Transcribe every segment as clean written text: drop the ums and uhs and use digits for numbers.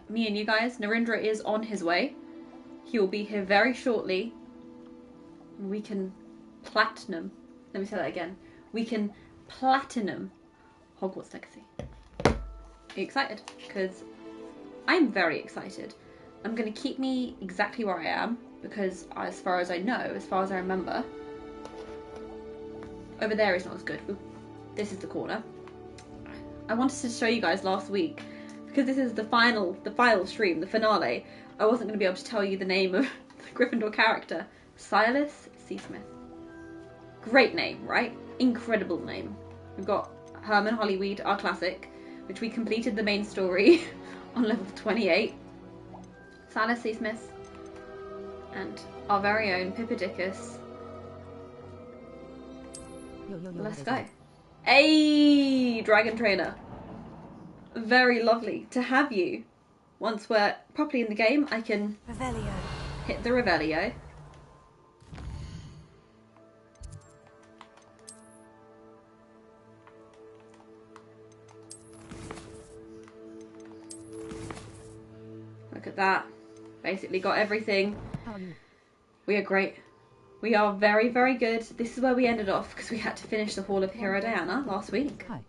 me and you guys, Narendra is on his way. He will be here very shortly. We can platinum. Let me say that again. We can platinum Hogwarts Legacy. Are you excited? Because I'm very excited. I'm going to keep me exactly where I am because as far as I know, as far as I remember, over there is not as good. This is the corner. I wanted to show you guys last week because this is the final stream, the finale. I wasn't going to be able to tell you the name of the Gryffindor character, Silas C. Smith. Great name, right? Incredible name. We've got Herman Hollyweed, our classic, which we completed the main story on level 28. Silas C. Smith and our very own Pippidicus. Let's go. Hey, Dragon Trainer. Very lovely to have you. Once we're properly in the game, I can hit the Revelio. Look at that. Basically got everything. We are great. We are very, very good. This is where we ended off because we had to finish the Hall of Hero Diana last week. Hi.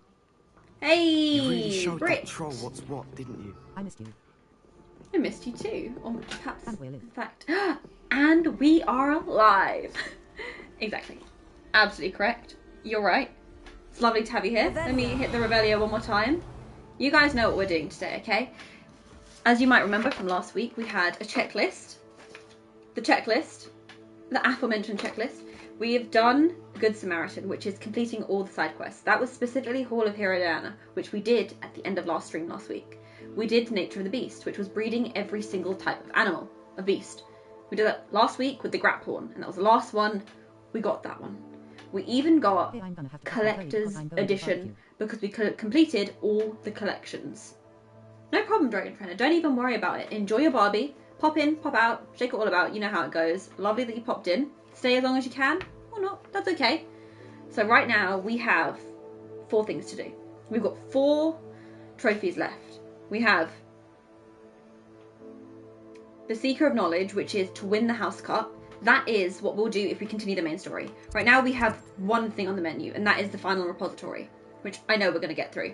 Hey, You really showed Brit. that troll what's what, didn't you? I missed you. I missed you too. Or perhaps, And we'll live. in fact, and we are alive. Exactly. Absolutely correct. You're right. It's lovely to have you here. Let me hit the Revelio one more time. You guys know what we're doing today, okay? As you might remember from last week, we had a checklist. The checklist, the aforementioned checklist. We have done Good Samaritan, which is completing all the side quests. That was specifically Hall of Hero Diana, which we did at the end of last stream last week. We did Nature of the Beast, which was breeding every single type of animal, a beast. We did that last week with the Graphorn, and that was the last one. We got that one. We even got Collector's Edition because we completed all the collections. No problem, Dragon Trainer. Don't even worry about it. Enjoy your Barbie. Pop in, pop out, shake it all about. You know how it goes. Lovely that you popped in. Stay as long as you can, or not. That's okay. So right now we have 4 things to do. We've got 4 trophies left. We have the Seeker of Knowledge, which is to win the House Cup. That is what we'll do if we continue the main story. Right now we have one thing on the menu, and that is the final repository, which I know we're going to get through.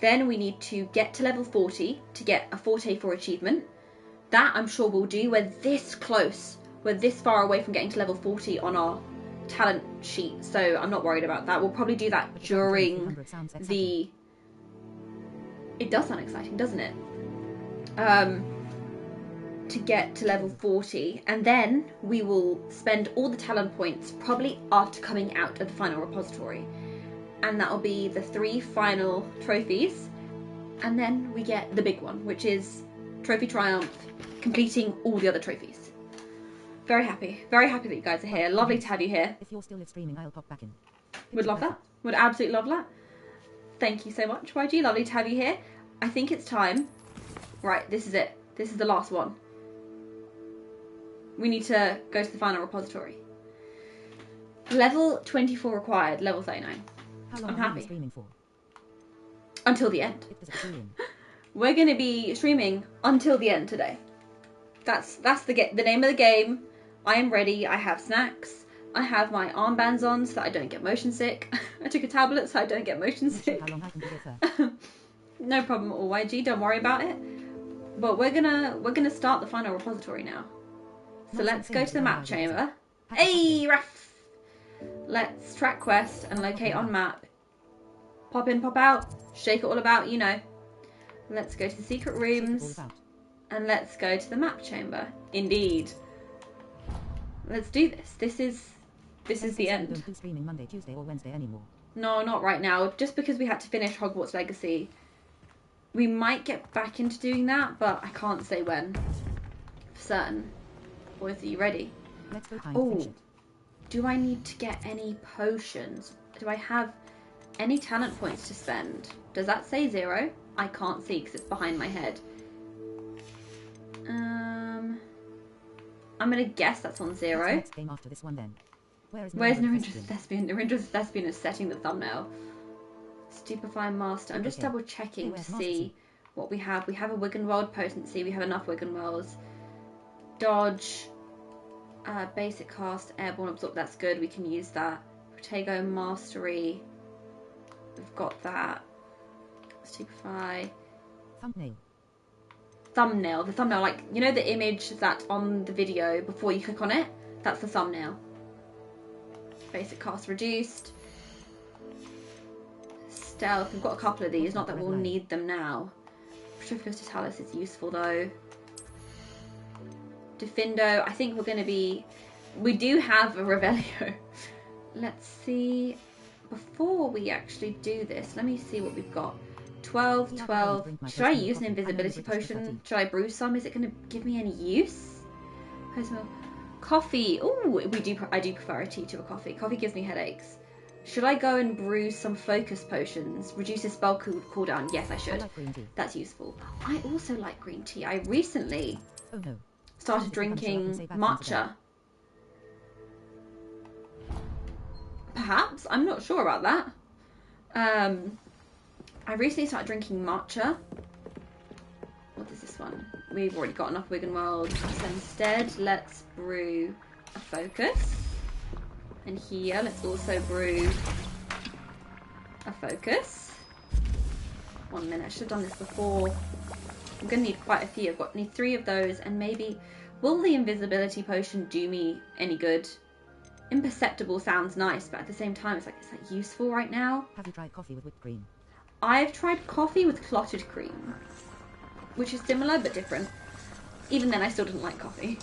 Then we need to get to level 40 to get a Forte 4 achievement. That I'm sure we'll do. We're this close. We're this far away from getting to level 40 on our talent sheet, so I'm not worried about that. We'll probably do that during the... It does sound exciting, doesn't it? To get to level 40, and then we will spend all the talent points probably after coming out of the final repository. And that'll be the 3 final trophies, and then we get the big one, which is Trophy Triumph, completing all the other trophies. Very happy that you guys are here. Lovely to have you here. If you're still live streaming, I'll pop back in. Would love that. Would absolutely love that. Thank you so much, YG. Lovely to have you here. I think it's time. Right, this is it. This is the last one. We need to go to the final repository. Level 24 required, level 39. How long I'm have you happy. been streaming for? Until the end. If there's a trillion. We're going to be streaming until the end today. That's the name of the game. I am ready. I have snacks. I have my armbands on so that I don't get motion sick. I took a tablet so I don't get motion sick. How long I can do it first. No problem at all, YG. Don't worry about it. But we're gonna start the final repository now. So let's go to the map chamber. Hey, Raph! Let's track quest and locate on map. Pop in, pop out. Shake it all about, you know. Let's go to the secret rooms. And let's go to the map chamber. Indeed. Let's do this. This is the end. Don't do streaming Monday, Tuesday, or Wednesday anymore. No, not right now. Just because we had to finish Hogwarts Legacy. We might get back into doing that, but I can't say when. For certain. Boys, are you ready? Let's go time to finish it. Do I need to get any potions? Do I have any talent points to spend? Does that say 0? I can't see because it's behind my head. I'm gonna guess that's on 0. What's the next game after this one then? Where's Narendra's Thespian? Narendra's Thespian is setting the thumbnail. Stupefy Master. I'm just double checking to see what we have. We have a Wiggenweld potency. We have enough Wiggenwelds. Dodge, basic cast, airborne absorb. That's good. We can use that. Protego mastery. We've got that. Stupefy. Thumbnail. Thumbnail. The thumbnail, like, you know the image that's on the video before you click on it? That's the thumbnail. Basic cast reduced. Stealth. We've got a couple of these. Not that we'll need them now. Patricius Totalis is useful though. Defindo. I think we're going to be... We do have a Revelio. Let's see. Before we actually do this, let me see what we've got. 12, 12. Should I use an invisibility potion? Should I brew some? Is it going to give me any use? Coffee. Ooh, I do prefer a tea to a coffee. Coffee gives me headaches. Should I go and brew some focus potions? Reduces spell cooldown. Yes, I should. That's useful. I also like green tea. I recently started drinking matcha. Perhaps. I'm not sure about that. I recently started drinking matcha. What is this one? We've already got enough Wiggenweld. So instead, let's brew a focus. And here, let's also brew a focus. 1 minute. I should have done this before. I'm going to need quite a few. Need 3 of those. And maybe... Will the invisibility potion do me any good? Imperceptible sounds nice, but at the same time, it's like, is that useful right now? Have you tried coffee with whipped cream? I've tried coffee with clotted cream, which is similar but different. Even then, I still didn't like coffee.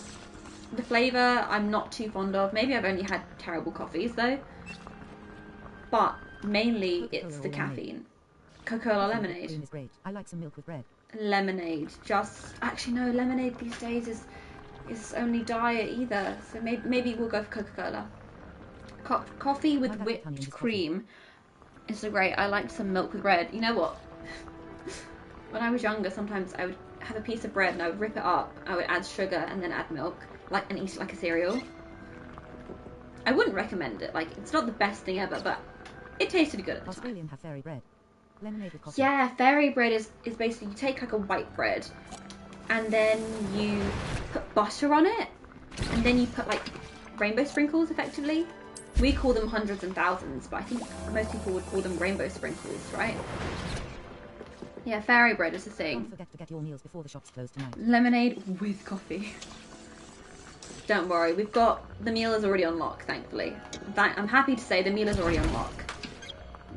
The flavour, I'm not too fond of. Maybe I've only had terrible coffees, though. But mainly, it's the caffeine. Coca-Cola lemonade. Is great. I like some milk with bread. Lemonade. Actually, no, lemonade these days is only diet either. So maybe we'll go for Coca-Cola. Coffee with whipped cream. It's so great. I liked some milk with bread. You know what? When I was younger, sometimes I would have a piece of bread and I would rip it up. I would add sugar and then add milk, and eat it like a cereal. I wouldn't recommend it. Like, it's not the best thing ever, but it tasted good at the Australian time. have fairy bread. Lemonade with coffee. Yeah, fairy bread is basically, you take like a white bread and then you put butter on it and then you put like rainbow sprinkles effectively. We call them hundreds and thousands, but I think most people would call them rainbow sprinkles, right? Yeah, fairy bread is a thing. Don't forget to get your meals before the shops close tonight. Lemonade with coffee. Don't worry, we've got... The meal is already on lock, thankfully. I'm happy to say the meal is already on lock.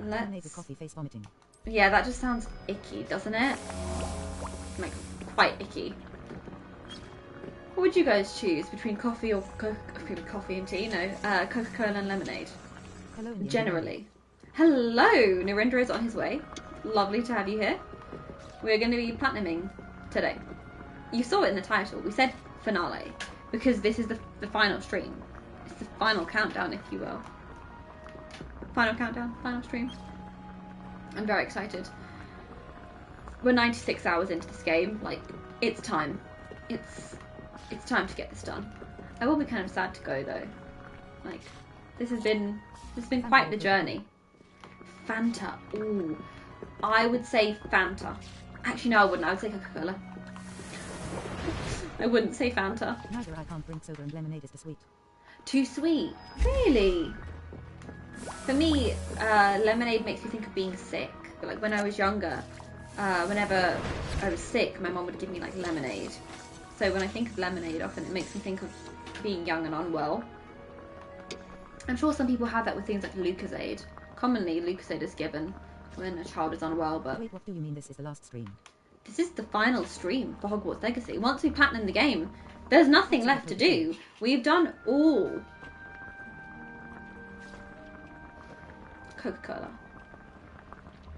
Lemonade with coffee, face vomiting. Yeah, that just sounds icky, doesn't it? Like, quite icky. What would you guys choose between coffee or coffee and tea? No, Coca-Cola and lemonade. Hello, Generally. Hello, Narendra is on his way. Lovely to have you here. We're going to be platinuming today. You saw it in the title. We said finale because this is the final stream. It's the final countdown, if you will. Final countdown, final stream. I'm very excited. We're 96 hours into this game. Like, it's time. It's time to get this done. I will be kind of sad to go though. Like, this has been quite the journey. Fanta. Ooh. I would say Fanta. Actually, no, I wouldn't. I would say Coca-Cola. I wouldn't say Fanta. Neither. I can't drink soda and lemonade is too sweet. Too sweet? Really? For me, lemonade makes me think of being sick. But like when I was younger, whenever I was sick, my mom would give me like lemonade. So when I think of lemonade, often it makes me think of being young and unwell. I'm sure some people have that with things like Lucozade. Commonly, Lucozade is given when a child is unwell, but... Wait, what do you mean this is the last stream? This is the final stream for Hogwarts Legacy. Once we platinum the game, there's nothing left to do. We've done all. Coca-Cola.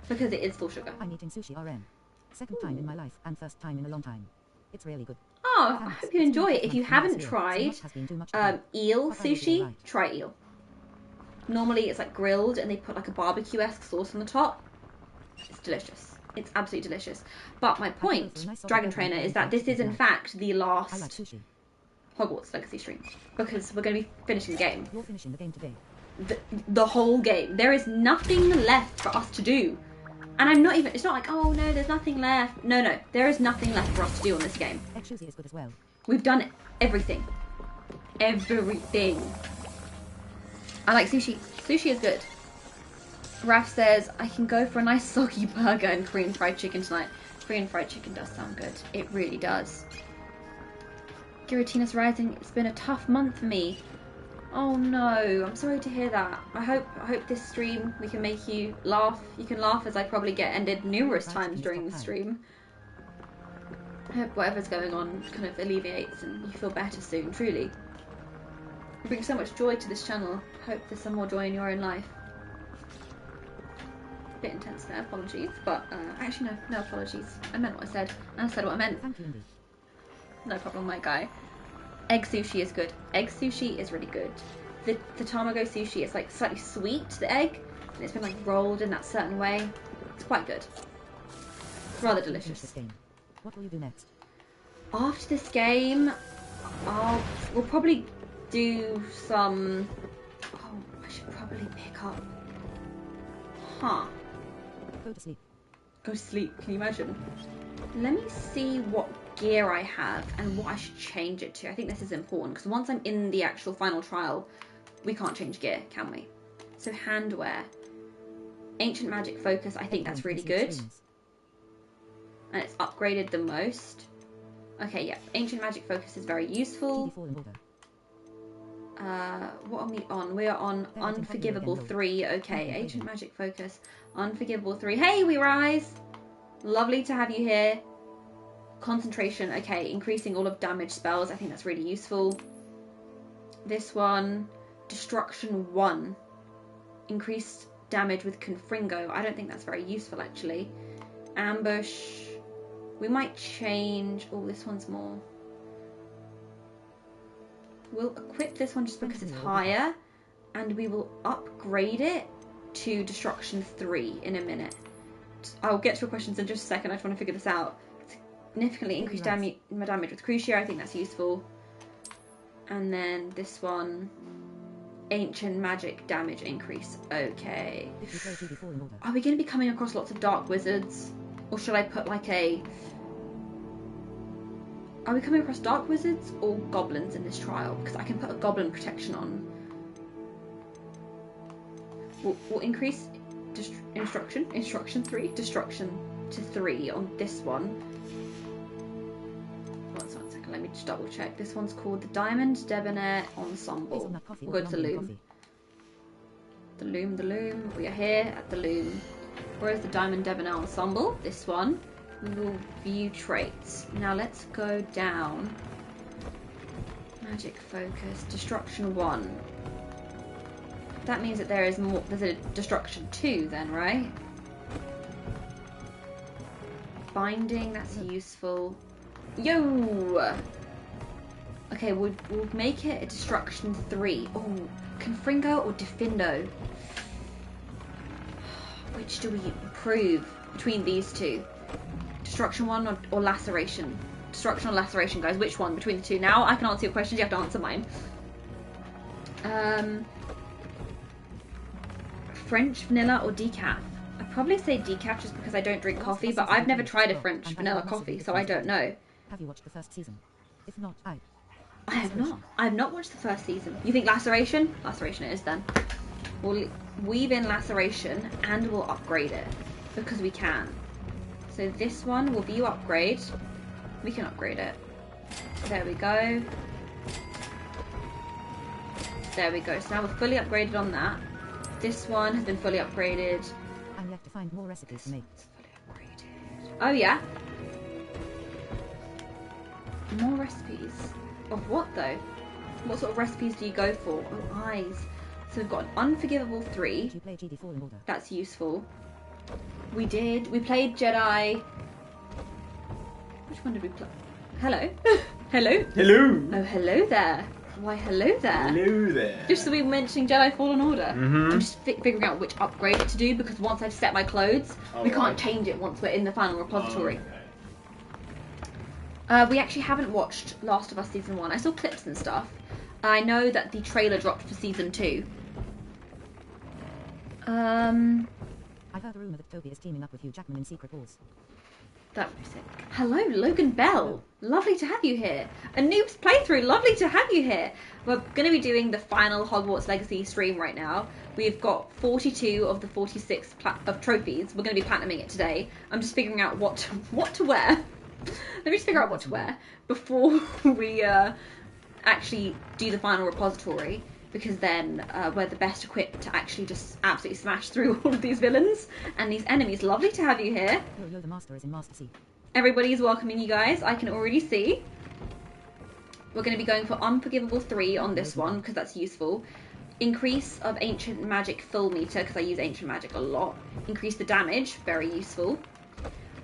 Because it is full sugar. I'm eating sushi RM. Second time in my life and first time in a long time. It's really good. Oh, I hope you enjoy it. If you haven't tried eel sushi, try eel. Normally it's like grilled and they put like a barbecue-esque sauce on the top. It's delicious. It's absolutely delicious. But my point, Dragon Trainer, is that this is in fact the last Hogwarts Legacy stream. Because we're going to be finishing the game. You're finishing the game today. The whole game. There is nothing left for us to do And I'm not even, it's not like, oh no, there's nothing left. No, no, there is nothing left for us to do on this game. Egg sushi is good as well. We've done everything. Everything. I like sushi. Sushi is good. Raf says, I can go for a nice soggy burger and Korean fried chicken tonight. Korean fried chicken does sound good. It really does. Giratina's Rising, it's been a tough month for me. Oh no, I'm sorry to hear that. I hope this stream we can make you laugh. You can laugh as I probably get ended numerous times during the stream. I hope whatever's going on kind of alleviates and you feel better soon, truly. You bring so much joy to this channel. Hope there's some more joy in your own life. Bit intense there, apologies, but actually no apologies. I meant what I said, and I said what I meant. Thank you, Indy. No problem, my guy. Egg sushi is good. Egg sushi is really good. The tamago sushi is like slightly sweet, the egg, and it's been like rolled in that certain way. It's quite good. It's rather delicious. This game. What will you do next? After this game, we'll probably do some... Oh, I should probably pick up... Huh. Go to sleep. Go to sleep, can you imagine? Let me see what gear I have and what I should change it to. I think this is important because once I'm in the actual final trial, we can't change gear, can we? So handwear. Ancient Magic Focus, I think that's really good. And it's upgraded the most. Okay, yeah. Ancient Magic Focus is very useful. What are we on? We are on Unforgivable 3. Okay, Ancient Magic Focus. Unforgivable 3. Hey, We Rise! Lovely to have you here. Concentration. Okay, increasing all of damage spells. I think that's really useful. This one. Destruction 1. Increased damage with Confringo. I don't think that's very useful, actually. Ambush. We might change... Oh, this one's more... We'll equip this one just because it's higher, and we will upgrade it to Destruction 3 in a minute. I'll get to your questions in just a second. I just want to figure this out. Significantly increased damage with Cruciate. I think that's useful. And then this one, Ancient Magic damage increase. Okay. Are we going to be coming across lots of Dark Wizards? Or should I put like a... Are we coming across Dark Wizards or Goblins in this trial? Because I can put a Goblin protection on. We'll increase Instruction 3, Destruction to 3 on this one. One second, let me just double check. This one's called the Diamond Debonair Ensemble. We'll go to the Loom. The Loom. We are here at the Loom. Where is the Diamond Debonair Ensemble? This one. We will view traits. Now let's go down. Magic Focus. Destruction 1. That means that there is more. There's a Destruction 2 then, right? Binding, that's useful. Yo! Okay, we'll make it a Destruction 3. Oh, Confringo or Defindo? Which do we improve between these two? Destruction 1 or Laceration? Destruction or Laceration, guys? Which one between the two? Now I can answer your questions, you have to answer mine. French vanilla or decaf? I'd probably say decaf just because I don't drink coffee, but I've never tried a French vanilla coffee, so I don't know. Have you watched the first season? If not, I have not. I have not watched the first season. You think Laceration? Laceration it is then. We'll weave in Laceration and we'll upgrade it because we can. So this one will view upgrade. We can upgrade it. There we go. There we go. So now we're fully upgraded on that. This one has been fully upgraded. I'm left to find more recipes to make. Fully upgraded. Oh yeah. More recipes. Of what though? What sort of recipes do you go for? Oh, eyes. So we've got an Unforgivable 3. Did you play GD Fallen Order? That's useful. We did. We played Jedi. Which one did we play? Hello. Hello. Hello. Oh, hello there. Why, hello there. Hello there. Just so we were mentioning Jedi Fallen Order. Mm-hmm. I'm just figuring out which upgrade to do because once I've set my clothes, we can't change it once we're in the final repository. We actually haven't watched Last of Us Season 1. I saw clips and stuff. I know that the trailer dropped for Season 2. I've heard a rumor that Toby is teaming up with Hugh Jackman in Secret Wars. That would be sick. Hello, Logan Bell. Lovely to have you here. A noob's playthrough. Lovely to have you here. We're going to be doing the final Hogwarts Legacy stream right now. We've got 42 of the 46 of trophies. We're going to be platinuming it today. I'm just figuring out what to wear. Let me just figure out what to wear before we actually do the final repository, because then we're the best equipped to actually just absolutely smash through all of these villains and these enemies. Lovely to have you here. Yo, the master is in Master C. Everybody's welcoming you guys, I can already see. We're going to be going for Unforgivable 3 on this one, because that's useful. Increase of Ancient Magic full meter, because I use Ancient Magic a lot. Increase the damage, very useful.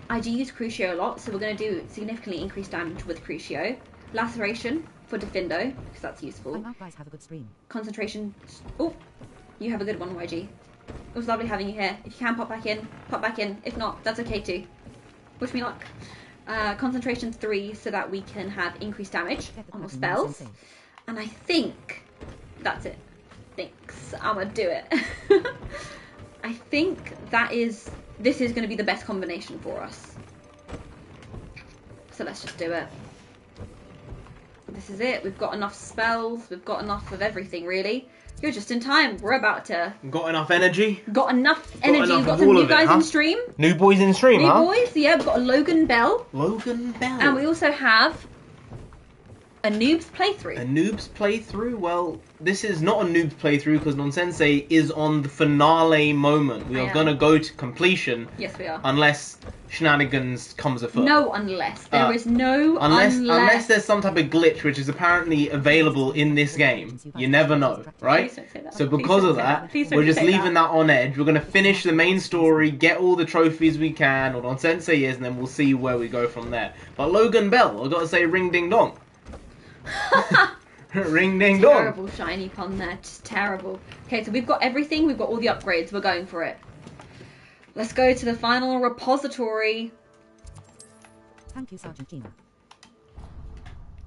I do use Crucio a lot, so we're going to do significantly increased damage with Crucio. Laceration for Defindo, because that's useful. I guys have a good stream. Concentration. Oh, you have a good one, YG. It was lovely having you here. If you can, pop back in. Pop back in. If not, that's okay too. Wish me luck. Concentration 3, so that we can have increased damage on our spells. And I think that's it. Thanks. I'm gonna do it. I think this is going to be the best combination for us. So let's just do it. This is it. We've got enough spells. We've got enough of everything, really. You're just in time. We're about to... Got enough energy? Got enough energy. Enough We've got some new guys in stream. New boys in stream, New huh? boys. Yeah, we've got a Logan Bell. Logan Bell. And we also have a noob's playthrough. A noob's playthrough? Well, this is not a noob's playthrough because Nonsensei is on the finale moment. We are going to go to completion. Yes, we are. Unless shenanigans comes afoot. No unless. There is no unless there's some type of glitch which is apparently available in this game. You never know, right? Please don't say that. So because of that, we're just leaving that on edge. We're going to finish the main story, get all the trophies we can, or Nonsensei is, and then we'll see where we go from there. But Logan Bell, I've got to say ring ding dong. Ring ding dong. Terrible shiny pun there, just terrible. Okay, so we've got everything, we've got all the upgrades, we're going for it. Let's go to the final repository. Thank you, Sergeant Gina.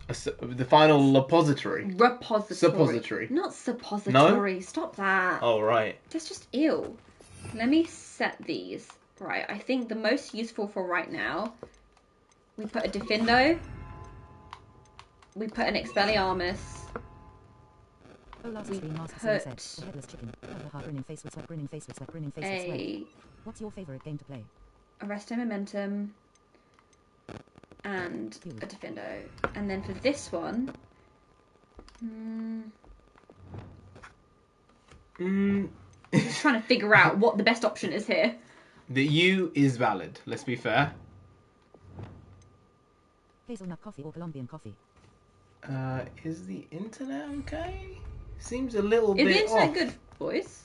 The final repository. Repository. Suppository. Not suppository. No? Stop that. Oh, right. That's just ill. Let me set these. Right, I think the most useful for right now, we put a Defindo. We put an Expelliarmus. Oh, last stream, Master put said, the headless chicken. Grinning face with sweat, grinning face with sweat, grinning face with sweat. What's your favourite game to play? Arresto Momentum and a Defindo. And then for this one, just trying to figure out what the best option is here. The U is valid, let's be fair. Hazelnut coffee or Colombian coffee? Is the internet okay? Seems a little bit off. Is the internet off. good, boys?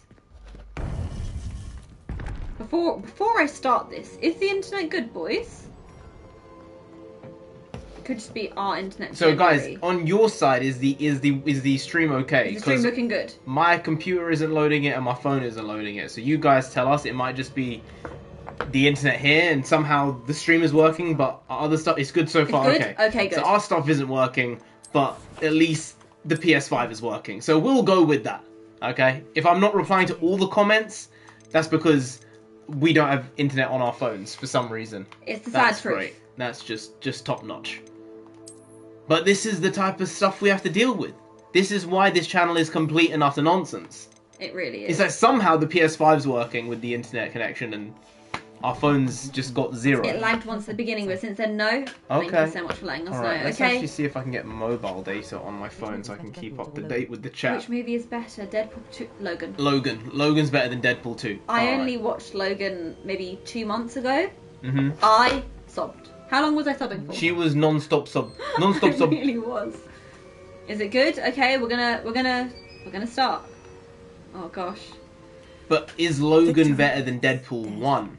Before I start this, is the internet good, boys? It could just be our internet. So generally. guys, on your side, is the stream okay? Is the stream looking good? My computer isn't loading it and my phone isn't loading it. So you guys tell us. It might just be the internet here and somehow the stream is working, but our other stuff is good so far. Good? Okay. Okay, good. So our stuff isn't working, but at least the PS5 is working. So we'll go with that. Okay. If I'm not replying to all the comments, that's because we don't have internet on our phones for some reason. It's the sad truth. Great. That's just top notch. But this is the type of stuff we have to deal with. This is why this channel is complete and utter nonsense. It really is. It's like somehow the PS5's working with the internet connection and our phones just got zero. It lagged once at the beginning, but since then, no. Okay. Thank you so much for letting us Alright, know. let's Okay. actually see if I can get mobile data on my phone so I can keep up to date with the chat. Which movie is better? Deadpool 2? Logan. Logan's better than Deadpool 2. I only watched Logan maybe 2 months ago. Mm-hmm. I sobbed. How long was I sobbing for? She was non-stop sub. Non-stop I sub. really was. Is it good? Okay, we're gonna start. Oh gosh. But is Logan better than Deadpool 1?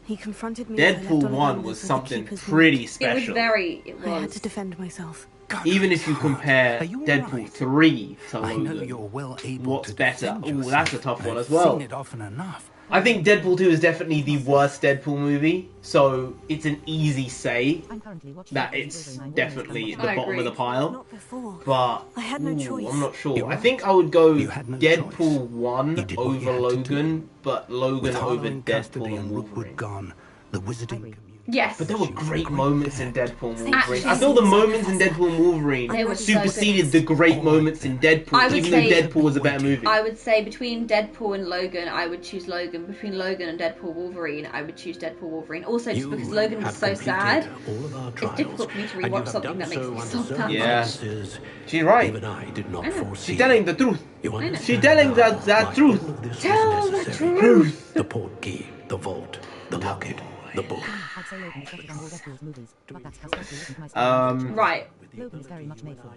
He confronted me. as I left Deadpool on 1 London was for the something Keeper's pretty Night. special. It was. I had to defend myself. Even if you compare Are you Deadpool alright? 3 to I know Logan, you're well able what's to better? defend Ooh, yourself. that's a tough one I've as well. seen it often enough. I think Deadpool 2 is definitely the worst Deadpool movie, so it's an easy say I'm currently watching that the it's Wolverine definitely at Wolverine. the I bottom of the agree. pile. Not before. But I had no choice. I'm not sure. You're I right. think I would go You had no Deadpool choice. 1 You did what you over had to Logan, but Logan With Harlow over in Deadpool custody and and Rookwood Wolverine. gone, the wizarding community. Yes. But there were great moments in Deadpool and Actually, Wolverine. I feel the moments in Deadpool and Wolverine They were so superseded good. the great moments in I Deadpool, would even say- though Deadpool was a better movie. I would say between Deadpool and Logan, I would choose Logan. Between Logan and Deadpool Wolverine, I would choose Deadpool Wolverine. Also, just because Logan was have so completed sad. all of our It's trials, difficult for me to and you rewatch have something done that makes so me under sob that Yeah. circumstances She's right. Even I did not I know. foresee. She's telling the truth. You know. understand She's telling now that why truth. all of this was Tell the necessary. truth. The portkey, the vault, the locket, the book. I'd say Logan is better than all Deadpool's movies, but that's just isn't my style. Right. Logan is very much made for.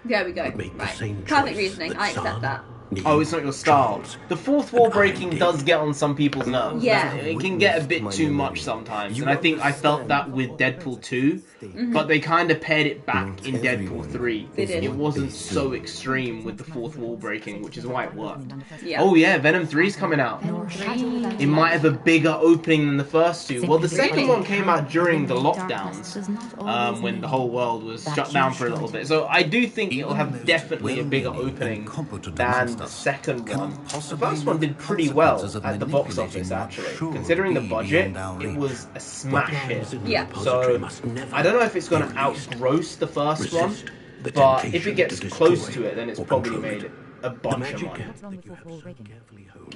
There we go. Make the Right. same Perfect choice reasoning. that I accept Sam, that. Neve, Oh, it's not your style. Charles, The fourth wall and I breaking did. does get on some people's nerves. Yeah. It can get a bit too much sometimes, and I think I felt that with Deadpool 2, but they kind of pared it back in Deadpool 3. They did. It wasn't so extreme with the fourth wall breaking, which is why it worked. Yeah. Oh yeah, Venom 3's coming out. It might have a bigger opening than the first two. Well, the second one came out during the lockdowns, when the whole world was shut down for a little bit. So I do think it'll have definitely a bigger opening than the second one. The first one did pretty well at the box office, actually. Considering the budget, it was a smash hit. Yeah. So I don't know if it's going to outgross the first one, but if it gets close to it, then it's probably made a bunch of money. What's wrong with fourth wall breaking?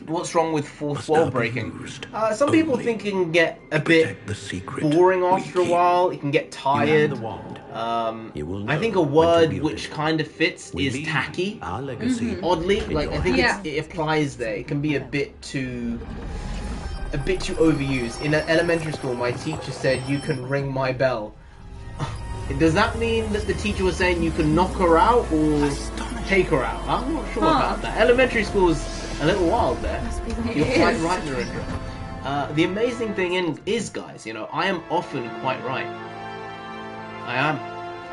What's wrong with fourth wall breaking? Some people think it can get a bit the secret. boring after a while. It can get tired. I think a word which kind of fits is tacky. Our legacy. Oddly, like I think Yeah. it applies there. It can be a bit too overused. In elementary school, my teacher said, "You can ring my bell." Does that mean that the teacher was saying you can knock her out or take her out? I'm not sure about that. Elementary school is a little wild there. You're quite right, Narendra. The amazing thing is, guys, you know, I am often quite right. I am.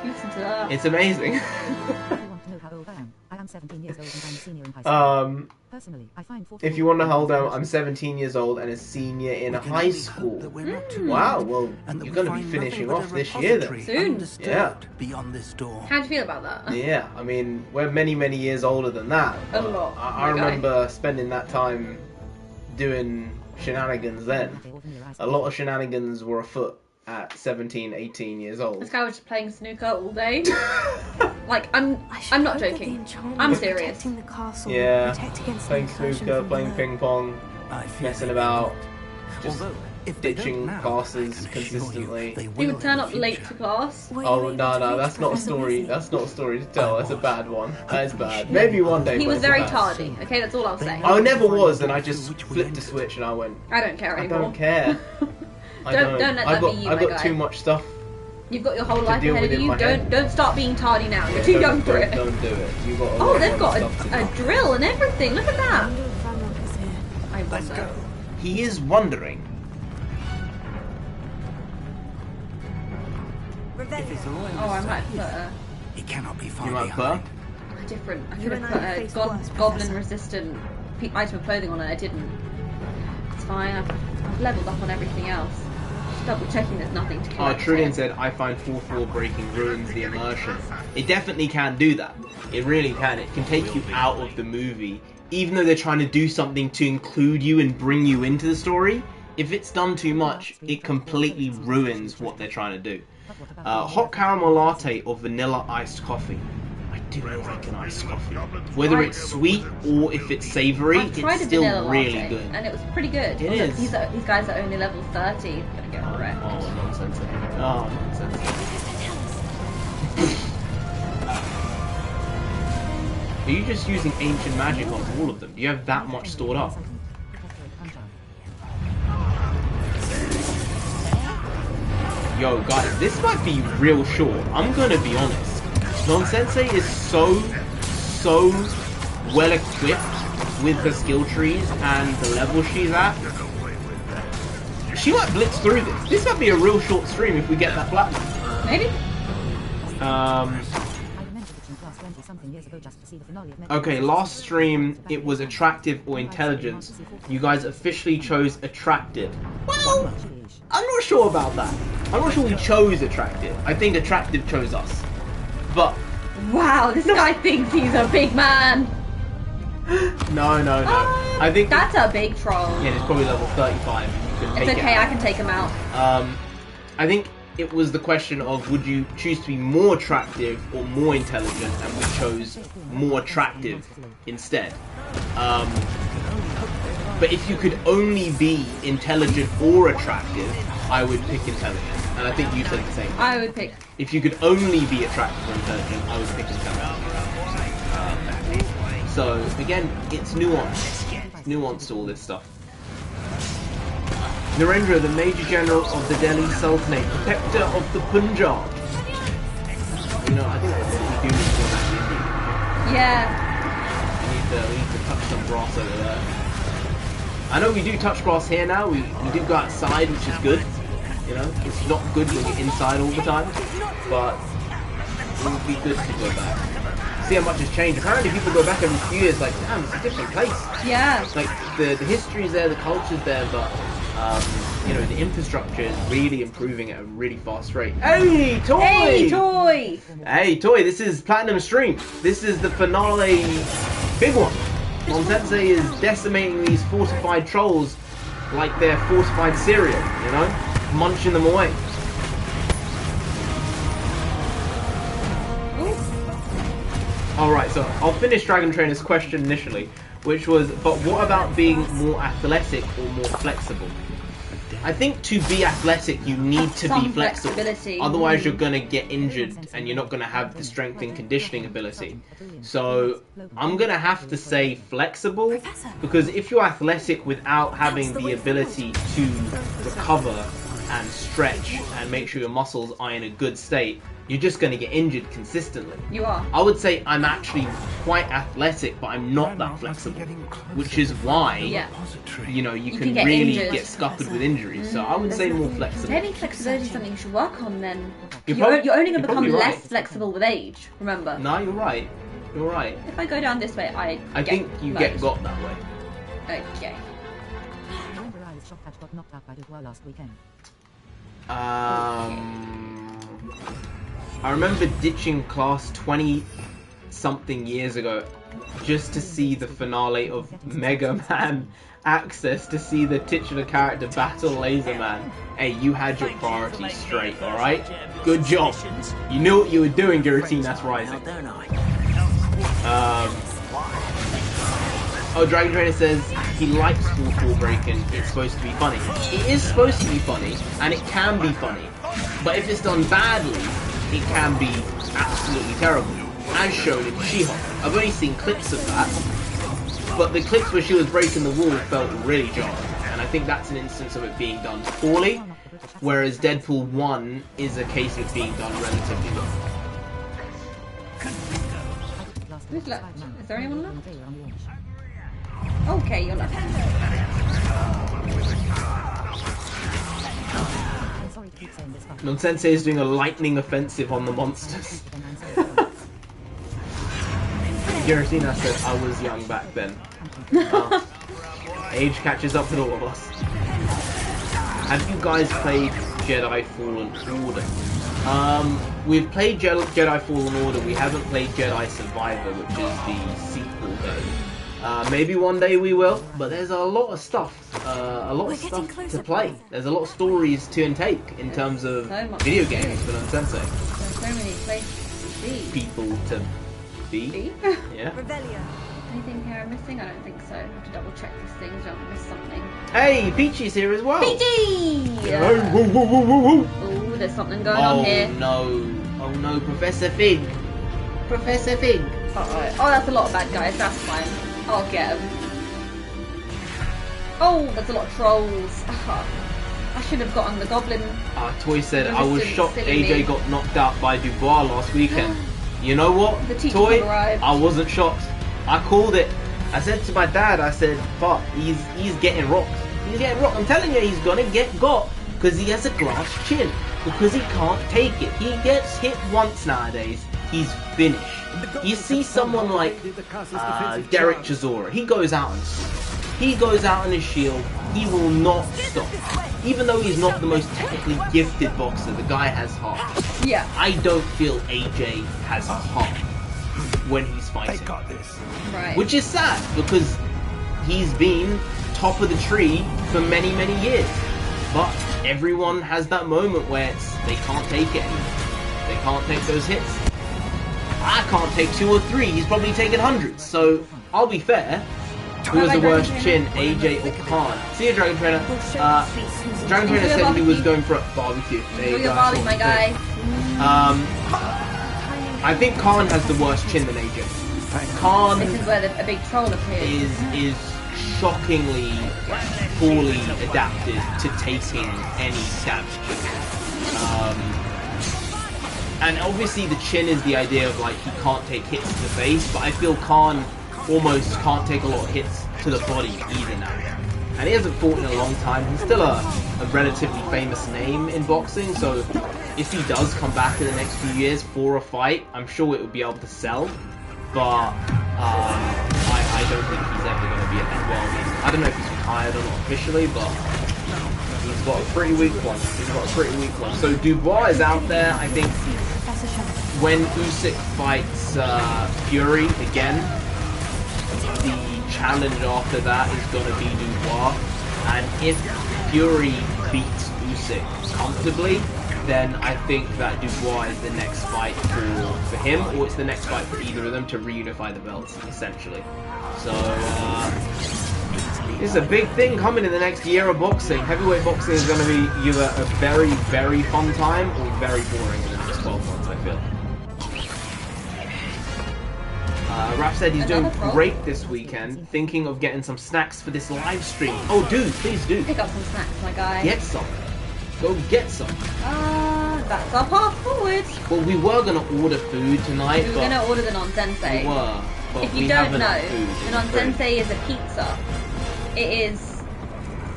Listen to that. It's amazing. If you want to know how old I am 17 years old and I'm a senior in high school. Personally, I find fourth If wall you want to breaking hold on, very I'm 17 years old and a senior in high school. Wow, well, you're going to be finishing off this year then. Soon. Yeah. Beyond this door. How do you feel about that? Yeah, I mean, we're many, many years older than that. A but lot, I my guy. remember spending that time doing shenanigans then. A lot of shenanigans were afoot at 17, 18 years old. This guy was just playing snooker all day. Like, I'm I not should hope that the joking. enchantment I'm of serious. protecting the castle Yeah, will protect against playing the incursion snooker, from playing below. ping pong, I fear messing they about, will. just Although, if they ditching don't now, classes I can assure you consistently. they He will would turn in up the late future. to class. Were you Oh able no, to no, reach that's not a Professor story. Weasley? That's not a story to tell. That's a bad one. That is bad. Maybe one day. He but was it's very bad. tardy. Okay, that's all I'll say. I never was, and I just flipped a switch and I went. I don't care I anymore. don't care. I Don't let that I got, be you, I my got guy. too much stuff. You've got your whole life deal ahead with of in you. my head. Don't start being tardy now. You're too young for it. Don't do it. You got. Oh, they've got stuff to a do. drill and everything. Look at I that. wonder if Ranrock is here. I wonder. He is wondering. Oh, I might put a He cannot be far You might behind. put. different. I You could have and put I a face worse, Professor. goblin-resistant item of clothing on it. I didn't. It's fine. I've leveled up on everything else. Just double checking there's nothing to Oh, collect. Trillian said, I find fourth wall breaking ruins the immersion. It definitely can do that. It really can. It can take you out of the movie. Even though they're trying to do something to include you and bring you into the story, if it's done too much, it completely ruins what they're trying to do. Hot caramel latte or vanilla iced coffee. I do like an iced coffee. Whether it's sweet or if it's savoury, I've tried it's a still vanilla really latte, good. and it was pretty good. It Also, is. These guys are only level 30. Gonna get wrecked. Oh, nonsense. Oh, nonsense. Are you just using ancient magic on all of them? Do you have that much stored up? Yo, guys, this might be real short. I'm gonna be honest. Non-Sensei is so well equipped with her skill trees and the level she's at. She might blitz through this. This might be a real short stream if we get that platinum. Maybe. I remember it in class 27 something years ago just to see the finale of Mega Okay, Man. last stream it was attractive or intelligence. You guys officially chose attractive. Well, I'm not sure about that. I'm not sure we chose attractive. I think attractive chose us. But Wow, this guy thinks he's a big man. no. I think That's a big troll. yeah, it's probably level 35. You can take It's okay, it I out. can take him out. I think it was the question of would you choose to be more attractive or more intelligent, and we chose more attractive instead. But if you could only be intelligent or attractive, I would pick intelligent. And I think you said the same. I would pick. If you could only be attractive or intelligent, I would pick intelligent. So again, it's nuanced. It's nuanced, all this stuff. Narendra, the Major General of the Delhi Sultanate, Protector of the Punjab. You know, I think that's what we do need to go back to India. Yeah. We need to touch some grass over there. I know we do touch grass here now. We do go outside, which is good. You know, it's not good when you're inside all the time, but it would be good to go back. See how much has changed. Apparently people go back every few years, like, damn, it's a different place. Yeah. Like, the history's there, the culture's there, but, you know, the infrastructure is really improving at a really fast rate. Hey, Toy! Hey, Toy! Hey, Toy, this is Platinum Stream. This is the finale big one. Nonsensei is decimating these fortified trolls like they're fortified cereal, you know? Munching them away. Alright, so I'll finish Dragon Trainer's question initially, which was, but what about being more athletic or more flexible? I think to be athletic, you need to be Some flexible. flexibility. Otherwise, you're going to get injured and you're not going to have the strength and conditioning ability. So, I'm going to have to say flexible, because if you're athletic without having the ability to recover and stretch and make sure your muscles are in a good state, you're just going to get injured consistently. You are. I would say I'm actually quite athletic, but I'm not that flexible, which is why, Yeah. you know, you You can can get really injured. get scuppered with injuries. So I would say more flexible. Maybe flexibility is something you should work on then. You're You're only going to you're become probably less right. flexible with age, remember. No, you're right. You're right. If I go down this way, I think you get got that way. Okay. Remember I was shocked that got knocked out by Dubois last weekend. I remember ditching class 20 something years ago just to see the finale of Mega Man Access, to see the titular character battle Laser Man. Hey, you had your priorities straight, alright? Good job. You knew what you were doing, Giratina's Rising. Oh, Dragon Trainer says he likes Full Breaking. It's supposed to be funny. It is supposed to be funny, and it can be funny. But if it's done badly, it can be absolutely terrible, as shown in She-Hulk. I've only seen clips of that, but the clips where she was breaking the wall felt really jarring, and I think that's an instance of it being done poorly, whereas Deadpool 1 is a case of it being done relatively well. Who's left? Is there anyone left? Okay, you're left. Nonsensei is doing a lightning offensive on the monsters. Giratina said, I was young back then. Age catches up with all of us. Have you guys played Jedi Fallen Order? We've played Jedi Fallen Order, we haven't played Jedi Survivor, which is the sequel though. Maybe one day we will, but there's a lot of stuff, to play. There's a lot of stories to intake in terms of video games for Nonsensei. There's so many places to be. People to be. Yeah. Anything here I'm missing? I don't think so. I have to double check these things. Don't miss something. Hey, Peachy's here as well. Peachy! Oh, woo, woo, woo, woo, woo. Oh, there's something going on here. Oh no, Professor Fig. Professor Fig. Oh, that's a lot of bad guys. That's fine. I'll get them. Oh, there's a lot of trolls. I should have gotten the goblin. Toy said, I was Resistance, shocked silly AJ me. got knocked out by Dubois last weekend. You know what, The teacher Toy? arrived. I wasn't shocked. I called it. I said to my dad, I said, fuck, he's getting rocked. He's getting rocked. I'm telling you, he's gonna get got. Because he has a glass chin. Because he can't take it. He gets hit once nowadays. he's finished. You see someone like Derek Chisora, he goes out on his shield, he will not stop. Even though he's not the most technically gifted boxer, the guy has heart. Yeah. I don't feel AJ has heart when he's fighting. Right. Which is sad, because he's been top of the tree for many, many years. But everyone has that moment where they can't take it anymore. They can't take those hits. I can't take 2 or 3. He's probably taken hundreds. So I'll be fair. Who has the worst chin, AJ or Khan? See you, Dragon Trainer. Dragon Trainer said he was going for a barbecue. There you go. My guy. I think Khan has the worst chin than AJ. Khan This is where a big troll appears. is shockingly poorly adapted to taking any damage. And obviously the chin is the idea of like he can't take hits to the face, but I feel Khan almost can't take a lot of hits to the body either now. And he hasn't fought in a long time. He's still a relatively famous name in boxing, so if he does come back in the next few years for a fight, I'm sure it would be able to sell. But I don't think he's ever going to be at that well. I don't know if he's retired or not officially, but he's got a pretty weak one. So Dubois is out there. I think when Usyk fights Fury again, the challenge after that is going to be Dubois. And if Fury beats Usyk comfortably, then I think that Dubois is the next fight for him, or it's the next fight for either of them to reunify the belts, essentially. So, it's a big thing coming in the next year of boxing. Heavyweight boxing is going to be either a very, very fun time or very boring in the next 12 months, I feel. Raph said he's doing great this weekend, thinking of getting some snacks for this live stream. Oh, dude, please do. Pick up some snacks, my guy. Get some. Go get some. That's our path forward. Well, we were going to order food tonight, We were going to order the non-sensei. We were. But If you don't know, the non-sensei is a pizza. It is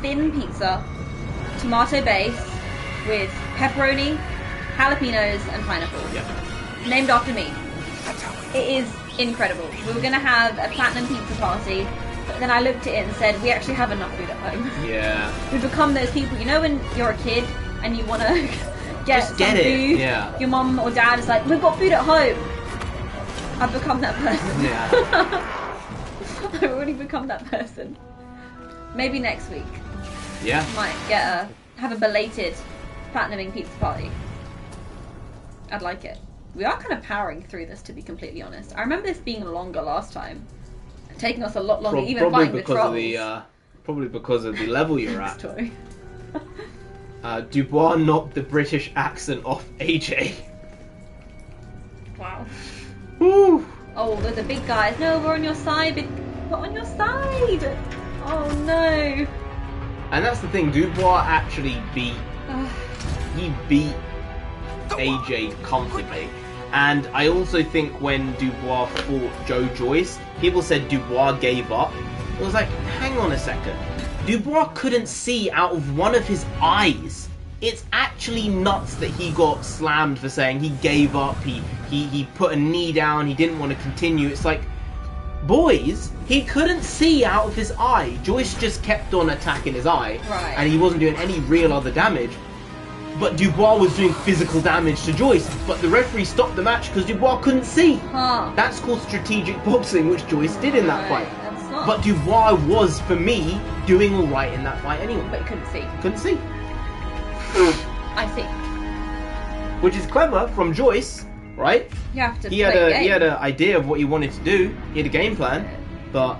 thin pizza, tomato base, with pepperoni, jalapenos, and pineapple. Yep. Named after me. It is incredible. We were going to have a platinum pizza party, but then I looked at it and said, we actually have enough food at home. Yeah. We've become those people, you know, when you're a kid and you want to get some food, yeah. Your mum or dad is like, we've got food at home. I've become that person. Yeah. I've already become that person. Maybe next week. Yeah. Might have a belated platinuming pizza party. I'd like it. We are kind of powering through this, to be completely honest. I remember this being longer last time. Taking us a lot longer, even probably fighting because the of the probably because of the level you're at. Story. Dubois knocked the British accent off AJ. Wow. Woo! Oh, they're the big guys. No, we're on your side. We're on your side. Oh no. And that's the thing. Dubois actually beat AJ comfortably. And I also think when Dubois fought Joe Joyce, people said Dubois gave up. It was like, hang on a second. Dubois couldn't see out of one of his eyes. It's actually nuts that he got slammed for saying he gave up, he put a knee down, he didn't want to continue. It's like, boys, he couldn't see out of his eye. Joyce just kept on attacking his eye, right. And he wasn't doing any real other damage. But Dubois was doing physical damage to Joyce, but the referee stopped the match because Dubois couldn't see. Huh. That's called strategic boxing, which Joyce did in that Right, fight. that's not- But Dubois was, for me, doing alright in that fight anyway. But you couldn't see. Couldn't see. I see. Which is clever from Joyce, right? You have to He had play a the game. he had an idea of what he wanted to do. He had a game plan, but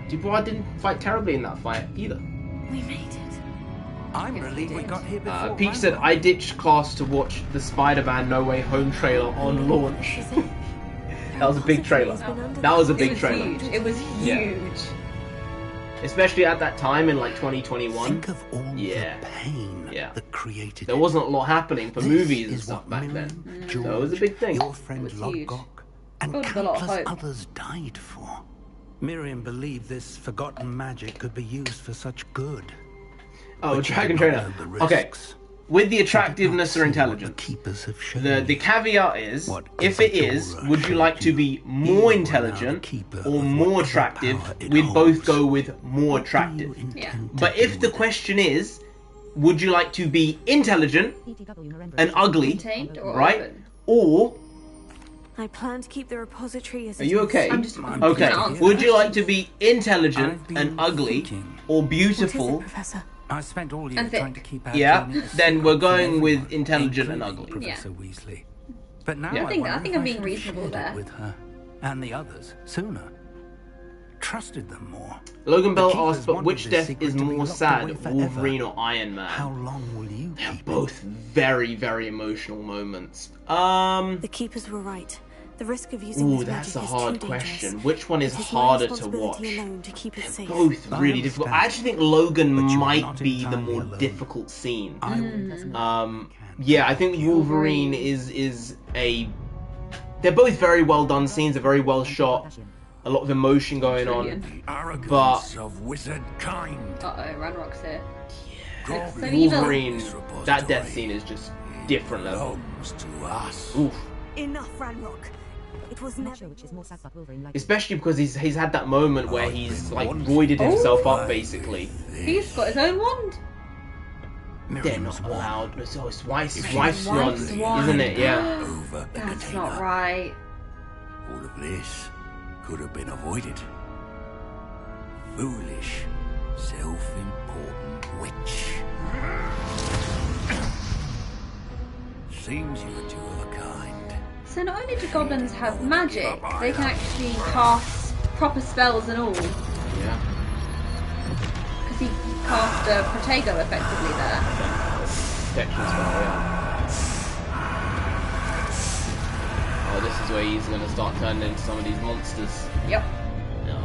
Dubois didn't fight terribly in that fight either. We made it. I'm relieved we got here before. Peach said, I ditched class to watch the Spider-Man No Way Home trailer on launch. That was a big trailer. That was a big trailer. Huge. It was huge. Yeah. Especially at that time in like 2021. Think of all Yeah. the pain Yeah. that created There it. wasn't a lot happening for This movies and is stuff what back Miriam, then. George, So it was a big thing. Your friend It was huge. Lodgok, and Filled with a lot of countless hope. others died for. Miriam believed this forgotten magic could be used for such good. Oh, But she Dragon did not Trainer. know the Okay, risks. with the attractiveness or intelligence. Keepers have shown The caveat is, What if it Gryffindor is, would you showed like to you? be You more are now intelligent the keeper or of more whatever attractive? power it We'd both holds. go with more What do you attractive. intend Yeah. to But do if the with it? question is, would you like to be intelligent and ugly, Contained or right? open? Or, I plan to keep the repository as are it you is. okay? I'm just Okay, answer would the you like to questions. be intelligent I've been and ugly thinking. or What is it, beautiful? Professor? I spent all year And thick. trying to keep our Yeah, journey a then secret we're from going with everyone, intelligent and including ugly. Professor Weasley. But now Yeah. I think wonder I'm if being should have reasonable shared it there. with her and the others sooner. Trusted them more. Logan The Bell Keepers asked, but wanted which this death secret is to be more locked sad, away forever. Wolverine or Iron Man? How long will you They're keep both very, very emotional moments. The keepers were right. The risk of using Ooh, this that's magic a is hard too question. dangerous. Which one is It is my harder to responsibility watch? alone to keep it safe. Both I really difficult. I understand. actually think Logan But you are might not be the entirely more alone. difficult scene. I will Yeah, I think Wolverine is a. They're both very well done scenes. They're very well shot. A lot of emotion going on. arrogance But- of wizard kind. Uh-oh, Ranrock's here. Yeah, So evil. Wolverine, that death scene is just different level. Belongs to us. Oof. Enough, Ranrock. It was I'm not never sure which is more sad, but Wolverine likes Especially because he's had that moment where he's like roided himself up basically. He's got his own wand. They're Miriam's not wand. allowed. It's always wife's Wife's wand, wand. isn't it? Yeah. Over the That's container. not right. All of this could have been avoided. Foolish, self-important witch. Seems you're two of a kind. So not only do goblins have magic, they can actually cast proper spells and all. Yeah. Because he cast Protego effectively there. Protection spell, yeah. Oh, this is where he's gonna start turning into some of these monsters. Yep. No.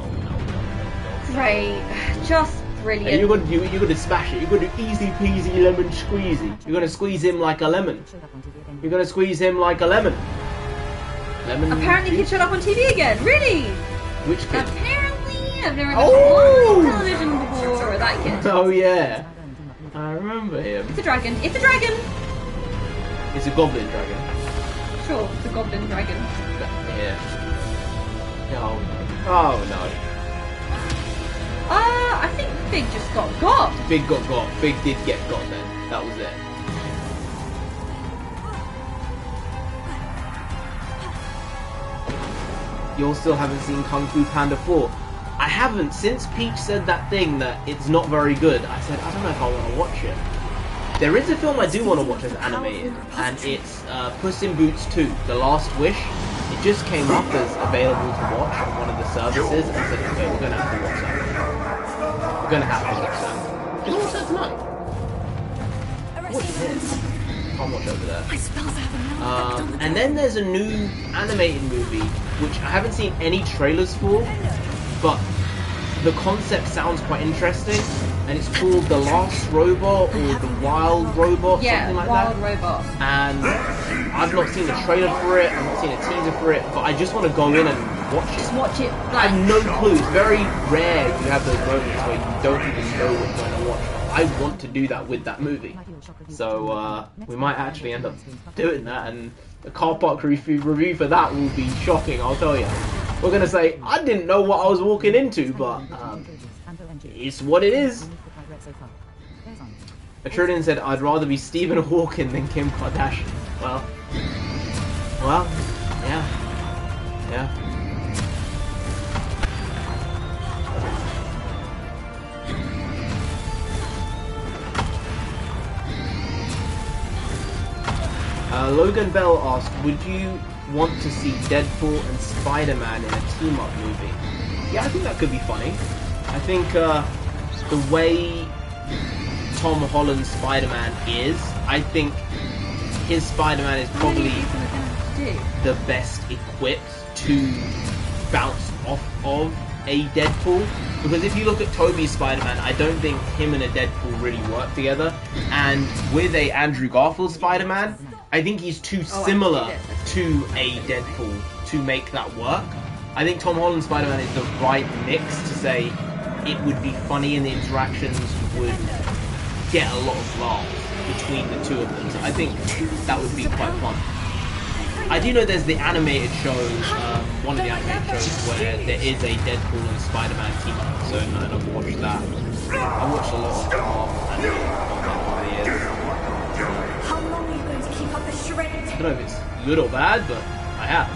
Great. Just Hey, brilliant. you're gonna smash it. You're gonna do easy peasy lemon squeezy. You're gonna squeeze him like a lemon. showed up on TV again. You're gonna squeeze him like a lemon. Lemon. Apparently he showed up on TV again. Really? Which kid? Apparently I've never Oh! watched television before. That kid. Oh yeah, Now go and team up with I remember him. It's a dragon. It's a dragon. It's a goblin dragon. Sure, it's a goblin dragon. Yeah. Oh no. Oh no. I think Fig just got. Big got. Big did get got then. That was it. You all still haven't seen Kung Fu Panda 4. I haven't. Since Peach said that thing that it's not very good, I said, I don't know if I want to watch it. There is a film I do want to watch as animated, and it's Puss in Boots 2, The Last Wish. It just came up as available to watch on one of the services, and I said, okay, we're going to have to watch that. We're going to have to watch that. Just watch that tonight. Watch it here. Can't watch over there. My spells are having no effect on the And then there's a new animated movie, which I haven't seen any trailers for, but the concept sounds quite interesting, and it's called The Last Robot or The Wild Robot, Yeah, something like wild that. robot. And I've not seen a trailer for it, I've not seen a teaser for it, but I just want to go in and watch Just it. watch it. I have no clue. It's very rare you have those moments where you don't even know what you're going to watch. I want to do that with that movie. So we might actually end up doing that, and the car park review for that will be shocking, I'll tell you. We're going to say, I didn't know what I was walking into, but it's what it is. Atrudin said, I'd rather be Stephen Hawking than Kim Kardashian. Well, yeah. Logan Bell asked, would you want to see Deadpool and Spider-Man in a team-up movie? Yeah, I think that could be funny. I think the way Tom Holland's Spider-Man is, I think his Spider-Man is probably the best equipped to bounce off of a Deadpool. Because if you look at Tobey's Spider-Man, I don't think him and a Deadpool really work together. And with a Andrew Garfield Spider-Man, I think he's too similar to a Deadpool to make that work. I think Tom Holland's Spider-Man is the right mix to say it would be funny and the interactions would get a lot of laughs between the two of them. So I think that would be quite fun. I do know there's the animated show, one of the animated shows where there is a Deadpool and Spider-Man team up. So and I've watched that. I watched a lot of anime over the years. How long are you going to keep up the charade? I don't know if it's good or bad, but I have.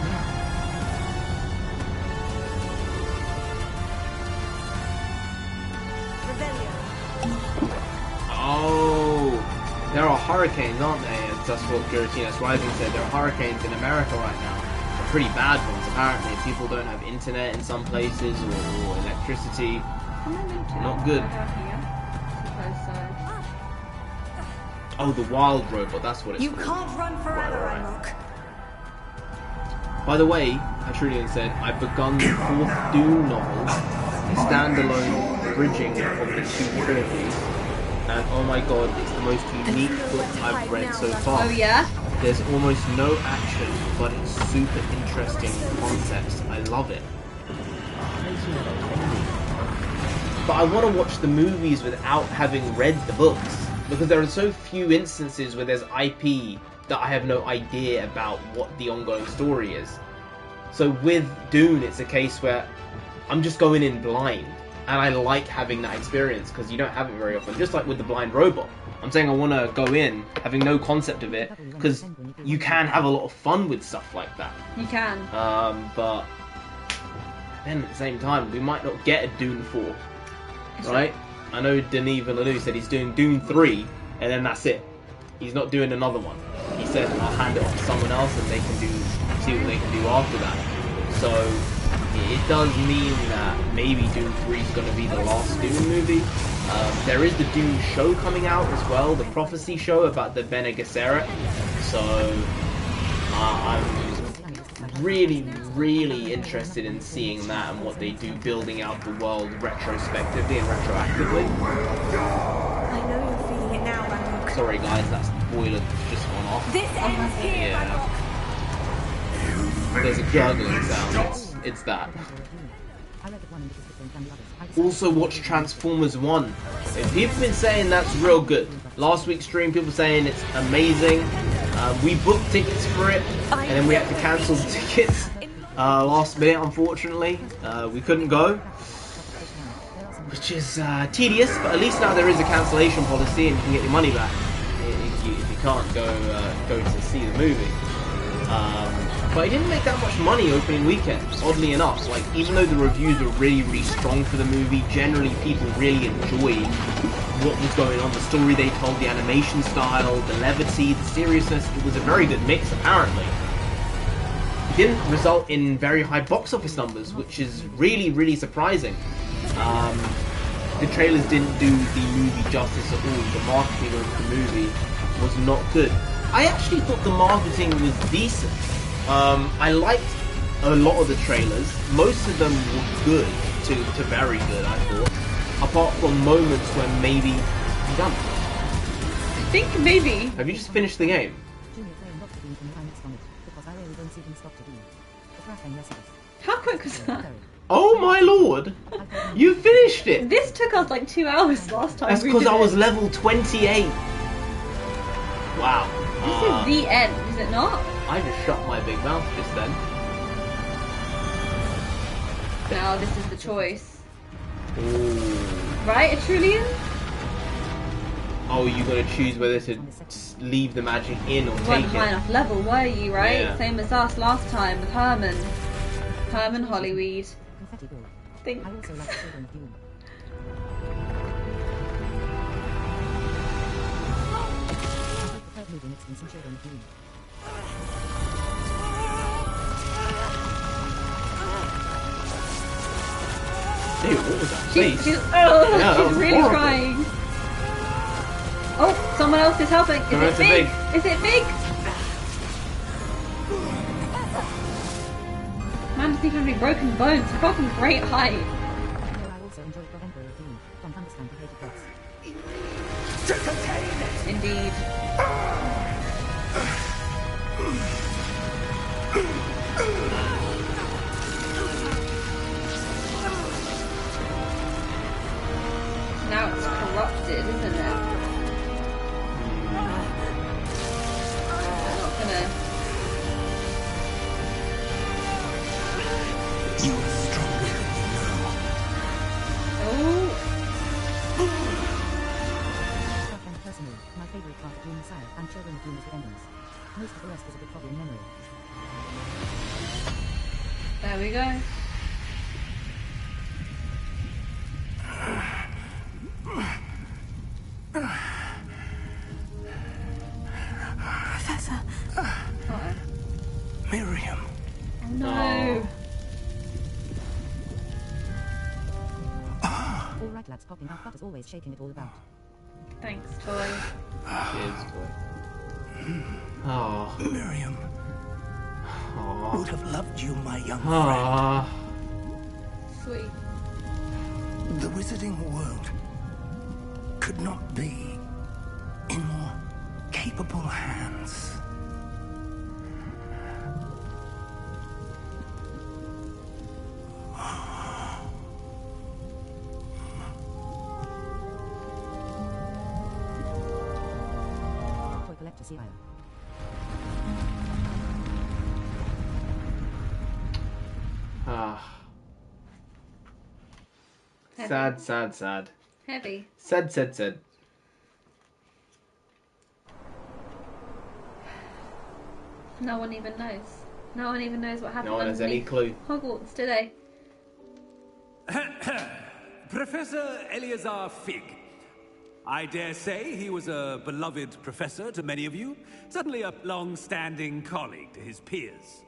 Oh, there are hurricanes, aren't they? That's what Giratinas Rising said. There are hurricanes in America right now. They're pretty bad ones, apparently. People don't have internet in some places or electricity. Not good. Oh, the wild robot, that's what it's You called. can't run forever, Right. Unlock. By the way, Atrulian said, I've begun the 4th Dune novel, a standalone bridging of the 2 trilogies, and oh my god, it's the most unique book I've read so far. Oh yeah? There's almost no action, but it's super interesting concepts. I love it. But I want to watch the movies without having read the books, because there are so few instances where there's IP that I have no idea about what the ongoing story is. So with Dune, it's a case where I'm just going in blind, and I like having that experience because you don't have it very often. Just like with the blind robot, I'm saying I want to go in having no concept of it because you can have a lot of fun with stuff like that. You can. But then at the same time, we might not get a Dune 4, right? I know Denis Villeneuve said he's doing Dune 3, and then that's it. He's not doing another one. He said, I'll hand it off to someone else and they can see what they can do after that. So it does mean that maybe Dune 3 is going to be the last Dune movie. There is the Dune show coming out as well, the Prophecy show about the Bene Gesserit. So I'm really interested in seeing that and what they do, building out the world retrospectively and retroactively. I know you're feeling it now, Unlock. Sorry guys, that's the boiler that's just gone off. This ends here, Yeah. Unlock. There's a gurgling sound, it's that. Also watch Transformers 1. If people have been saying that's real good. Last week's stream, people saying it's amazing. We booked tickets for it, and then we had to cancel the tickets last minute, unfortunately. We couldn't go, which is tedious, but at least now there is a cancellation policy and you can get your money back if you can't go to see the movie. But it didn't make that much money opening weekend, oddly enough. Like, even though the reviews were really strong for the movie, generally people really enjoyed what was going on, the story they told, the animation style, the levity, the seriousness. It was a very good mix, apparently. It didn't result in very high box office numbers, which is really surprising. The trailers didn't do the movie justice at all. The marketing of the movie was not good. I actually thought the marketing was decent. I liked a lot of the trailers. Most of them were good to very good, I thought. Apart from moments where maybe... I'm done. I think maybe. Have you just finished the game? How quick was that? Oh my lord! You finished it! This took us like 2 hours last time. That's we because did I was it. level 28. Wow. This is the end, is it not? I just shut my big mouth just then. Now this is the choice. Ooh. Right, Atrulian? Oh, you gotta choose whether to leave the magic in or You weren't take high it. enough level, were you, right? Yeah. Same as us last time with Herman. Herman Hollyweed. Think. I also like children of Dune. I preferred movie mixed in some children of Dune. Dude, what was that She's face? that was she's really horrible. trying. Oh, someone else is helping. Is Someone it else is big? big. Is it big? Man doesn't even have any broken bones. He's got some great height. I also enjoyed the Emperor of Dune, from Understand the Hated Gods. Indeed. Now it's corrupted, isn't it? There we go. Professor. Miriam. Oh, no. All right, lads, popping up, but as always, shaking it all about. Thanks, toy. Cheers, toy. Oh. Miriam. Oh. Would have loved you, my young friend. Ah. Sweet. The wizarding world could not be in more capable hands. Toy collector CIO. Ah. Heavy. Sad, sad, sad. Heavy. Sad, sad, sad. No one even knows. No one even knows what happened. No one has any underneath clue. Hogwarts, do they? Professor Eleazar Fig. I dare say he was a beloved professor to many of you, certainly a long-standing colleague to his peers.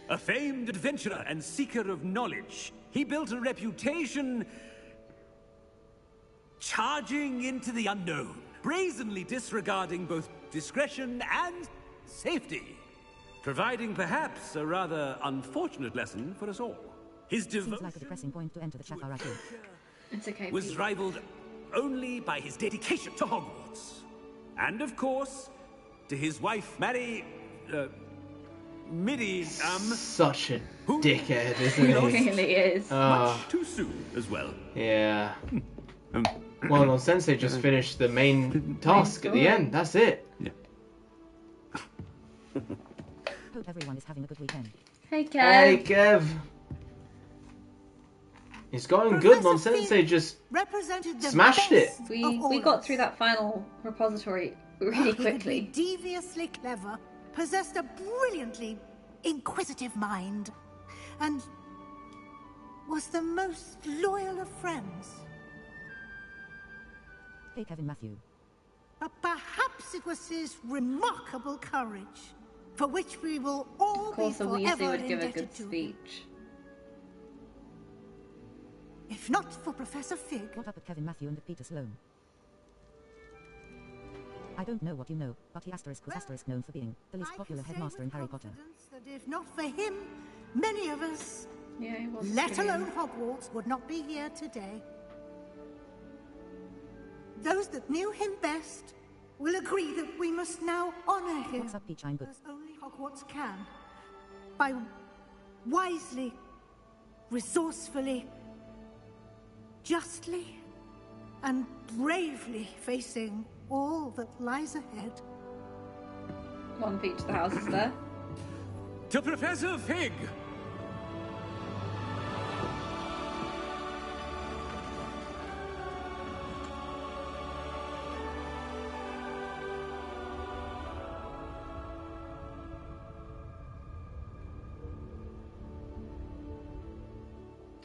A famed adventurer and seeker of knowledge, he built a reputation charging into the unknown, brazenly disregarding both discretion and safety, providing perhaps a rather unfortunate lesson for us all. His Seems like a devotion depressing point to enter the Chakra Ratu. It's okay. was rivaled only by his dedication to Hogwarts. And of course, to his wife, Midi, Such a who- dickhead, It isn't he? really is. much too soon as well. Yeah. Well, no, Sensei just finished the main task at the end. That's it. Hope everyone is having a good weekend. Hey, Kev. Hey, Kev. It's going good. Mon Sensei just represented the smashed it. best We of all got us. through that final repository really He could be quickly. deviously clever, possessed a brilliantly inquisitive mind, and was the most loyal of friends. Hey, Kevin Matthew. But perhaps it was his remarkable courage, for which we will all Of course, be a Weasley forever would give a indebted good to him. speech. If not for Professor Fig, What up at Kevin Matthew and Peter Sloane? I don't know what you know, but he was known for being the least I popular can say headmaster with in Harry Potter. confidence that if not for him, many of us, Yeah, he was. let brilliant. alone Hogwarts, would not be here today. Those that knew him best will agree that we must now honor him What's up, Peach? I'm good. as only Hogwarts can, by wisely, resourcefully, justly, and bravely facing all that lies ahead. One Peach, the house is there. To Professor Fig!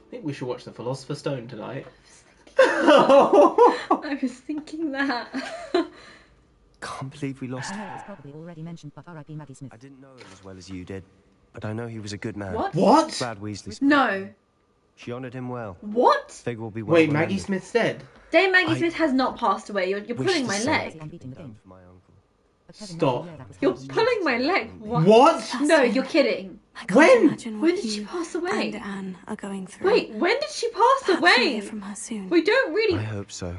I think we should watch The Philosopher's Stone tonight. I was thinking that. Can't believe we lost I him. know it was probably already mentioned, but R.I.P. Maggie Smith. I didn't know him as well as you did, but I know he was a good man. What? What? Brad Weasley's. No. She honoured him well. What? Fig will be well Wait, Maggie remembered. Smith's dead? Dame Maggie I Smith has not passed away. You're wish pulling to my say leg. I'm beating the Done game. for my uncle. But Kevin Stop. Matthew, yeah, that was You're close. pulling my leg. What? No, you're kidding. I can't When? imagine When what did she you pass away? and Anne are going through. Wait, when did she pass Perhaps we'll away? hear from her soon. We don't I really. hope so.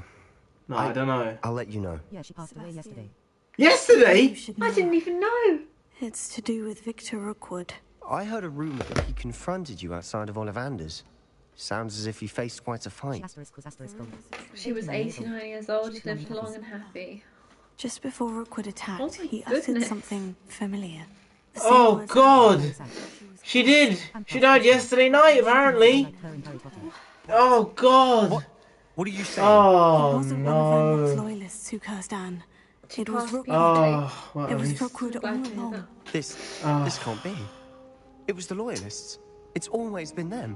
No, I don't know. I'll let you know. Yeah, she passed away yesterday. Yesterday? You should know. I didn't even know. It's to do with Victor Rookwood. I heard a rumour that he confronted you outside of Ollivander's. Sounds as if he faced quite a fight. Asterisk was asterisk gold. She was 89 years old. She lived long and happy. Just before Rookwood attacked, Oh my he uttered goodness. something familiar. The same Oh, words God. Sad. She did. She died yesterday night, apparently. Like her in Harry Potter. Oh, God. What are you saying? It Oh, wasn't one of Voldemort's no. loyalists who cursed Anne. It passed was Rookwood. Oh, well, It at was least... Rookwood all Glad to hear along. that. This can't be. It was the Loyalists. It's always been them.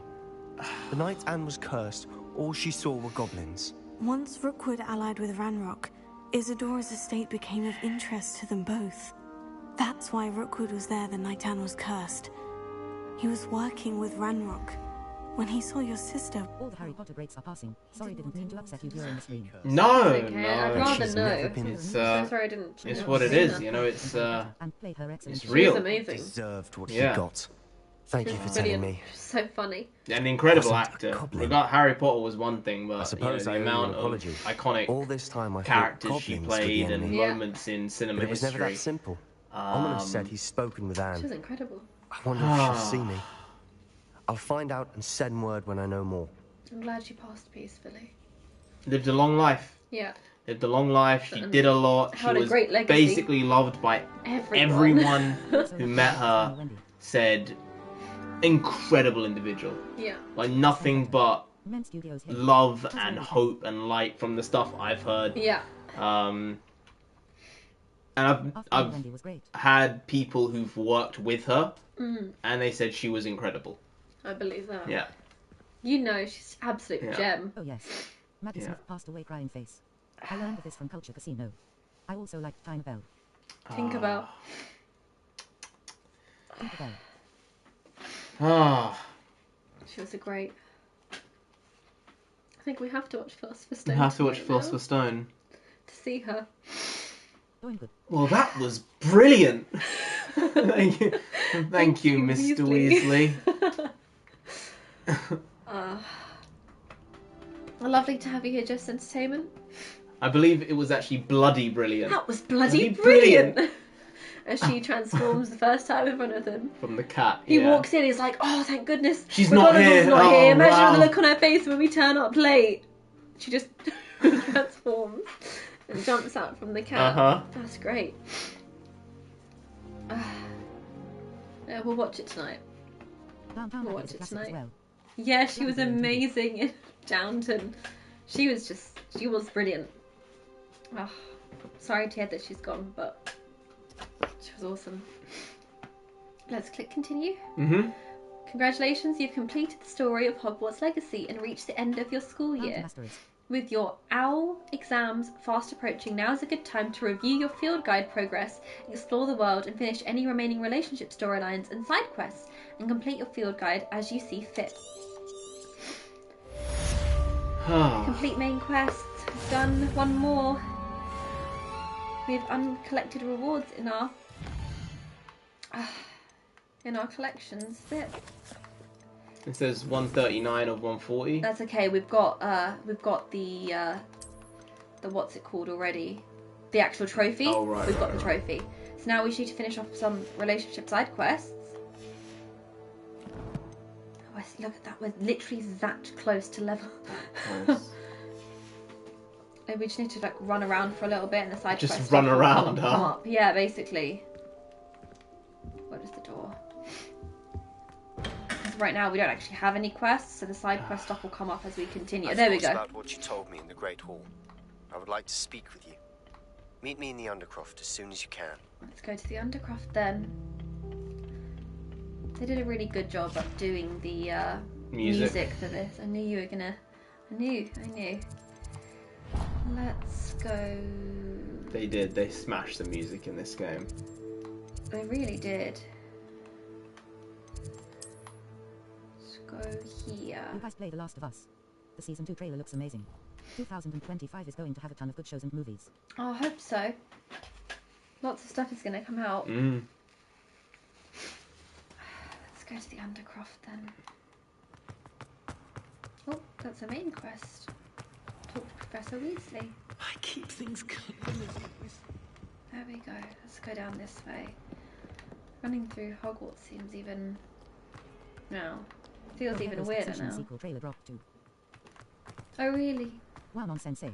The night Anne was cursed, all she saw were goblins. Once Rookwood allied with Ranrock, Isadora's estate became of interest to them both. That's why Rookwood was there the night Anne was cursed. He was working with Ranrock. When he saw your sister... All the Harry Potter breaks are passing. Sorry, didn't mean to upset you during the stream. No, Okay, no. I'd rather She's know. never been It's Sorry, I didn't. it's not what it see is, that. you know. It's And played her excellent. it's real. amazing. deserved what Yeah. he got. Thank you for telling Brilliant. me. So funny. An incredible Wasn't a actor. goblin. Regard Harry Potter was one thing, I but you know, suppose the I owe you an amount of apology. iconic All this time I characters thought she goblins were the played and enemy. Yeah. moments in cinema But it was never history. that simple. Ominous said he's spoken with She was Anne. incredible. I wonder if she'll see me. I'll find out and send word when I know more. I'm glad she passed peacefully. Lived a long life. Yeah. Lived a long life. She And did a lot. She had a was great legacy. basically loved by everyone who met her. Said, incredible individual. Yeah. Like nothing but Men Studios hate. love and hope and light from the stuff I've heard. Yeah. And After I've Wendy was great. had people who've worked with her, and they said she was incredible. I believe that. Yeah. You know, she's an absolute Yeah. gem. Oh yes. Maddie Yeah. Smith passed away crying face. I learned this from Culture Casino. I also liked Tinkerbell. Tinkerbell. Tinkerbell. Ah. She was a great. I think we have to watch Philosopher's You Stone. have to watch tonight Philosopher's Stone. now to see her. Doing good. Well, that was brilliant. Thank you, thank you, Mr. Weasley. Lovely to have you here, Just Entertainment. I believe it was actually bloody brilliant. That was bloody Bloody brilliant. brilliant. As she transforms the first time in front of him. From the cat. He yeah. walks in, he's like, oh, thank goodness. She's not McGonagall's here. not Oh, here. Imagine wow. the look on her face when we turn up late. She just transforms and jumps out from the cat. Uh-huh. That's great. Yeah, we'll watch it tonight. Downtown We'll Abbey watch is a it classic as tonight. well. Yeah, she was amazing in Downton. She was brilliant. Oh, sorry to hear that she's gone, but she was awesome. Let's click continue. Mm-hmm. Congratulations, you've completed the story of Hogwarts Legacy and reached the end of your school Mountain year. Masters. With your OWL exams fast approaching, now is a good time to review your field guide progress, explore the world, and finish any remaining relationship storylines and side quests, and complete your field guide as you see fit. Complete main quests. Done one more. We have uncollected rewards in our collections bit. It says 139 of 140. That's okay. We've got the what's it called already? The actual trophy. Oh, right, We've got right, the right. trophy. So now we just need to finish off some relationship side quests. Oh, look at that. We're literally that close to level. Nice. We just need to like run around for a little bit and the side Just quest run stuff will around, come huh? up. Yeah, basically. Where is the door? 'Cause right now we don't actually have any quests, so the side quest stuff will come up as we continue. There we go. About what you told me in the Great Hall. I would like to speak with you. Meet me in the Undercroft as soon as you can. Let's go to the Undercroft then. They did a really good job of doing the music for this. I knew you were gonna. I knew. Let's go. They did. They smashed the music in this game. They really did. Let's go here. You guys play The Last of Us. The season 2 trailer looks amazing. 2025 is going to have a ton of good shows and movies. I hope so. Lots of stuff is going to come out. Let's go to the Undercroft then. Oh, that's a main quest. Talk to Professor Weasley. I keep things clean. There we go. Let's go down this way. Running through Hogwarts seems even... No. Feels Your even Hogwarts weirder Succession now. sequel trailer dropped too. Oh, really? Wow, non-sensei.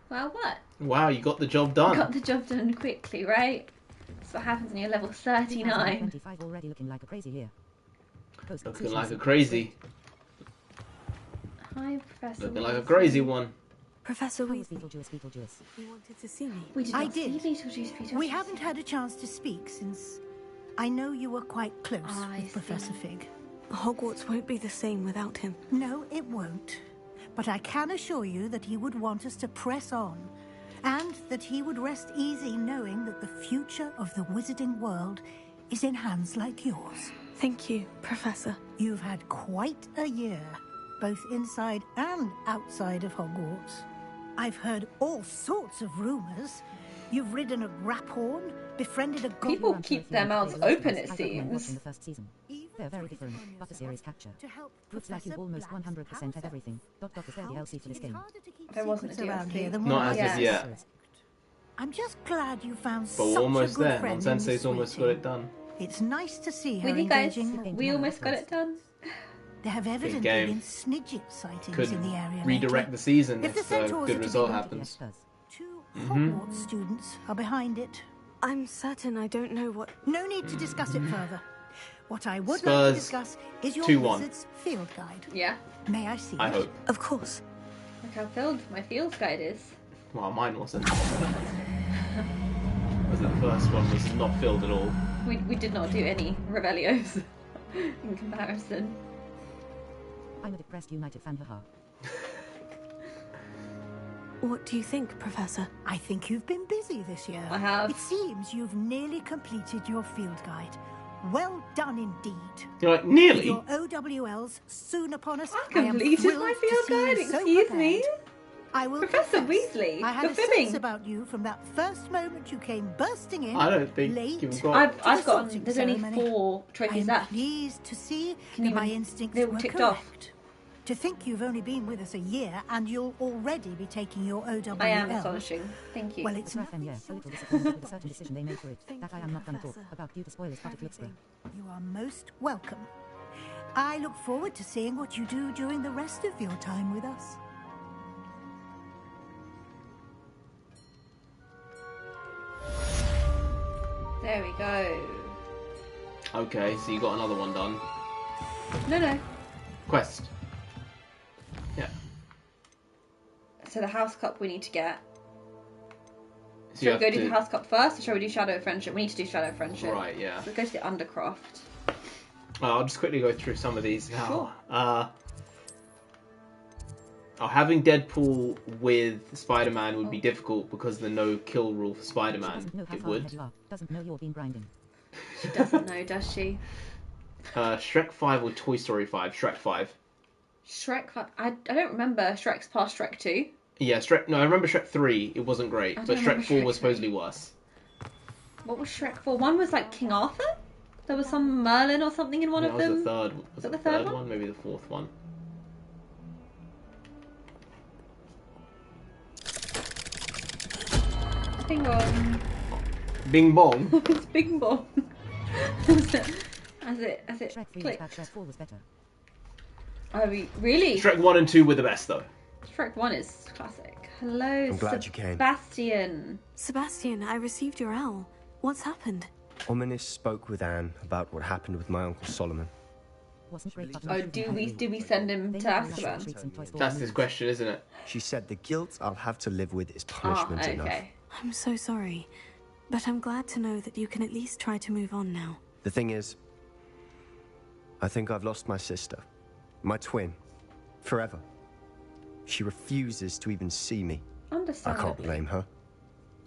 Well, what? Wow, you got the job done. Got the job done quickly, right? That's what happens when you're level 39. 2025 already looking like a crazy year. Looking like a crazy. Hi, Professor Looking like a Weasley. crazy one. Professor How was Weasley, Beetlejuice? you wanted to see me. We did I not see did. Beetlejuice. We haven't had a chance to speak since I know you were quite close I with Professor Fig. Hogwarts won't be the same without him. No, it won't. But I can assure you that he would want us to press on, and that he would rest easy knowing that the future of the wizarding world is in hands like yours. Thank you, Professor. You've had quite a year, both inside and outside of Hogwarts. I've heard all sorts of rumors. You've ridden a grapphorn, befriended a goblin. People keep their mouths open, it seems. The first season. They're very different, but the series capture. Looks like you've almost 100% had everything. Doc is very healthy for this game. There wasn't a around here. DLC. Not as of yet. I'm just glad you found But such we're almost a good there. friend in Nonsensei's Miss almost got Sweetie. it done. It's nice to see her Really, guys? engaging. We almost got it done. There have evidently game. been Snidget sightings Could in the area. redirect lately. the season If the if a centaurs are good to be result believed, happens. Two Hogwarts students are behind it. I'm certain I don't know what... No need to discuss it further. What I would like Spurs to discuss is your 2-1. wizard's field guide. Yeah. May I see I it? hope. Of course. Look how filled my field guide is. Well, mine wasn't. Was it the first one was not filled at all. We did not do any Rebellios in comparison. I'm a depressed United fan, haha. What do you think, Professor? I think you've been busy this year. I have. It seems you've nearly completed your field guide. Well done indeed. You're like, With nearly? your OWLs soon upon us, I I am completed thrilled my to field see you guide, so excuse me? prepared. I will Professor confess, Weasley, I had you're a sense fibbing. about you from that first moment you came bursting in. I don't think late you've got... I've the gotten. sorting There's only ceremony. 4 trophies I'm left. pleased to see Can that even- my instincts they all were ticked correct. off. To think you've only been with us a year and you'll already be taking your OWL. I am astonishing. Thank you. Well, it's Rough and yeah, a little disappointed with a certain decision they made for it. That I am not gonna talk about due to spoilers, but it looks great. You are most welcome. I look forward to seeing what you do during the rest of your time with us. There we go. Okay, so you got another one done. No. Quest. Yeah. So the house cup we need to get. So Shall we go do the house cup first, or shall we do Shadow of Friendship? We need to do Shadow of Friendship. Right, yeah. So go to the Undercroft. I'll just quickly go through some of these now. Sure. Having Deadpool with Spider-Man would be difficult because of the no-kill rule for Spider-Man. Doesn't know how It far would. ahead you are. Doesn't know you've been grinding. She doesn't know, does she? Shrek 5 or Toy Story 5? Shrek 5. Shrek. I don't remember Shrek's past Shrek 2. Yeah, Shrek... No, I remember Shrek 3. It wasn't great. I But don't Shrek remember 4 Shrek was 3. supposedly worse. What was Shrek 4? One was like King Arthur? There was some Merlin or something in one That of was them. the third. Was it it the the third third one? Maybe the fourth one. Bing bong. Bing Bong. It's Bing bong. as it Shrek 3 was clicked. bad, Shrek 4 was better. Oh, really? Shrek 1 and 2 were the best, though. Shrek 1 is classic. Hello, I'm glad you came. Sebastian. Sebastian, I received your owl. What's happened? Ominis spoke with Anne about what happened with my Uncle Solomon. Wasn't great, but Oh, do we send him to Azkaban? That's his question, isn't it? She said the guilt I'll have to live with is punishment enough. Okay. I'm so sorry. But I'm glad to know that you can at least try to move on now. The thing is, I think I've lost my sister, my twin, forever. She refuses to even see me. I Understandably. can't blame her.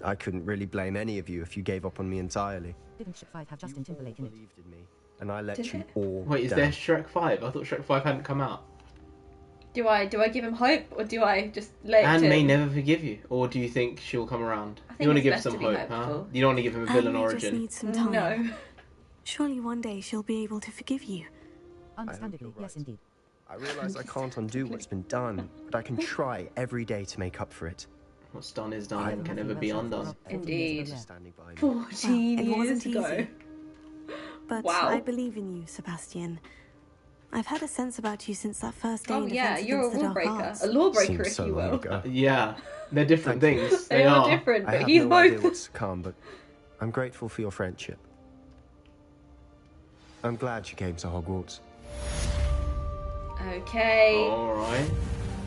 I couldn't really blame any of you if you gave up on me entirely. Didn't Shrek 5 have Justin Timberlake in it? Believed in me, and I let Did you it? all Wait, is down. there Shrek 5? I thought Shrek 5 hadn't come out. Do I give him hope, or do I just let Anne it may to... never forgive you, or do you think she'll come around? I think You want to it's give best some to be hope, huh? hopeful. You don't want to give him a Anne villain may just origin. need some time. No. Surely one day she'll be able to forgive you. Understandably, you're yes right. indeed. I realize I can't undo what's been done, but I can try every day to make up for it. What's done is done and can never be undone. Indeed. Standing by me. 14 Well, it years wasn't ago. easy. But Wow. I believe in you, Sebastian. I've had a sense about you since that first day Oh in yeah, Defense you're a Against the rule Dark breaker. Arts. A lawbreaker, Seems if so you long will. ago. Yeah, they're different things. They are different, I but have he's no idea both. what's to come, but I'm grateful for your friendship. I'm glad you came to Hogwarts. Okay. Alright.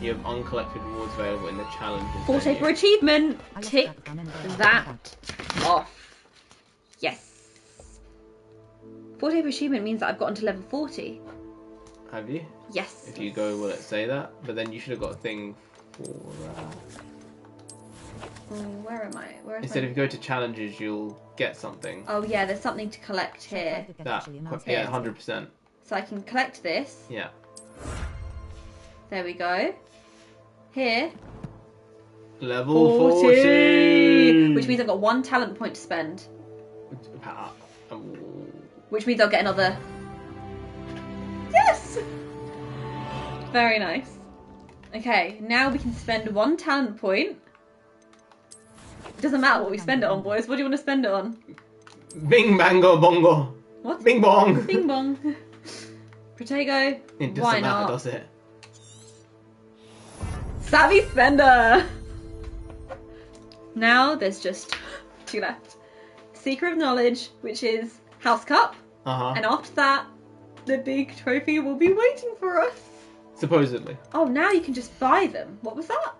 You have uncollected rewards available in the challenges. Forte menu. for achievement. I lost Tick track of how many there were. that off. Yes. 40 per achievement means that I've gotten to level 40. Have you? Yes. If you go, will it say that? But then you should have got a thing for Where am I? Where is instead my... if you go to challenges, you'll get something. Oh yeah, there's something to collect here. That, yeah, 100%. So I can collect this. Yeah. There we go. Here. Level 40! Which means I've got 1 talent point to spend. Which means I'll get another... Yes! Very nice. Okay, now we can spend 1 talent point. It doesn't matter what we spend it on, boys. What do you want to spend it on? Bing bango bongo. What? Bing bong. Bing bong. Protego. It doesn't Why matter, not? does it? Savvy spender. Now there's just 2 left. Secret of Knowledge, which is House Cup. And after that, the big trophy will be waiting for us. Supposedly. Oh, now you can just buy them. What was that?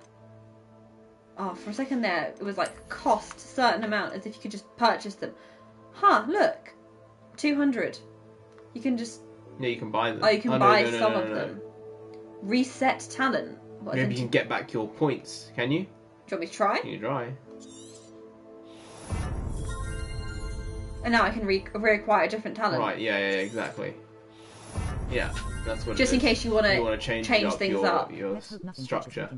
Oh, for a second there, it was like cost a certain amount, as if you could just purchase them. Huh, look. 200. You can just... Yeah, you can buy them. Oh, you can no, buy no, no, some no, of no. them. Reset talent. What, Maybe you can get back your points, can you? Do you want me to try? Can you try? And now I can reacquire a different talent. Right, yeah, exactly. Yeah, that's what Just it in is. case you want to change things up. Your structure.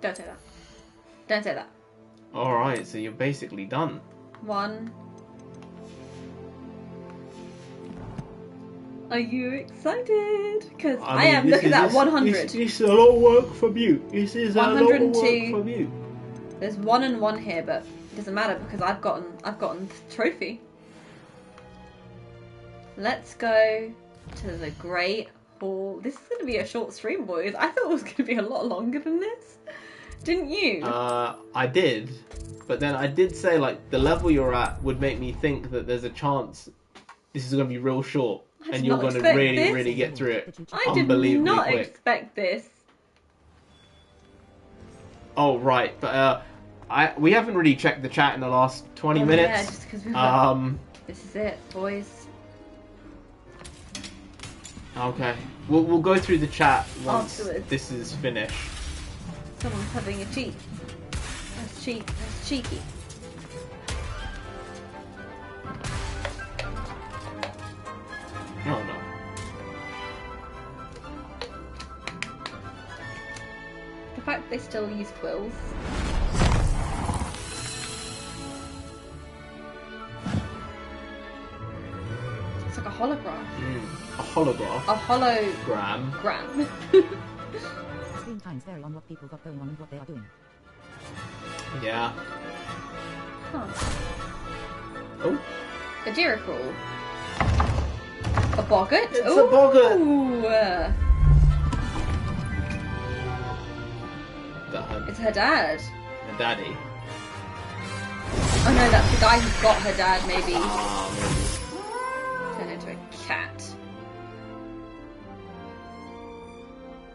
Don't say that. Don't say that. Alright, so you're basically done. 1. Are you excited? Because I am. Look at that, 100. This is a lot of work from you. This is a lot of work 102. from you. There's 1 and 1 here, but it doesn't matter because I've gotten the trophy. Let's go to the Great Hall. This is going to be a short stream, boys. I thought it was going to be a lot longer than this. Didn't you? I did, but then I did say like the level you're at would make me think that there's a chance this is going to be real short, and you're going to really get through it. I did not expect this. Oh right, but we haven't really checked the chat in the last 20 minutes. Yeah, just because we this is it, boys. Okay, we'll go through the chat once afterwards. This is finished. Someone's having a cheat. That's cheap. That's cheeky. Oh no. The fact they still use quills. It's like a holograph. A holograph. A hologram. Gram. Screen times vary on what people got going on and what they are doing. Yeah. Huh. Oh. A Diracrawl. A Boggart? It's a Boggart! It's her dad. Her daddy. Oh no, that's the guy who's got her dad, maybe. Maybe. Turned into a cat.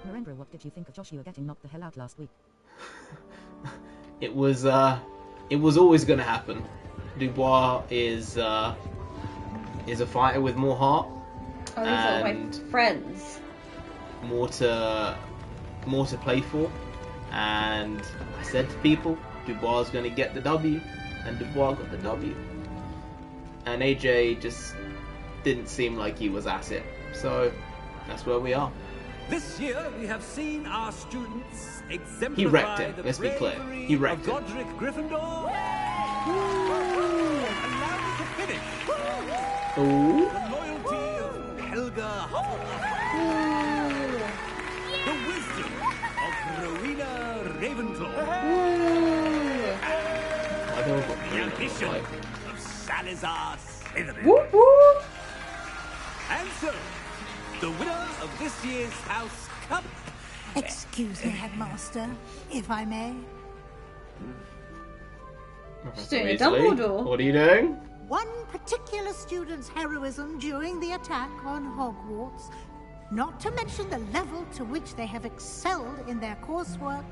Narendra, what did you think of Joshua getting knocked the hell out last week? It was always going to happen. Dubois is a fighter with more heart. Oh, these are my and friends. More to play for. And I said to people, Dubois is going to get the W, and Dubois got the W. And AJ just didn't seem like he was at it. So that's where we are. This year we have seen our students exemplify He wrecked it, the let's be clear. bravery He wrecked of it. Godric Gryffindor. Allow me to finish. Ooh. The loyalty of Helga Hufflepuff. The wisdom of Rowena Ravenclaw. I don't know what The ambition of Salazar Slytherin. Whoop whoop! And so, the winner of this year's House Cup. Excuse me, Headmaster, if I may. She's doing a Dumbledore. What are you doing? One particular student's heroism during the attack on Hogwarts, not to mention the level to which they have excelled in their coursework,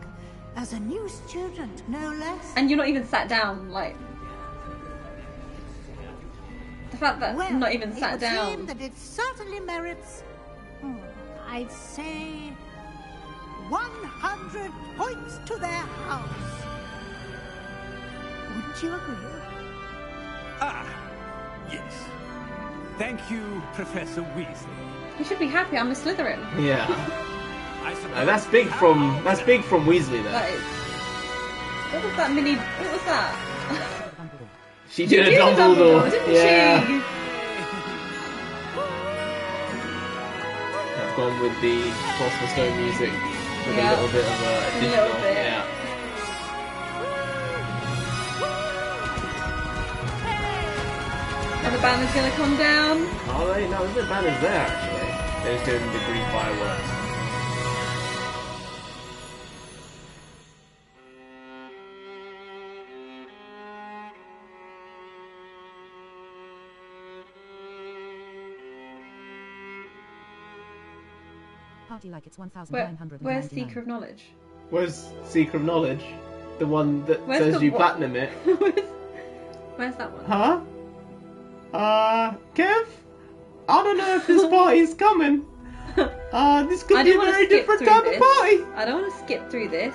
as a new student, no less. And you're not even sat down, like... The fact that Well, I'm not even it sat would down. seem that it certainly merits, I'd say, 100 points to their house. Wouldn't you agree? Ah, yes. Thank you, Professor Weasley. You should be happy I'm a Slytherin. Yeah. I suppose That's big from Weasley That there. is. What was that mini... What was that? She did a did Dumbledore, didn't yeah. she? I've gone with the Philosopher's Stone music with Yeah. a little bit of additional. little bit. Yeah. And the band is going to come down. Oh, wait, no, there's no banners there actually. They're just doing the green fireworks. Party like it's Where's 1999. Seeker of Knowledge? Where's Seeker of Knowledge? The one that Where's says the you what? platinum it. Where's that one? Huh? Kev? I don't know if this party's coming. This could I be don't a wanna very skip different through type this. of party. I don't want to skip through this.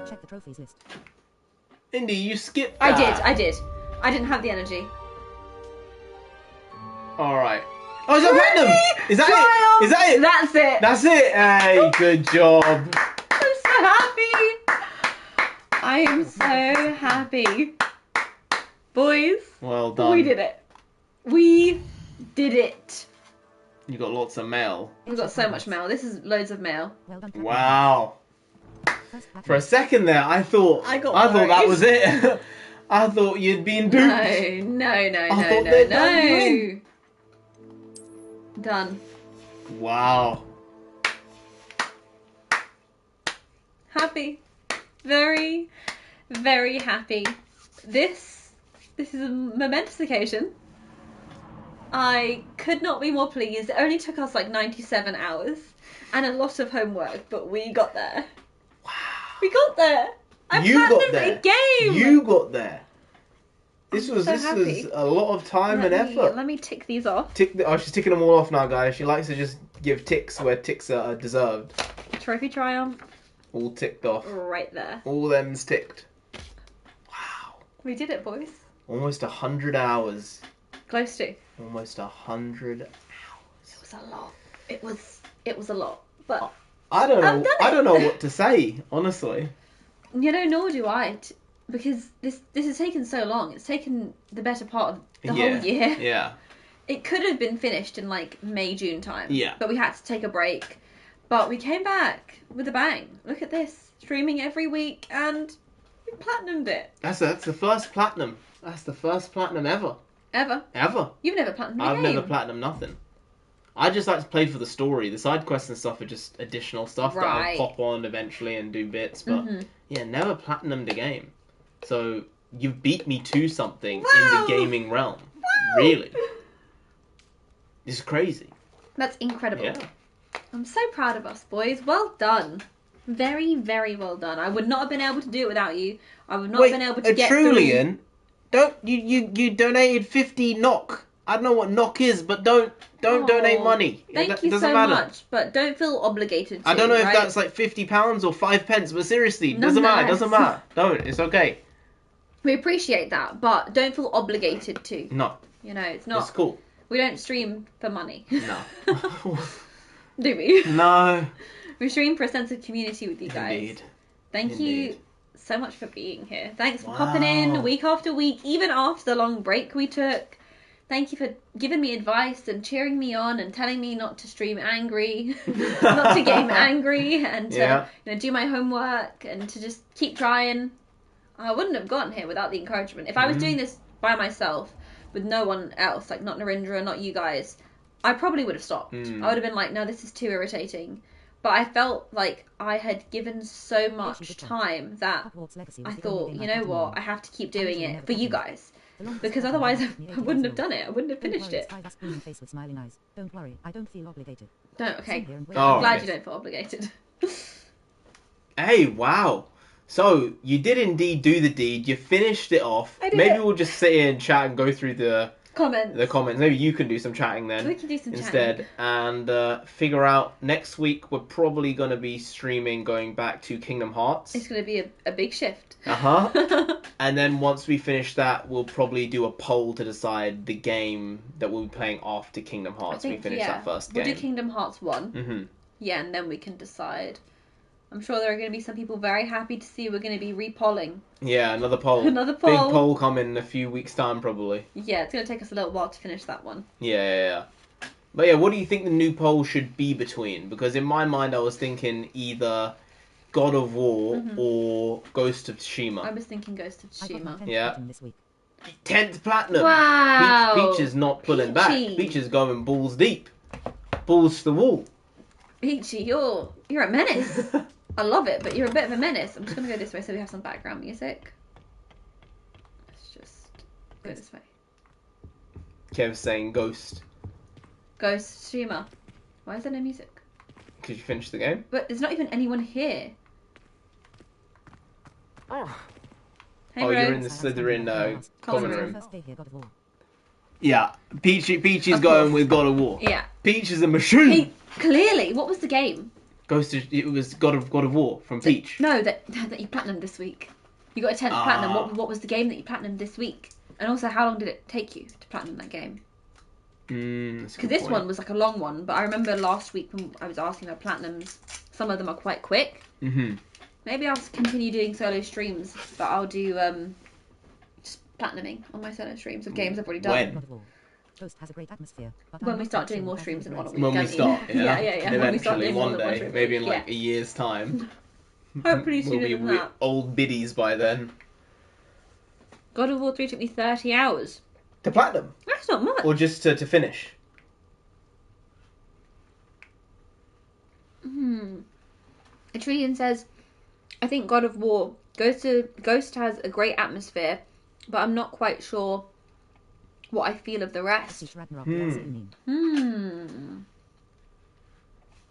Check the trophies list. Indy, you skipped that. I did. I didn't have the energy. Alright. Oh, is that platinum? Is that Triumph! it? Is that it? That's it. That's it. Hey, good job. I'm so happy. I am so happy. Boys, Well done. we did it. We did it. You got lots of mail. We've got so much mail. This is loads of mail. Well done. Captain. Wow. First platinum. For a second there, I thought I got that worried. was it. I thought you'd been duped. No. thought they'd done you Done. Wow. Happy. Very, very happy. This is a momentous occasion. I could not be more pleased. It only took us like 97 hours and a lot of homework, but we got there. Wow. We got there. I You got platinumed there. a game. You got there. This I'm was so this happy. was a lot of time and effort. Let me tick these off. She's ticking them all off now, guys. She likes to just give ticks where ticks are deserved. Trophy triumph. All ticked off. Right there. All them's ticked. Wow. We did it, boys. Almost 100 hours. Close to. Almost 100 It was a lot. It was a lot. But I don't I've know. done I it. don't know what to say, honestly. you know, nor do I, because this has taken so long. It's taken the better part of the whole year. Yeah. It could have been finished in like May, June time. Yeah. But we had to take a break. But we came back with a bang. Look at this. Streaming every week and we platinumed it. That's the first platinum. That's the first platinum ever. Ever. Ever. You've never platinumed a I've game. never platinum nothing. I just like to play for the story. The side quests and stuff are just additional stuff that Right. I'll pop on eventually and do bits. But yeah, never platinumed a game. So you've beat me to something in Wow. the gaming realm. Really. This is crazy. That's incredible. Yeah. I'm so proud of us, boys. Well done. Very, very well done. I would not have been able to do it without you. I would not have been able to get Trulian, don't you donated 50 knock. I don't know what knock is, but don't donate money. Thank It you doesn't so matter. much, but don't feel obligated to. I don't know if right? that's like £50 or 5 pence, but seriously, None doesn't the matter. less. Doesn't matter. Don't. It's okay. We appreciate that, but don't feel obligated to. No, You know, it's not. it's cool. We don't stream for money. No. Do we? No. We stream for a sense of community with you guys. Indeed. Thank you Indeed. so much for being here. Thanks for Wow. popping in week after week, even after the long break we took. Thank you for giving me advice and cheering me on and telling me not to stream angry, not to game angry, and to do my homework and to just keep trying. I wouldn't have gotten here without the encouragement. If I was doing this by myself with no one else, like not Narendra, not you guys, I probably would have stopped. I would have been like, no, this is too irritating. But I felt like I had given so much time that HogwartsLegacy I was the only thought, game you I know could what, do. I have to keep doing Usually it never for you platinumed. guys. The longest Because time otherwise was I near the wouldn't have original. done it. I wouldn't have Don't finished worry, it. it's Tyler's screaming face with smiling eyes. Don't worry, I don't feel obligated. Don't, okay. Sit here and wait. Oh, I'm glad okay. you don't feel obligated. Hey, wow. So, you did indeed do the deed. You finished it off. I did Maybe it. we'll just sit here and chat and go through the Comments. Maybe you can do some chatting then. We can do some instead, and figure out next week. We're probably going to be streaming going back to Kingdom Hearts. It's going to be a big shift. And then once we finish that, we'll probably do a poll to decide the game that we'll be playing after Kingdom Hearts. We finish that first game. We'll do Kingdom Hearts 1. Mm-hmm. Yeah, and then we can decide. I'm sure there are going to be some people very happy to see we're going to be repolling. Yeah, another poll. Another poll. Big poll coming in a few weeks' time, probably. Yeah, it's going to take us a little while to finish that one. Yeah. But yeah, what do you think the new poll should be between? Because in my mind, I was thinking either God of War or Ghost of Tsushima. I was thinking Ghost of Tsushima. Yeah. 10th platinum. Wow. Peach is not pulling back. Peach is going balls deep. Balls to the wall. Peachy, you're a menace. I love it, but you're a bit of a menace. I'm just going to go this way so we have some background music. Let's just go this way. Kev's saying Ghost. Ghost Tsushima. Why is there no music? Because you finished the game? But there's not even anyone here. Hey, you're bro. in the Slytherin common room. room. Yeah, Peach is going with God of War. Yeah. Peach is a machine. Hey, clearly, what was the game? It was God of War from Peach. No, that you platinumed this week. You got a 10th platinum. What was the game that you platinumed this week? And also, how long did it take you to platinum that game? Because this one was like a long one, but I remember last week when I was asking about platinums, some of them are quite quick. Mm-hmm. Maybe I'll continue doing solo streams, but I'll do just platinuming on my solo streams of games I've already done. When? Ghost has a great atmosphere. When we start doing more streams in 1 week. When we start, yeah. Yeah. And When we start eventually, doing one more than day, stream. maybe in like a year's time. Hopefully we'll sooner be than that. old biddies by then. God of War 3 took me 30 hours. To platinum? That's not much. Or just to finish? Atrean says, I think God of War Ghost has a great atmosphere, but I'm not quite sure what I feel of the rest.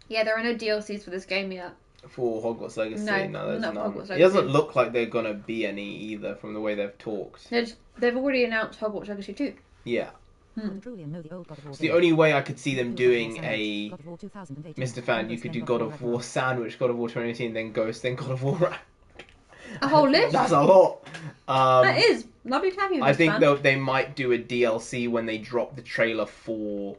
Yeah, there are no DLCs for this game yet. For Hogwarts Legacy? No, there's not none. Hogwarts Legacy. It doesn't look like they're gonna be any either from the way they've talked. They've already announced Hogwarts Legacy 2. Yeah. It's the only way I could see them doing a Mr. Fan, you could do God of War Sandwich, God of War 2018, then Ghost, then God of War. A whole list? That's a lot. That is. Lovely to have you, I Mr. think Fan. they might do a DLC when they drop the trailer for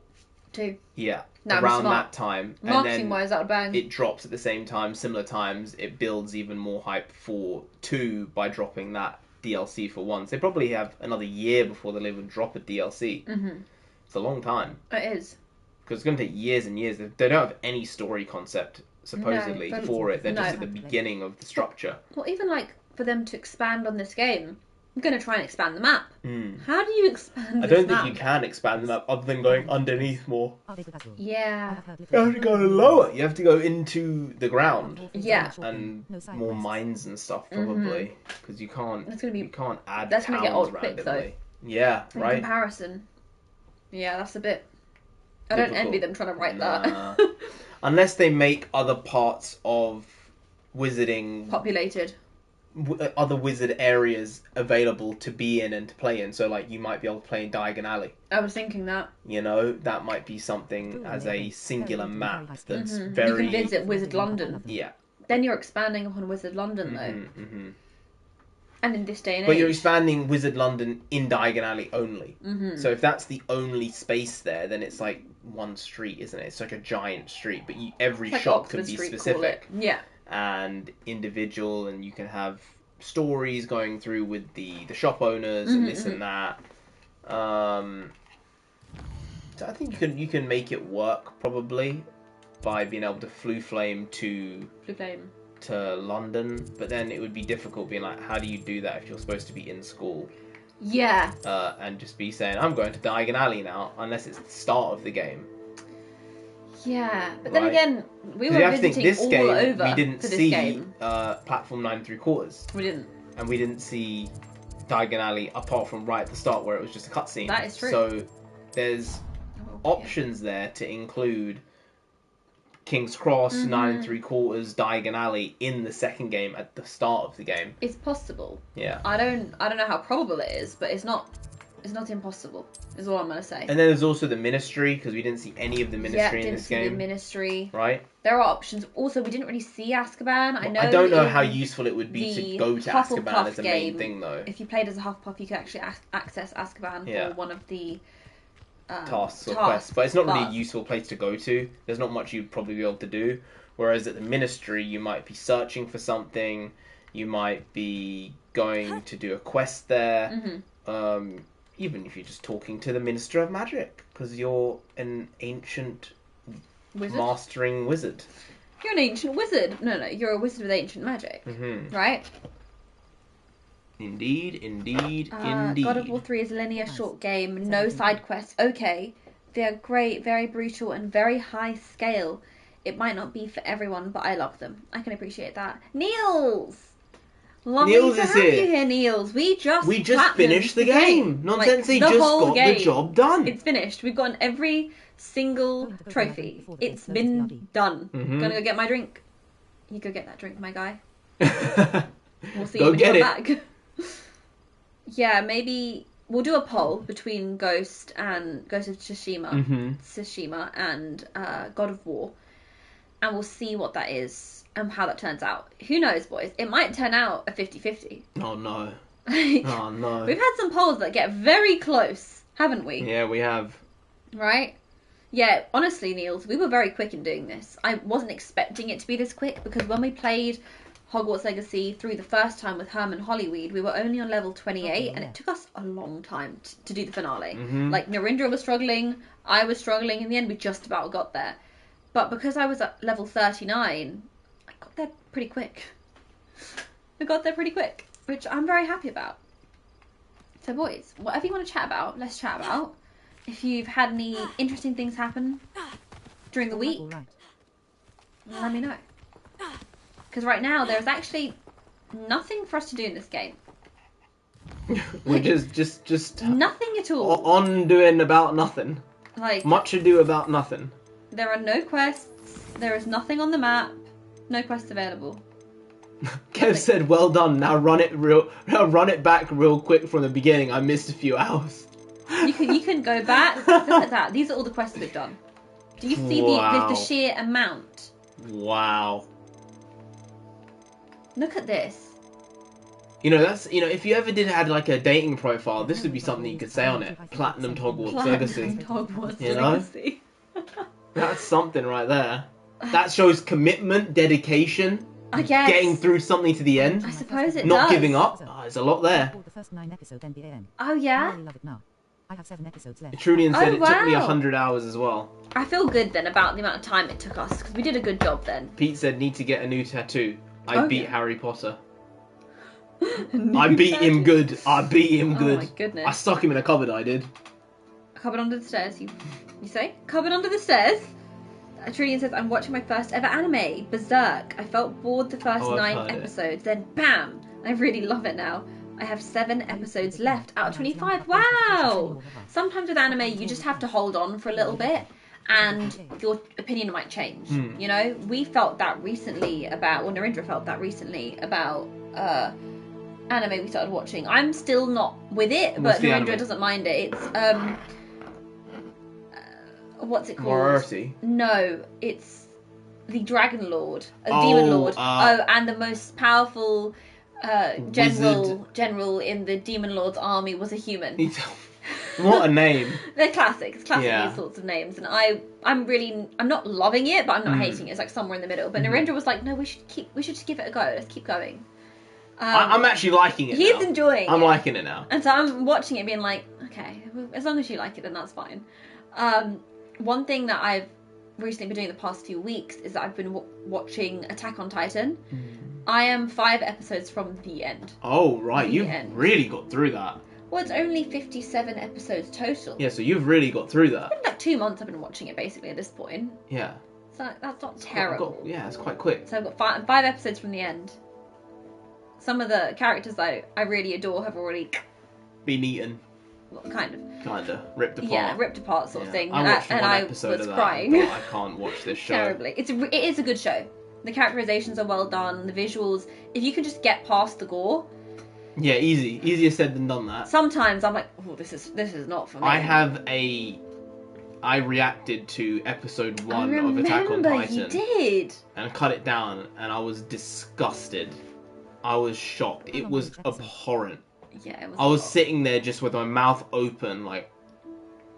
2. Yeah. That'd around be smart. that time. Marketing and then wise, that'll bang. It drops at the same time, similar times. It builds even more hype for 2 by dropping that DLC for 1. So they probably have another year before they'll even drop a DLC. Mm-hmm. It's a long time. It is. Because it's going to take years and years. They don't have any story concept, supposedly, for it. They're just at the beginning of the structure. Well, even like for them to expand on this game, I'm going to try and expand the map. How do you expand this I don't map? think you can expand the map other than going underneath more. Yeah. You have to go lower. You have to go into the ground. Yeah. And more mines and stuff, probably. Because you can't add That's towns going to get old randomly. quick, though. Yeah, In right? comparison. Yeah, that's a bit... I don't envy them trying to write that. Unless they make other parts of wizarding... Populated. Other wizard areas available to be in and to play in. So, like, you might be able to play in Diagon Alley. I was thinking that. You know, that might be something as a singular map that's very... You can visit Wizard London. Yeah. Then you're expanding upon Wizard London, though. And in this day and age. But you're expanding Wizard London in Diagon Alley only. So if that's the only space there, then it's like one street, isn't it? It's like a giant street, but every like shop Oxford can be Street, specific. Yeah. And individual, and you can have stories going through with the shop owners and this and that. So I think you can make it work probably by being able to flame to London, but then it would be difficult being like, how do you do that if you're supposed to be in school? Yeah. And just be saying, I'm going to Diagon Alley now, unless it's the start of the game. Yeah, but then again, we were visiting this all game, over we didn't for this see game. Platform 9 3/4. We didn't. And we didn't see Diagon Alley apart from right at the start where it was just a cutscene. That is true. So there's options there to include King's Cross, 9 3/4, Diagon Alley in the second game at the start of the game. It's possible. Yeah. I don't know how probable it is, but it's not impossible. Is all I'm gonna say. And then there's also the Ministry, because we didn't see any of the Ministry in this game. The Ministry. Right. There are options. Also, we didn't really see Azkaban. I don't know how useful it would be to go to Hufflepuff Azkaban as a main game, thing, though. If you played as a Hufflepuff, you could actually access Azkaban for one of the tasks or quests. But it's not really a useful place to go to. There's not much you'd probably be able to do. Whereas at the Ministry, you might be searching for something. You might be going to do a quest there. Even if you're just talking to the Minister of Magic, because you're an ancient mastering wizard. You're an ancient wizard. No, you're a wizard with ancient magic. Right? Indeed. God of War 3 is a linear short game, no side quests. Okay, they are great, very brutal, and very high scale. It might not be for everyone, but I love them. I can appreciate that. Niels! Lovely Niels to is have here. you here, Niels. We just finished the game. Nonsense, they just got the job done. It's finished. We've gotten every single trophy. It's been done. Gonna go get my drink. You go get that drink, my guy. We'll see you when you come back. Yeah, maybe we'll do a poll between Ghost of Tsushima and God of War, and we'll see what that is and how that turns out. Who knows, boys? It might turn out a 50-50. Oh no. Oh no. We've had some polls that get very close, haven't we? Yeah, we have. Right? Yeah, honestly, Niels, we were very quick in doing this. I wasn't expecting it to be this quick, because when we played Hogwarts Legacy through the first time with Herman Hollyweed, we were only on level 28, and it took us a long time to do the finale. Like, Narendra was struggling, I was struggling, in the end we just about got there. But because I was at level 39, I got there pretty quick. Which I'm very happy about. So boys, whatever you want to chat about, let's chat about. If you've had any interesting things happen during the week, let me know. Because right now, there's actually nothing for us to do in this game. We're just nothing at all. On doing about nothing. Like, much ado about nothing. There are no quests. There is nothing on the map. No quests available. Kev said, "Well done. Now run it back real quick from the beginning. I missed a few hours." You can go back. Look at that. These are all the quests we've done. Do you see the sheer amount? Wow. Look at this. If you ever had like a dating profile, this would be something you could say on it. Platinum Hogwarts Legacy. Hogwarts Legacy. That's something right there. That shows commitment, dedication. I guess. Getting through something to the end. I suppose it Not does. giving up. There's a lot there. Oh yeah? I really love it now. I have 7 episodes left. Trudian said it took me 100 hours as well. I feel good then about the amount of time it took us, because we did a good job then. Pete said, need to get a new tattoo. I beat Harry Potter. I beat him good. Oh my goodness. I stuck him in a cupboard, I did. A cupboard under the stairs, you say? Cupboard under the stairs? Trudian says, I'm watching my first ever anime, Berserk. I felt bored the first 9 episodes, then BAM! I really love it now. I have 7 episodes left out of 25. Wow! Sometimes with anime, you just have to hold on for a little bit, and your opinion might change. You know, we felt that recently Narendra felt that recently about anime we started watching. I'm still not with it, but Narendra doesn't mind it. It's what's it called? Morality. No, it's the Dragon Lord, Demon Lord. And the most powerful general in the Demon Lord's army was a human. What a name! They're classics, these sorts of names, and I'm not loving it, but I'm not hating it. It's like somewhere in the middle. But Narendra was like, no, we should just give it a go. Let's keep going. I'm actually liking it. He's enjoying it. I'm liking it now. And so I'm watching it being like, okay, as long as you like it, then that's fine. One thing that I've recently been doing the past few weeks is that I've been watching Attack on Titan. I am 5 episodes from the end. Oh, right. You've really got through that. Well, it's only 57 episodes total. Yeah, so you've really got through that. It's been like 2 months I've been watching it, basically, at this point. Yeah. So that's not terrible. It's quite quick. So I've got 5 episodes from the end. Some of the characters I really adore have already been eaten. well, kind of. Kinda ripped apart. Yeah, ripped apart sort of thing. I watched one episode was of that. crying. But I can't watch this show. Terribly. It is a good show. The characterizations are well done. The visuals. If you can just get past the gore. Yeah, easier said than done. That. Sometimes I'm like, oh, this is not for me. I reacted to episode 1 of Attack on Titan. You did. And cut it down, and I was disgusted. I was shocked. It was abhorrent. Yeah, it was. I was sitting there just with my mouth open, like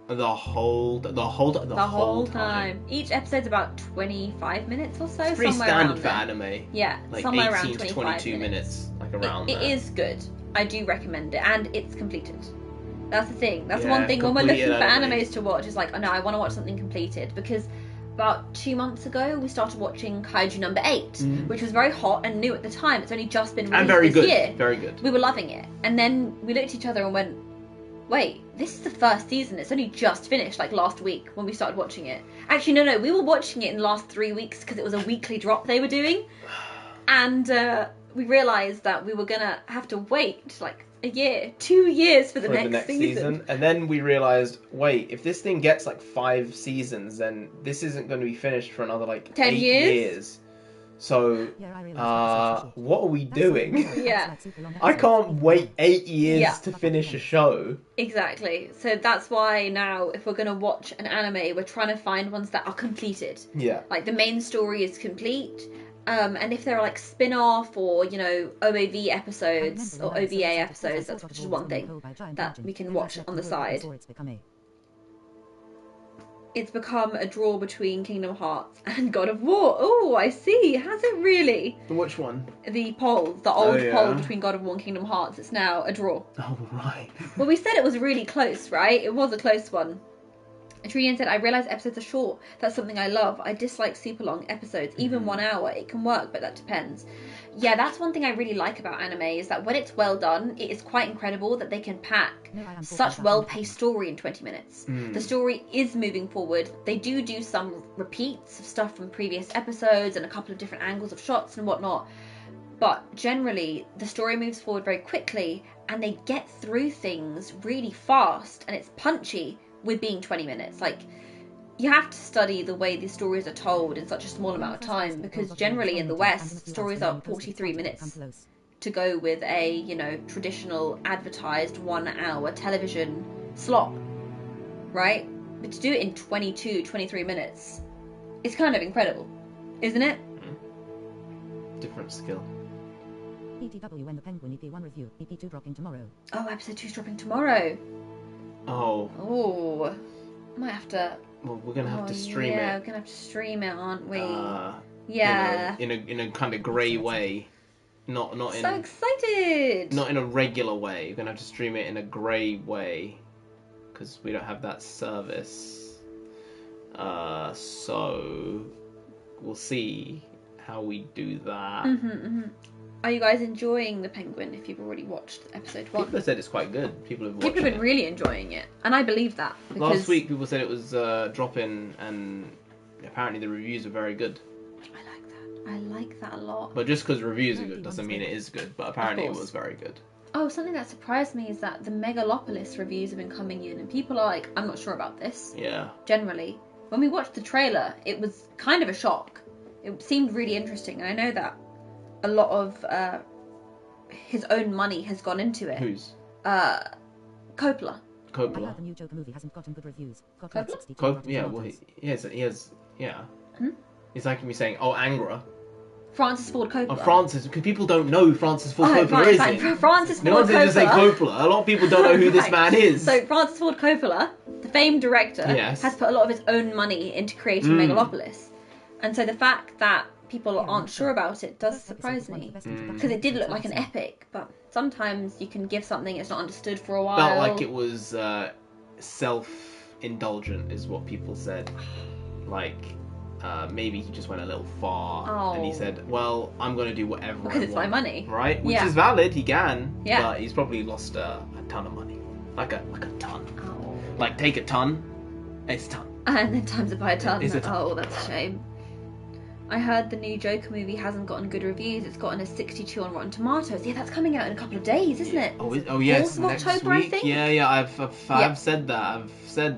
the whole time. Each episode's about 25 minutes or so. It's pretty somewhere standard around for there. anime. Yeah, like somewhere 18 around to 25 22 minutes, like around It there. is good. I do recommend it, and it's completed. That's the thing. That's Yeah, one thing when we're looking for completed animes to watch. It's like, oh no, I want to watch something completed, because about 2 months ago we started watching Kaiju number 8, which was very hot and new at the time. It's only just been released and very this good. year. Very good. We were loving it, and then we looked at each other and went, wait, this is the first season. It's only just finished, like last week when we started watching it. Actually, no, we were watching it in the last 3 weeks because it was a weekly drop they were doing, and we realised that we were gonna have to wait like a year, 2 years for the next season. And then we realised, wait, if this thing gets like 5 seasons, then this isn't going to be finished for another like 10 8 years. So, what are we doing? Yeah. I can't wait 8 years to finish a show. Exactly. So that's why now, if we're going to watch an anime, we're trying to find ones that are completed. Yeah. Like the main story is complete. And if there are like spin-off or, you know, OAV episodes or OVA episodes, that's just one thing that we can watch on the side. It's become a draw between Kingdom Hearts and God of War. Oh, I see. Has it really? Which one? The poll, the old poll between God of War and Kingdom Hearts. It's now a draw. Oh, right. Well, we said it was really close, right? It was a close one. Trian said, I realise episodes are short. That's something I love. I dislike super long episodes. Even 1 hour, it can work, but that depends. Yeah, that's one thing I really like about anime, is that when it's well done, it is quite incredible that they can pack such well-paced story in 20 minutes. The story is moving forward. They do some repeats of stuff from previous episodes and a couple of different angles of shots and whatnot. But generally, the story moves forward very quickly, and they get through things really fast, and it's punchy with being 20 minutes. Like, you have to study the way these stories are told in such a small amount of time, because generally in the West, stories are 43 minutes to go with a, you know, traditional advertised 1 hour television slot, right? But to do it in 22, 23 minutes, it's kind of incredible, isn't it? Different skill. ETW when the Penguin EP1 review, EP2 dropping tomorrow. Oh, episode 2's dropping tomorrow. Oh. Might have to. Well, we're gonna have to stream it. Yeah, we're gonna have to stream it, aren't we? Yeah. In a kind of grey way, not in. So excited! Not in a regular way. We're gonna have to stream it in a grey way, because we don't have that service. So we'll see how we do that. Are you guys enjoying The Penguin if you've already watched episode 1? People have said it's quite good. People have been really enjoying it. And I believe that. Because last week people said it was dropping, and apparently the reviews are very good. I like that. I like that a lot. But just because reviews are good doesn't mean it is good. But apparently it was very good. Oh, something that surprised me is that the Megalopolis reviews have been coming in, and people are like, I'm not sure about this. Yeah. Generally. When we watched the trailer, it was kind of a shock. It seemed really interesting, and I know that a lot of his own money has gone into it. Whose? Coppola. I heard the new Joker movie hasn't gotten good reviews. Got like 62 Yeah, well, he has, yeah. It's like me saying, Angra. Francis Ford Coppola. Oh, Francis, because people don't know who Francis Ford Coppola is. Right. Francis Ford no one's going to say Coppola. A lot of people don't know who this man is. So Francis Ford Coppola, the famed director, has put a lot of his own money into creating Megalopolis. And so the fact that people aren't sure about it does surprise me, because it did look like an epic, but sometimes you can give something it's not understood for a while. Felt like it was self-indulgent is what people said. Like, maybe he just went a little far, and he said, well, I'm going to do whatever I want. Because it's my money. Right? Which is valid, he can, yeah. But he's probably lost a ton of money. Like a ton. Like, take a ton, it's a ton. And then times it by a ton. It's a ton. Oh, that's a shame. I heard the new Joker movie hasn't gotten good reviews. It's gotten a 62 on Rotten Tomatoes. Yeah, that's coming out in a couple of days, isn't it? Oh yes, 4th of next October, week. I think. Yeah. I've Yeah. said that.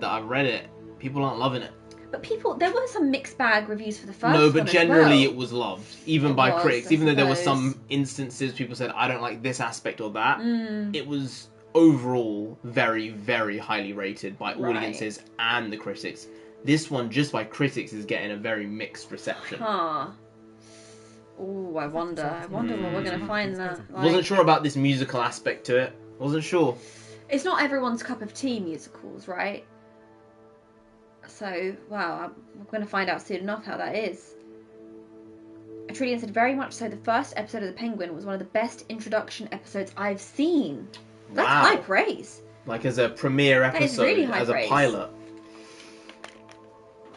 I've read it. People aren't loving it. But there were some mixed bag reviews for the first No, but one generally as well. it was loved, even It by was, critics. I Even though there were suppose. some instances people said, I don't like this aspect or that. Mm. It was overall very, very highly rated by Right. audiences and the critics. This one, just by critics, is getting a very mixed reception. Huh. Oh, I wonder what we're going to find that. Wasn't sure about this musical aspect to it. Wasn't sure. It's not everyone's cup of tea, musicals, right? So, wow, we're going to find out soon enough how that is. Trillian said, very much so, the first episode of The Penguin was one of the best introduction episodes I've seen. That's Wow. high praise. Like as a premiere That is episode, really high as praise. a pilot.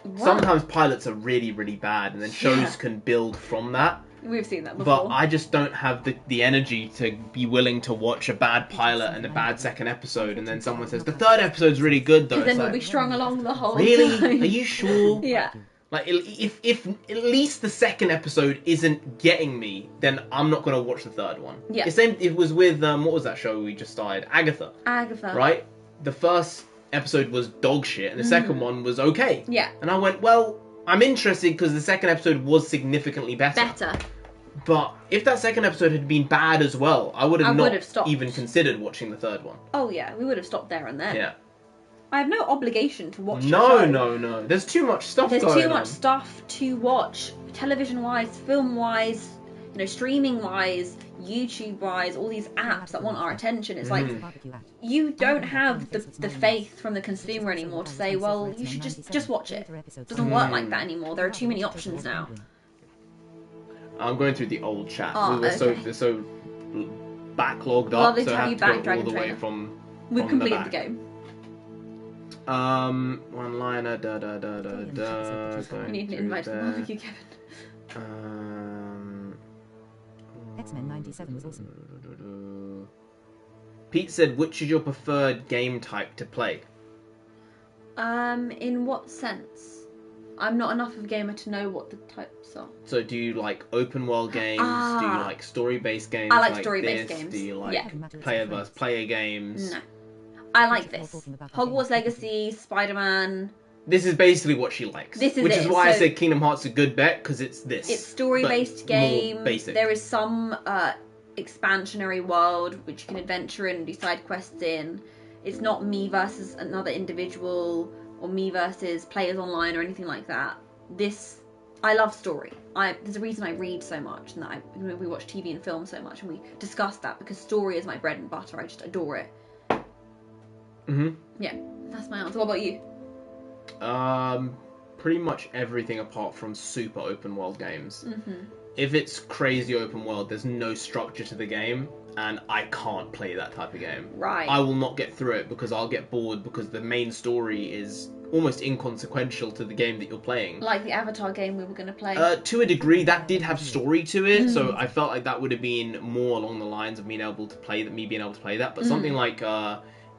Wow. Sometimes pilots are really, really bad, and then shows Yeah. can build from that. We've seen that before. But I just don't have the energy to be willing to watch a bad pilot and a bad second episode, and then someone says, the third episode's really good, though. Because then It's we'll like, be strung along the whole really? time. Are you sure? Yeah. Like, if at least the second episode isn't getting me, then I'm not going to watch the third one. Yeah. The same, it was with, what was that show we just started? Agatha. Agatha. Right? The first episode was dog shit, and the second one was okay. Yeah. And I went, well, I'm interested because the second episode was significantly better. But if that second episode had been bad as well, I would have not stopped. even considered watching the third one. Oh yeah, we would have stopped there and then. Yeah. I have no obligation to watch No, the show. no. There's too much stuff There's going too much on. stuff to watch, television-wise, film-wise, streaming-wise, YouTube-wise, all these apps that want our attention. It's like, you don't have the faith from the consumer anymore to say, well, you should just watch it. It doesn't work like that anymore. There are too many options now. I'm going through the old chat. Oh, we were okay. so backlogged up, Lovely so to I have have you to back, go all Dragon the way Trainer. from We've the completed back. the game. One-liner, da-da-da-da-da. We need an invite to the barbecue, Kevin. X-Men 97 was awesome. Pete said, which is your preferred game type to play? In what sense? I'm not enough of a gamer to know what the types are. So do you like open world games? Do you like story-based games? I like story-based this? games. Do you like Yeah. player versus player games? No. I like this. Hogwarts Legacy, Spider-Man. This is basically what she likes. This is which it. is why I So- said Kingdom Hearts is a good bet, because it's this. It's story-based but game. More basic. There is some expansionary world which you can adventure in and do side quests in. It's not me versus another individual or me versus players online or anything like that. I love story. There's a reason I read so much and that we watch TV and film so much, and we discuss that because story is my bread and butter. I just adore it. Yeah, that's my answer. What about you? Pretty much everything apart from super open world games. Mm-hmm. If it's crazy open world, there's no structure to the game, and I can't play that type of game. Right. I will not get through it because I'll get bored because the main story is almost inconsequential to the game that you're playing. Like the Avatar game we were going to play. To a degree, that did have story to it, so I felt like that would have been more along the lines of being able to play that. But something like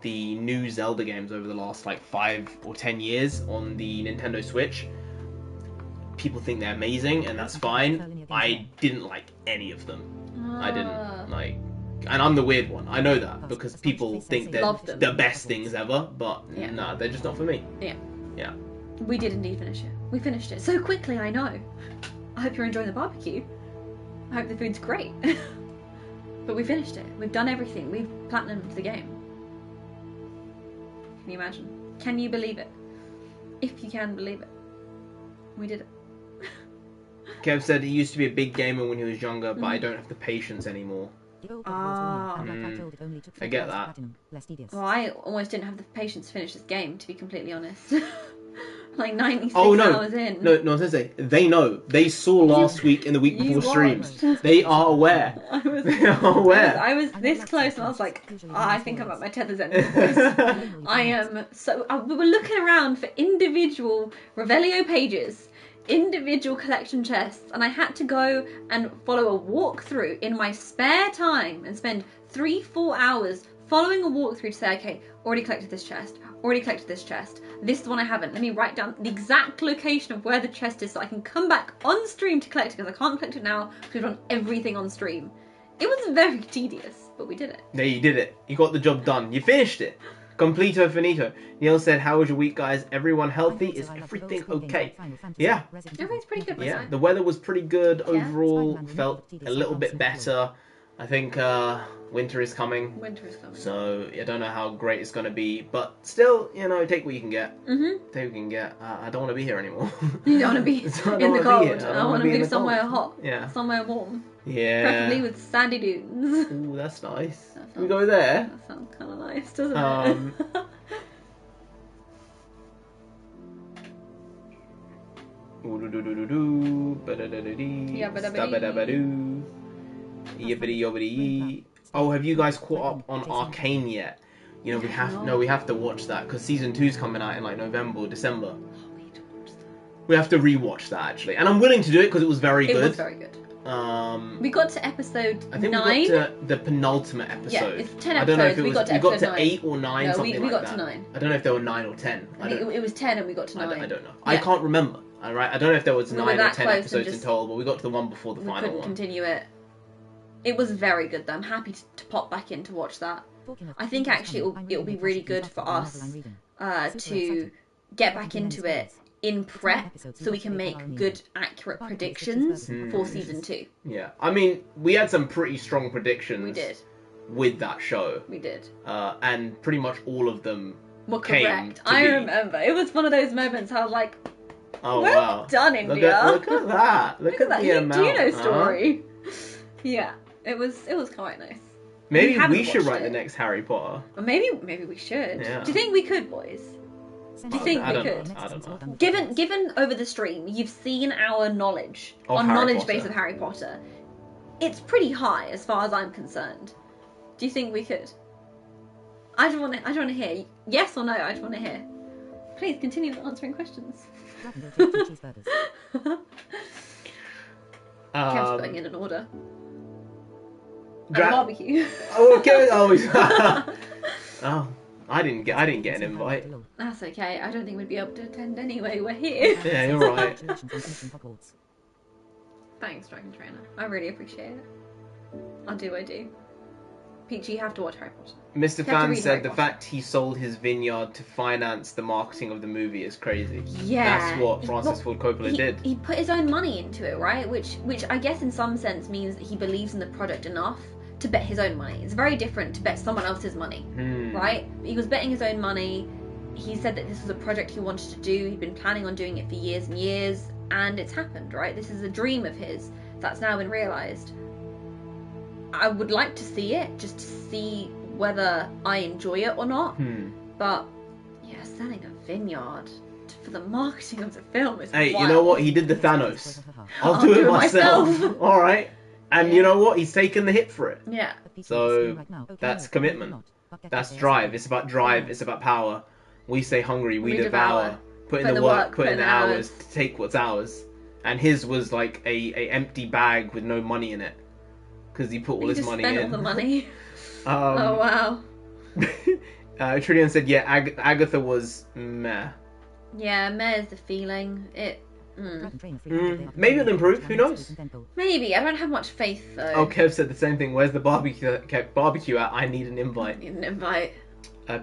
the new Zelda games over the last like 5 or 10 years on the Nintendo Switch, people think they're amazing, and that's fine. I didn't like any of them. I didn't like, and I'm the weird one. I know that because people think they're Love them. the best things ever, but Yeah. nah, they're just not for me. Yeah. Yeah. We did indeed finish it. We finished it so quickly, I know. I hope you're enjoying the barbecue. I hope the food's great. But we finished it. We've done everything. We've platinumed the game. Can you imagine? Can you believe it? If you can believe it. We did it. Kev said he used to be a big gamer when he was younger, but I don't have the patience anymore. Ah. I get that. Well, I almost didn't have the patience to finish this game, to be completely honest. Like 96 hours in. No, I was gonna say, they know. They saw last week and the week You before streams. watched. They are aware. They are aware. I was this close and I was like, I think I'm at my tether's end. Of this. I am so... we were looking around for individual Revelio pages, individual collection chests, and I had to go and follow a walkthrough in my spare time and spend 3-4 hours following a walkthrough to say, okay, already collected this chest, Already collected this chest. This is the one I haven't. Let me write down the exact location of where the chest is so I can come back on stream to collect it, because I can't collect it now because we've done everything on stream. It was very tedious, but we did it. Yeah, you did it. You got the job done. You finished it. Completo finito. Neil said, how was your week, guys? Everyone healthy? Is everything okay? Yeah. Everything's pretty good. Yeah, the weather was pretty good overall. Felt a little bit better. I think winter is coming. Winter is coming. So I don't know how great it's going to be. But still, you know, take what you can get. Mm-hmm. Take what you can get. I don't want to be here anymore. You don't want to be in the cold. I want to be somewhere hot. Yeah. Somewhere warm. Yeah. Preferably with sandy dunes. Ooh, that's nice. Can we go there? That sounds kind of nice, doesn't it? Oh, have you guys caught up on Arcane yet? You know, we have to watch that because season 2's coming out in like November or December. We have to rewatch that actually, and I'm willing to do it because it was very good. It was very good. We got to episode 9. I think we got to the penultimate episode. Yeah, it's 10 episodes. I don't know if it was, we got to 8 or 9, no, something we like got that. to 9. I don't know if there were 9 or 10. I think it was 10 and we got to 9. I don't know. Yeah. I can't remember. All right, I don't know if there was 9 or 10 episodes in total, but we got to the one before the final one. We couldn't continue it. It was very good though. I'm happy to pop back in to watch that. I think actually it'll be really good for us to get back into it in prep so we can make good, accurate predictions for season 2. Yeah, I mean, we had some pretty strong predictions. We did. With that show. We did. And pretty much all of them were correct. I remember. It was one of those moments I was like, oh, well done, India. Look at that. Look at that. The amount. Do you know story? Yeah, it was quite nice. Maybe we should write the next Harry Potter. Or maybe we should. Yeah. Do you think we could, boys? Do you think we could? I don't know. Given over the stream, you've seen our knowledge, of our Harry knowledge Potter. base of Harry Potter. It's pretty high as far as I'm concerned. Do you think we could? I just want to hear yes or no. I just want to hear. Please continue answering questions. Kev's putting in an order. Barbecue. Oh, okay. Oh, I didn't get an invite. That's okay. I don't think we'd be able to attend anyway. We're here. Yeah, you're right. Thanks, Dragon Trainer. I really appreciate it. I do. Peachy, you have to watch Harry Potter. Mr. Fan said the fact he sold his vineyard to finance the marketing of the movie is crazy. Yeah. That's what Francis Ford Coppola did. He put his own money into it, right? Which I guess in some sense means that he believes in the product enough to bet his own money. It's very different to bet someone else's money, right? He was betting his own money. He said that this was a project he wanted to do. He'd been planning on doing it for years and years, and it's happened, right? This is a dream of his that's now been realised. I would like to see it, just to see whether I enjoy it or not. But yeah, selling a vineyard for the marketing of the film is Hey, wild. you know what? He did the Thanos. I'll do it myself. All right. And you know what? He's taken the hit for it. Yeah. So that's commitment. That's drive. It's about drive. It's about power. We stay hungry. We devour. Put in the work. Put in the hours to take what's ours. And his was like a empty bag with no money in it. Because he put all his money in. All the money. Oh wow. Trillian said, yeah, Agatha was meh. Yeah, meh is the feeling. Maybe it'll improve. Who knows? Maybe. I don't have much faith though. Oh, Kev said the same thing. Where's the barbecue at? I need an invite. Need an invite.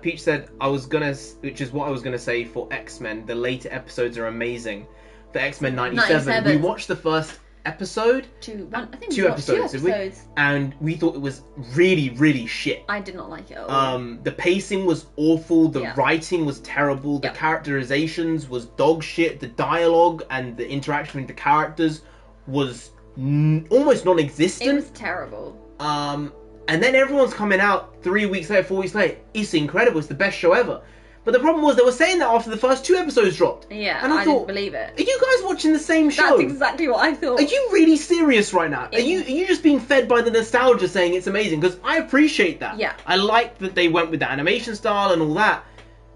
Peach said, which is what I was gonna say for X-Men. The later episodes are amazing. For X-Men 97, we watched the first episode. Two episodes, did we? And we thought it was really, really shit. I did not like it at all. The pacing was awful. The writing was terrible. The characterizations was dog shit. The dialogue and the interaction with the characters was almost non-existent. It was terrible. And then everyone's coming out 3 weeks later, 4 weeks later. It's incredible. It's the best show ever. But the problem was they were saying that after the first 2 episodes dropped. Yeah, and I thought, didn't believe it. Are you guys watching the same show? That's exactly what I thought. Are you really serious right now? Are you just being fed by the nostalgia saying it's amazing? Because I appreciate that. Yeah. I like that they went with the animation style and all that.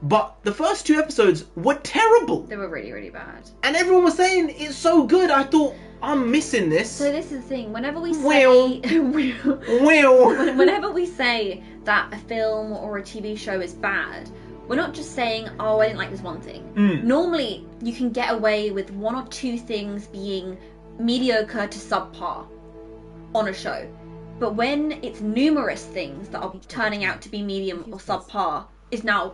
But the first 2 episodes were terrible. They were really, really bad. And everyone was saying it's so good. I thought, I'm missing this. So this is the thing. Whenever we say... Whenever we say that a film or a TV show is bad, we're not just saying, oh, I didn't like this one thing. Normally, you can get away with 1 or 2 things being mediocre to subpar on a show. But when it's numerous things that are turning out to be medium or subpar, is now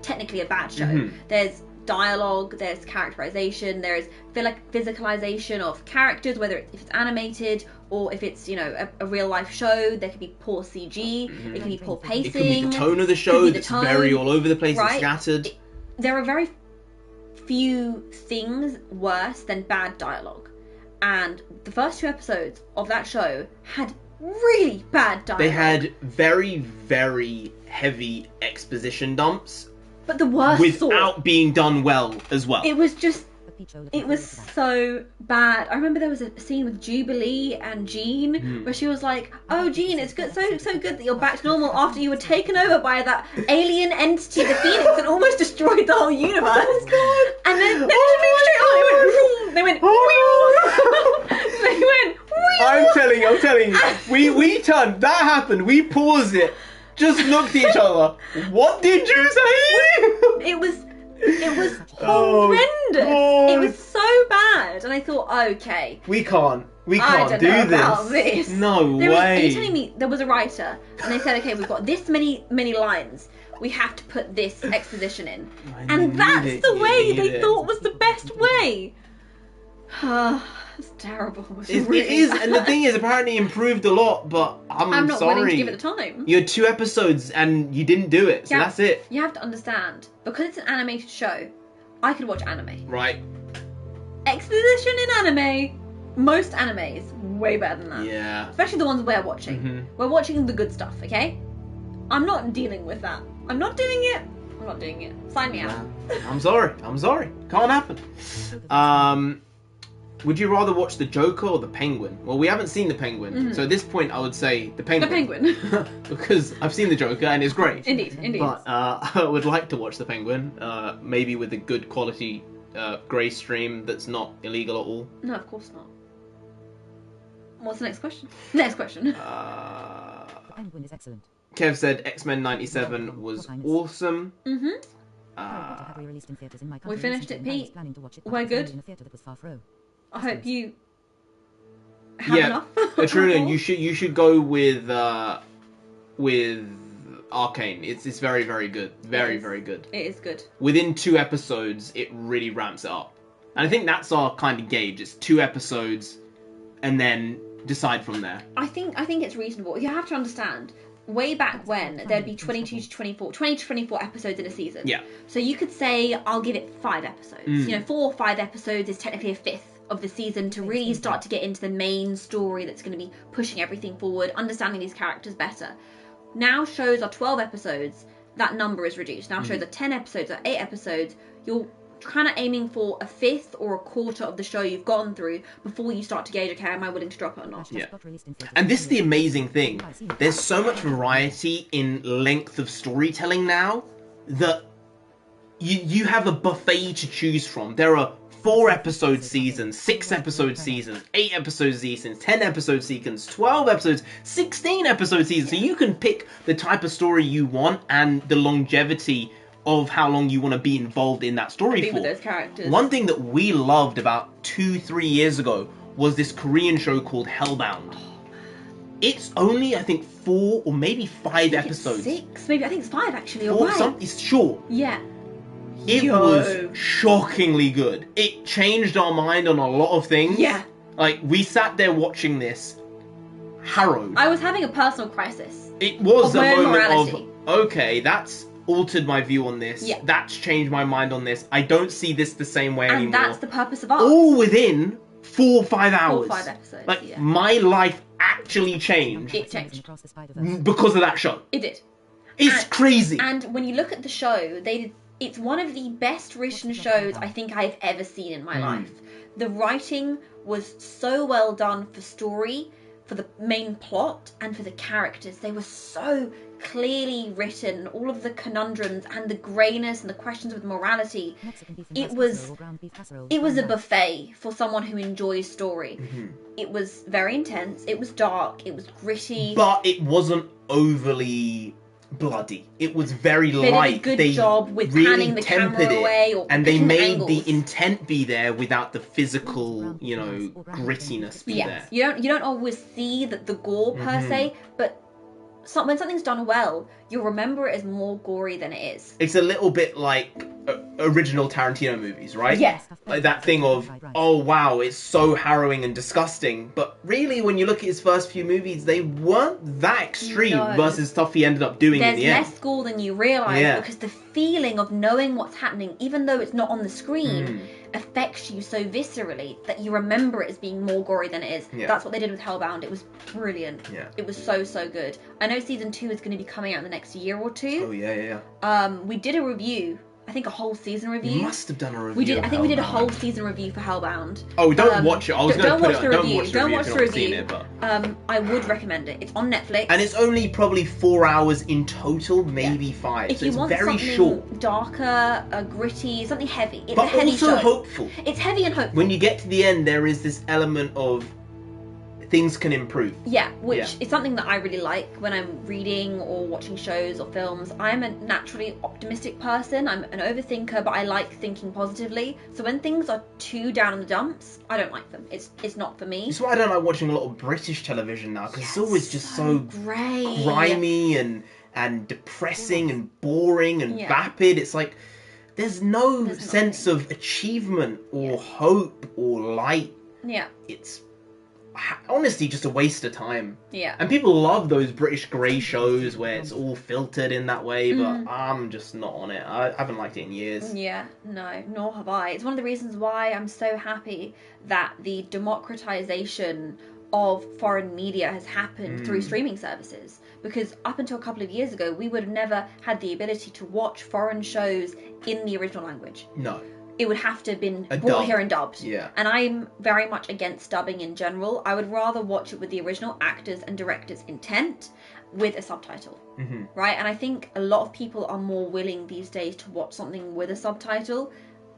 technically a bad show. There's dialogue, there's characterization, there's physicalization of characters, whether if it's animated or if it's, you know, a real life show. There could be poor CG, it can be poor pacing. It could be the tone of the show that's very all over the place, right? It's scattered. There are very few things worse than bad dialogue. And the first 2 episodes of that show had really bad dialogue. They had very, very heavy exposition dumps. But the worst without being done well as well. It was just... It was so bad. I remember there was a scene with Jubilee and Jean where she was like, "Oh, Jean, it's good, so good that you're back to normal after you were taken over by that alien entity, the Phoenix, and almost destroyed the whole universe." Oh God. And then they went. They went. I'm telling you. We turned. That happened. We paused it. Just looked at each other. What did you say? It was horrendous. It was so bad, and I thought, okay, we can't do this. No way. Are you telling me there was a writer, and they said, okay, we've got this many lines. We have to put this exposition in, and that's the way they thought was the best way. It's terrible. It is, and the thing is, apparently improved a lot, but I'm not sorry. willing to give it the time. You had 2 episodes and you didn't do it, so that's it. You have to understand, because it's an animated show, I could watch anime. Right. Exposition in anime, most animes, way better than that. Yeah. Especially the ones we're watching. We're watching the good stuff, okay? I'm not dealing with that. I'm not doing it. I'm not doing it. Sign me out. I'm sorry. Can't happen. Would you rather watch the Joker or the Penguin? Well, we haven't seen the Penguin, so at this point I would say the Penguin. The Penguin. Because I've seen the Joker and it's great. Indeed. But I would like to watch the Penguin, maybe with a good quality grey stream that's not illegal at all. No, of course not. What's the next question? Next question. The Penguin is excellent. Kev said X-Men 97 was awesome. We finished it, Pete. We're good. I hope you have enough. Truly, you should go with Arcane. It's very, very good. Very, very good. It is good. Within 2 episodes, it really ramps it up. And I think that's our kind of gauge. It's 2 episodes, and then decide from there. I think it's reasonable. You have to understand, way back when, there'd be 20 to 24 episodes in a season. Yeah. So you could say, I'll give it 5 episodes. You know, 4 or 5 episodes is technically a fifth of the season to really start to get into the main story that's going to be pushing everything forward, understanding these characters better. Now shows are 12 episodes, that number is reduced. Now shows are 10 episodes or 8 episodes. You're kind of aiming for a fifth or a quarter of the show you've gone through before you start to gauge, okay, am I willing to drop it or not? Yeah. And this is the amazing thing. There's so much variety in length of storytelling now that you have a buffet to choose from. There are 4 episode seasons, 6 episode seasons, 8 episode seasons, 10 episode seasons, 12 episodes, 16 episode seasons. So you can pick the type of story you want and the longevity of how long you want to be involved in that story for. With those characters. One thing that we loved about 2-3 years ago was this Korean show called Hellbound. It's only, I think, 4 or maybe 5 episodes. 6, maybe. I think it's 5 actually. You're Or right. it's short. Yeah. It was shockingly good. It changed our mind on a lot of things. Yeah. Like, we sat there watching this, harrowed. I was having a personal crisis. It was a moment morality. of, okay, that's altered my view on this. Yeah. That's changed my mind on this. I don't see this the same way anymore. And that's the purpose of art. All within 4 or 5 hours. 4 or 5 episodes, Like, yeah. my life actually changed. It changed. Because of that show. It did. It's crazy. And when you look at the show, it's one of the best written shows I think I've ever seen in my life. The writing was so well done for story, for the main plot, and for the characters. They were so clearly written, all of the conundrums and the greyness and the questions with morality. It was a buffet for someone who enjoys story. It was very intense, it was dark, it was gritty. But it wasn't overly bloody. It was very They light. did a good job with panning the camera away, or and they picking the made angles. the intent be there without the physical, you know, grittiness be there. You don't always see the gore per se, but when something's done well, you'll remember it as more gory than it is. It's a little bit like original Tarantino movies, right? Yes. Like that thing of, oh wow, it's so harrowing and disgusting. But really, when you look at his first few movies, they weren't that extreme versus stuff he ended up doing in the end. There's less gore than you realise because the feeling of knowing what's happening, even though it's not on the screen, affects you so viscerally that you remember it as being more gory than it is. Yeah. That's what they did with Hellbound. It was brilliant. Yeah. It was so good. I know season 2 is going to be coming out in the next year or two. Oh yeah. We did a review. I think a whole season review. You must have done a review. We did. I think we did a Hellbound. whole season review for Hellbound. Oh, don't watch it. I was going to put it. Don't watch the review. It, but... I would recommend it. It's on Netflix. And it's only probably 4 hours in total, maybe 5. If so you it's want very something short, darker, gritty, something heavy. It's but a heavy also show. hopeful. It's heavy and hopeful. When you get to the end, there is this element of things can improve. Yeah, which is something that I really like when I'm reading or watching shows or films. I'm a naturally optimistic person. I'm an overthinker, but I like thinking positively. So when things are too down in the dumps, I don't like them. It's not for me. That's why I don't like watching a lot of British television now, because it's always just so grey, grimy and depressing and boring and vapid. It's like there's no sense of achievement or hope or light. Yeah. It's honestly just a waste of time. Yeah. And people love those British grey shows where it's all filtered in that way, but I'm just not on it. I haven't liked it in years. Yeah, no, nor have I. It's one of the reasons why I'm so happy that the democratization of foreign media has happened through streaming services. Because up until a couple of years ago, we would have never had the ability to watch foreign shows in the original language. No. It would have to have been brought here and dubbed. Yeah. And I'm very much against dubbing in general. I would rather watch it with the original actors and directors' intent with a subtitle. Right? And I think a lot of people are more willing these days to watch something with a subtitle.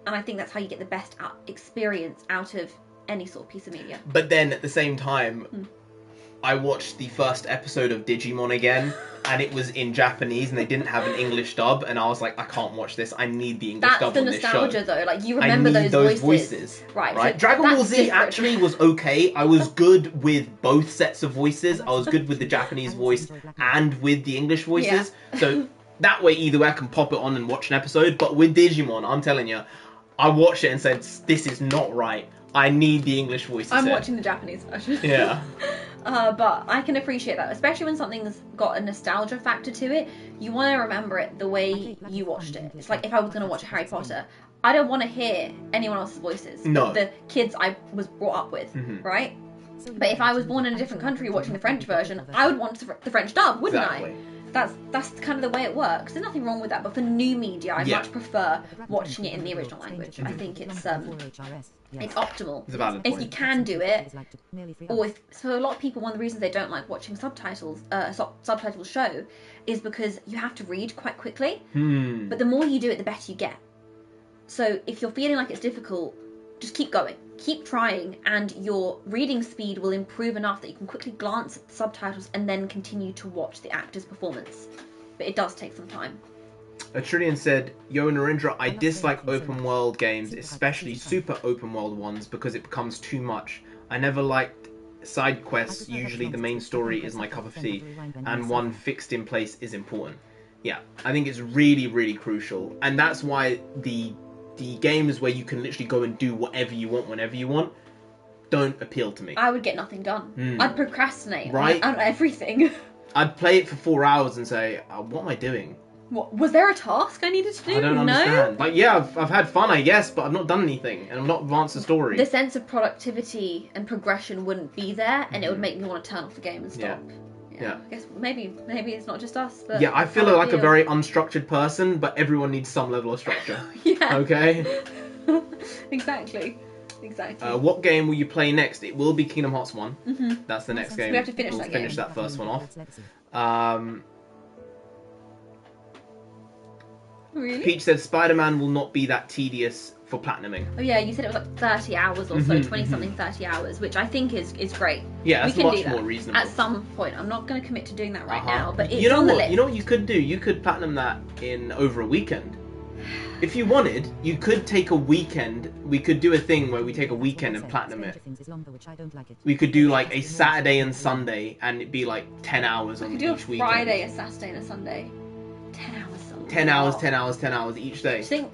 And I think that's how you get the best experience out of any sort of piece of media. But then at the same time, I watched the first episode of Digimon again, and it was in Japanese, and they didn't have an English dub, and I was like, I can't watch this. I need the English dub on this show. That's the nostalgia, though. Like, you remember those voices. Right. So Dragon Ball Z actually was okay. I was good with both sets of voices. I was good with the Japanese voice and with the English voices. Yeah. So that way, either way, I can pop it on and watch an episode. But with Digimon, I'm telling you, I watched it and said, this is not right. I need the English voices. I'm watching the Japanese version. Yeah. But I can appreciate that, especially when something's got a nostalgia factor to it. You want to remember it the way you watched it. It's like if I was going to watch Harry Potter, I don't want to hear anyone else's voices. No. The kids I was brought up with, right? But if I was born in a different country watching the French version, I would want the French dub, wouldn't I? That's kind of the way it works. There's nothing wrong with that, but for new media, I much prefer watching it in the original language. I think it's optimal. It's a valid if point. you can do it, or so a lot of people, one of the reasons they don't like watching subtitled show is because you have to read quite quickly. But the more you do it, the better you get. So if you're feeling like it's difficult, just keep going. Keep trying, and your reading speed will improve enough that you can quickly glance at the subtitles and then continue to watch the actor's performance. But it does take some time. Trillian said, Yo Narendra, I dislike open world games, especially super open world ones, because it becomes too much. I never liked side quests. Usually the main story is my cup of tea, and one fixed in place is important. Yeah, I think it's really, really crucial. And that's why the games where you can literally go and do whatever you want whenever you want don't appeal to me. I would get nothing done. I'd procrastinate right? on everything. I'd play it for 4 hours and say, what am I doing? What, was there a task I needed to do? I don't understand. Like, yeah, I've had fun, I guess, but I've not done anything, and I've not advanced the story. The sense of productivity and progression wouldn't be there, and it would make me want to turn off the game and stop. Yeah. I guess maybe it's not just us, but... Yeah, I feel like a very unstructured person, but everyone needs some level of structure. Yeah. Okay? Exactly. What game will you play next? It will be Kingdom Hearts 1. That's the next game. We have to finish we'll that game. finish that first one off. Really? Peach said Spider-Man will not be that tedious for platinuming. Oh yeah, you said it was like 30 hours or so, 20-something, 30 hours, which I think is great. Yeah, that's we can much do that more reasonable. at some point. I'm not going to commit to doing that right now, but it's you know on the what? list. You know what you could do? You could platinum that in over a weekend. If you wanted, you could take a weekend. We could do a thing where we take a weekend and platinum it. We could do like a Saturday and Sunday, and it'd be like 10 hours on We could do each a weekend. Friday, a Saturday, and a Sunday. 10 hours. 10 hours, 10 hours, 10 hours each day. Think,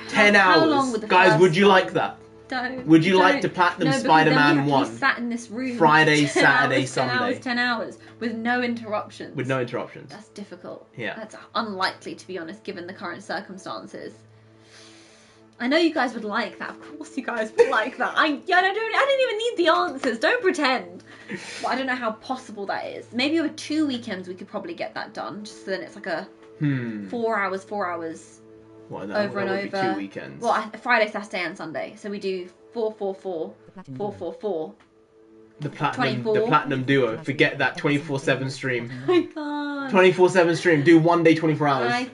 10 how hours. long would the Guys, first would you one- like that? Don't. Would you like don't. to platinum No, because Spider-Man then we have to 1? be sat in this room Friday, 10 Saturday, hours, Sunday. 10 hours with no interruptions. With no interruptions. That's difficult. Yeah. That's unlikely, to be honest, given the current circumstances. I know you guys would like that. Of course you guys would like that. I don't even need the answers. Don't pretend. But I don't know how possible that is. Maybe over 2 weekends we could probably get that done. Just so then it's like a 4 hours. Well, no, over and that would be over. 2 weekends. Well, Friday, Saturday, and Sunday. So we do 4, 4, 4, 4, 4, 4. The platinum 24. duo. Forget that 24/7 stream. I can't. 24/7 stream. Do one day, 24 hours.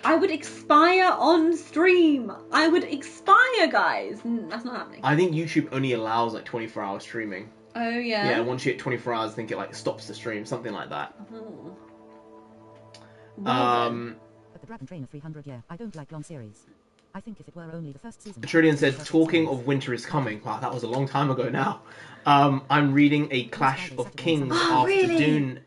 I would expire on stream. I would expire, guys. That's not happening. I think YouTube only allows like 24-hour streaming. Oh yeah. Yeah, once you hit 24 hours, I think it like stops the stream, something like that. But the Dragon Train of 300, yeah, I don't like long series. I think if it were only the first season. Trillian said, talking of Winter is Coming. Wow, that was a long time ago now. I'm reading a Clash of Kings after really? Dune.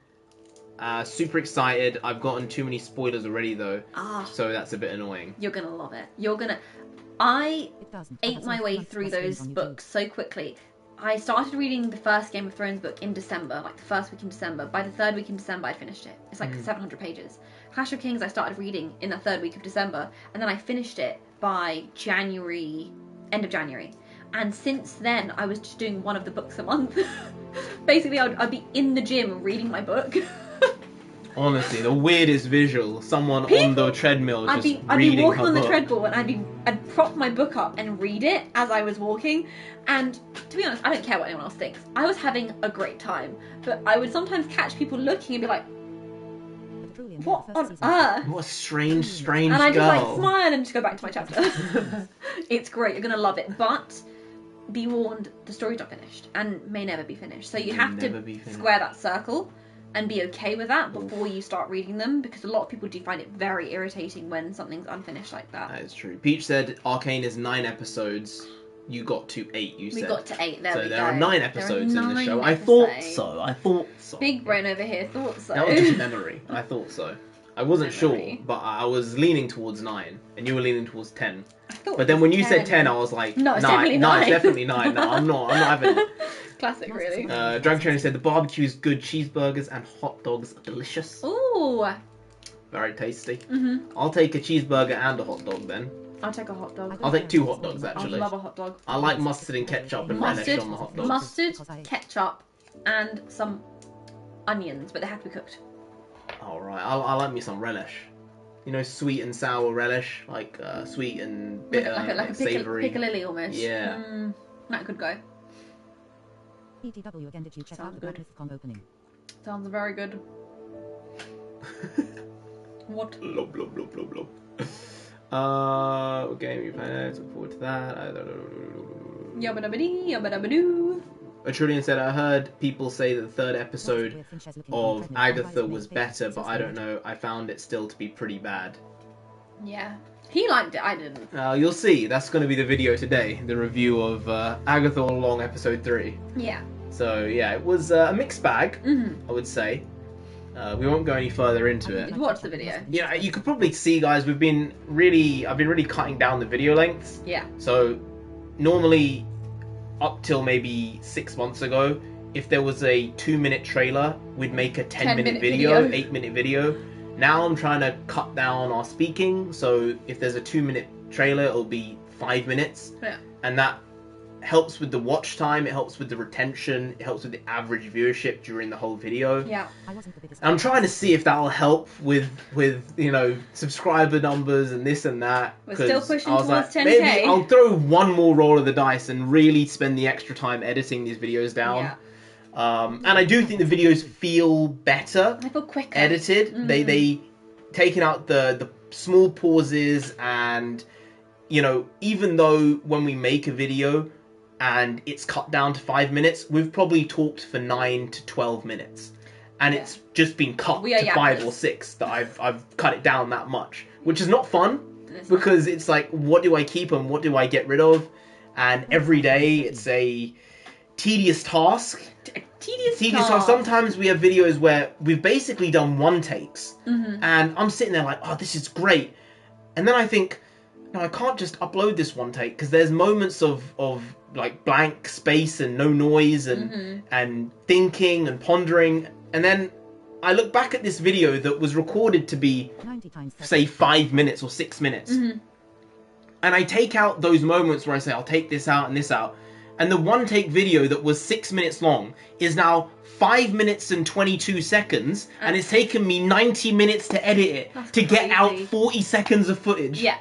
Super excited. I've gotten too many spoilers already though. So that's a bit annoying. You're gonna love it. I ate my way through those books so quickly. I started reading the first Game of Thrones book in December, like the first week in December. By the third week in December, I'd finished it. It's like 700 pages. Clash of Kings I started reading in the third week of December, and then I finished it by January, end of January. And since then, I was just doing one of the books a month. Basically, I'd be in the gym reading my book. Honestly, the weirdest visual. Someone on the treadmill just reading her book. I'd be walking on the treadmill and I'd prop my book up and read it as I was walking. And to be honest, I don't care what anyone else thinks. I was having a great time. But I would sometimes catch people looking and be like, what on earth? What a strange girl. And I just like smile and just go back to my chapter. It's great. You're going to love it. But be warned, the story's not finished and may never be finished. So you have to square that circle and be okay with that before you start reading them, because a lot of people do find it very irritating when something's unfinished like that. That is true. Peach said Arcane is 9 episodes. You got to 8, you said. We got to 8, there we go. So there are 9 episodes in the show. Episodes. I thought so. Big brain over here, thought so. That was just memory. I thought so. I wasn't sure, but I was leaning towards 9, and you were leaning towards 10. But then when you said 10, I was like, no, it's 9. definitely 9. No, it's definitely 9. No, I'm not having it. Classic, really. Dragon Trainer said the barbecue is good, cheeseburgers and hot dogs are delicious. Ooh. Very tasty. I'll take a cheeseburger and a hot dog then. I'll take a hot dog. I'll take 2 hot dogs actually. I love a hot dog. I like mustard and ketchup and relish on the hot dogs. Mustard, ketchup, and some onions, but they have to be cooked. Alright, I like me some relish. You know, sweet and sour relish, like sweet and bitter, like a savoury. piccalilli almost. Yeah. That could go. ETW again, did you check out the Black Myth.com opening? Sounds very good. What? Lob. Game you played, look forward to that. Yabba dabba dee, yabba dabba doo. Trillian said, I heard people say that the third episode of Agatha was better, but I don't know. I found it still to be pretty bad. Yeah. He liked it, I didn't. You'll see. That's going to be the video today. The review of Agatha All Along episode 3. Yeah. So, yeah, it was a mixed bag, I would say. We won't go any further into it. Watch the video. Yeah, you could probably see, guys, I've been really cutting down the video lengths. Yeah. So, normally, up till maybe 6 months ago, if there was a 2-minute trailer, we'd make a 10-minute video, 8-minute video. Now I'm trying to cut down our speaking, so if there's a 2-minute trailer, it'll be 5 minutes. Yeah. And that helps with the watch time, it helps with the retention, it helps with the average viewership during the whole video. Yeah. I'm trying to see if that'll help with you know, subscriber numbers and this and that. We're still pushing towards 10K. Maybe I'll throw one more roll of the dice and really spend the extra time editing these videos down. Yeah. And I do think the videos feel better. I feel quicker. Edited. They taken out the small pauses and you know, even though when we make a video and it's cut down to 5 minutes, we've probably talked for 9 to 12 minutes. And it's just been cut to 5 or 6 that I've cut it down that much. Which is not fun, because it's like, what do I keep and what do I get rid of? And every day it's a tedious task. Tedious task. Sometimes we have videos where we've basically done one takes. And I'm sitting there like, oh, this is great. And then I think, no, I can't just upload this one take, because there's moments of like blank space and no noise and thinking and pondering. And then I look back at this video that was recorded to be, say, 5 minutes or 6 minutes. And I take out those moments where I say, I'll take this out and this out. And the one take video that was 6 minutes long is now 5 minutes and 22 seconds. And it's taken me 90 minutes to edit it to get out 40 seconds of footage. Yeah.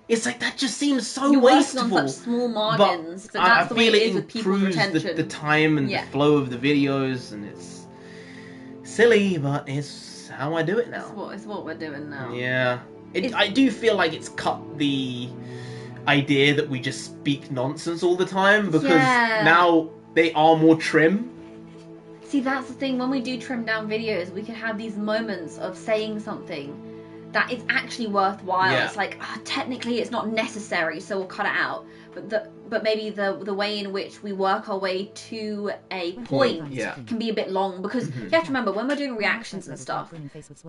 It's like, that just seems so wasteful. You're working on such small margins. But that's the way it is with people's retention. The time and the flow of the videos, and it's silly, but it's how I do it now. It's what we're doing now. Yeah. I do feel like it's cut the idea that we just speak nonsense all the time, because now they are more trim. See, that's the thing. When we do trim down videos, we can have these moments of saying something that is actually worthwhile. It's like, technically it's not necessary, so we'll cut it out. But maybe the way in which we work our way to a point can be a bit long, because you have to remember, when we're doing reactions and stuff,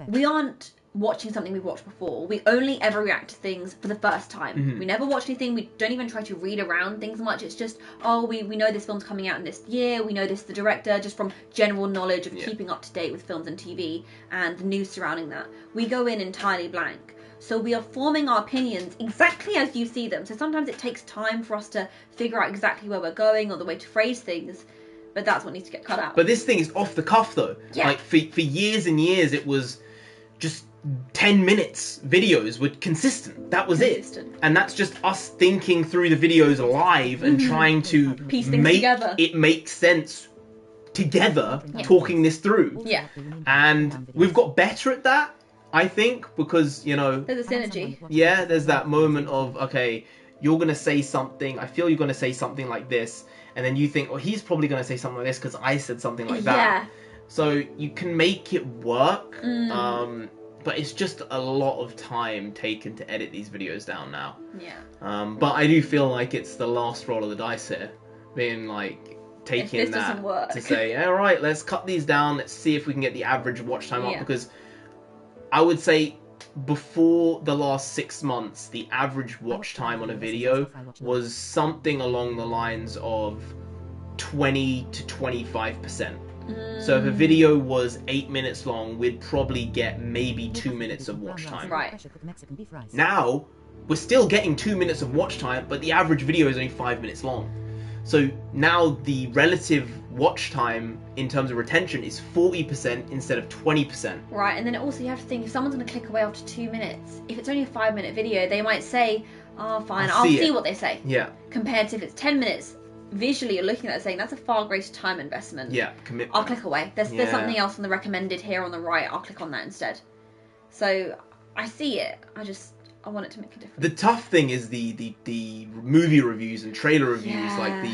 we aren't watching something we've watched before. We only ever react to things for the first time. We never watch anything. We don't even try to read around things much. It's just, oh, we know this film's coming out in this year. We know this the director, just from general knowledge of keeping up to date with films and TV and the news surrounding that. We go in entirely blank. So we are forming our opinions exactly as you see them. So sometimes it takes time for us to figure out exactly where we're going or the way to phrase things. But that's what needs to get cut out. But this thing is off the cuff, though. Yeah. Like, for years and years, it was just 10 minutes videos were consistent. That was it. And that's just us thinking through the videos live and trying to make it make sense together, talking this through. Yeah. And we've got better at that, I think, because, you know, there's a synergy. Yeah, there's that moment of, okay, you're going to say something, I feel you're going to say something like this, and then you think, oh, he's probably going to say something like this because I said something like that. Yeah. So you can make it work, but it's just a lot of time taken to edit these videos down now. Yeah. But I do feel like it's the last roll of the dice here, being like, taking that to say, all right, let's cut these down, let's see if we can get the average watch time up, because I would say before the last 6 months, the average watch time on a video was something along the lines of 20 to 25%. So if a video was 8 minutes long, we'd probably get maybe 2 minutes of watch time. Right. Now, we're still getting 2 minutes of watch time, but the average video is only 5 minutes long. So now the relative watch time in terms of retention is 40% instead of 20%. Right, and then also you have to think, if someone's going to click away after 2 minutes, if it's only a 5-minute video, they might say, oh, fine, I'll see what they say. Yeah. Compared to if it's 10 minutes, visually you're looking at it saying, that's a far greater time investment. Yeah, commitment. I'll click away. There's something else on the recommended here on the right, I'll click on that instead. So, I see it, I want it to make a difference. The tough thing is the movie reviews and trailer reviews, like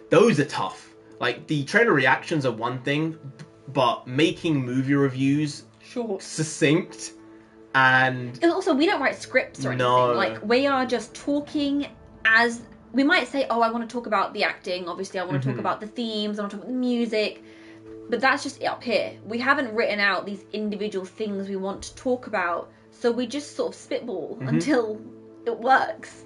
those are tough. Like, the trailer reactions are one thing, but making movie reviews short, succinct, and also we don't write scripts or anything. Like, we are just talking as we might say, oh, I want to talk about the acting, obviously I want to talk about the themes, I want to talk about the music, but that's just up here. We haven't written out these individual things we want to talk about. So we just sort of spitball until it works.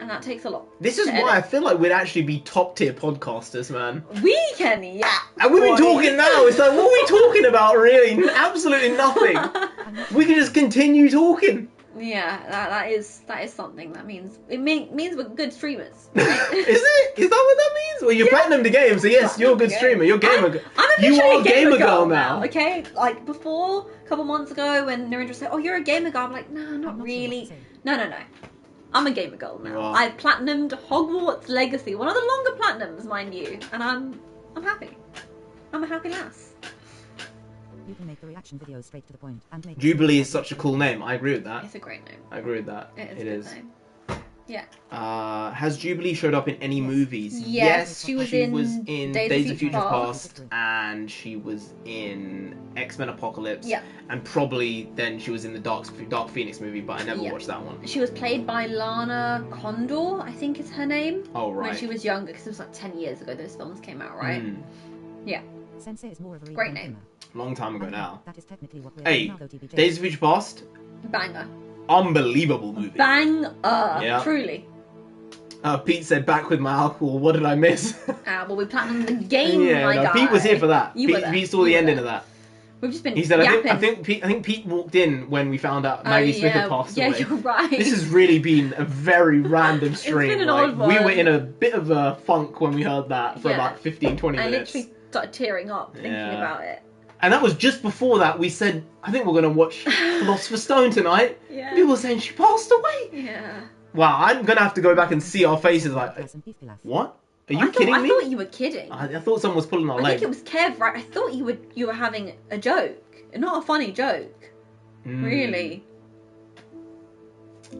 And that takes a lot. This is why I feel like we'd actually be top tier podcasters, man. We can, yeah. And we've been talking now. It's like, what are we talking about, really? Absolutely nothing. We can just continue talking. Yeah, that is something. That means means we're good streamers. Is it? Is that what that means? Well, you're platinum the game, so yes, you're a good streamer. You're a gamer. You are a gamer girl now. Okay, like before, a couple months ago, when Narendra said, "Oh, you're a gamer girl," I'm like, "No, not really. No. I'm a gamer girl now. I platinumed HogwartsLegacy, one of the longer platinums, mind you, and I'm happy. I'm a happy lass." You can make the reaction videos straight to the point and make Jubilee is such a cool name. I agree with that. It's a great name. I agree with that. It is. Yeah. Has Jubilee showed up in any movies? Yes, she was in Days of Future Past, and she was in X-Men Apocalypse. Yeah. And probably then she was in the Dark Phoenix movie, but I never watched that one. She was played by Lana Condor, I think is her name. Oh, right. When she was younger, because it was like 10 years ago those films came out, right? Yeah. Sensei is more of a Great name. Long time ago now. That is technically what Hey, Days of Future Past? Banger. Unbelievable movie. Banger. Yeah. Truly. Pete said, back with my alcohol, what did I miss? Well, we planned the game, my guy. Pete was here for that. You were there. Pete saw the ending of that. We've just been He said, yapping. I think Pete walked in when we found out Maggie Smith had passed away. Yeah, you're right. This has really been a very random stream. It's been an like, odd one. we were in a bit of a funk when we heard that for about 15, 20 minutes. I literally started tearing up thinking about it. And that was just before that we said, I think we're going to watch Philosopher's Stone tonight. Yeah. People were saying she passed away. Yeah. Wow, I'm going to have to go back and see our faces like, what? Are you kidding me? I thought you were kidding. I thought someone was pulling our leg. I think it was Kev, right? I thought you were having a joke. Not a funny joke. Really.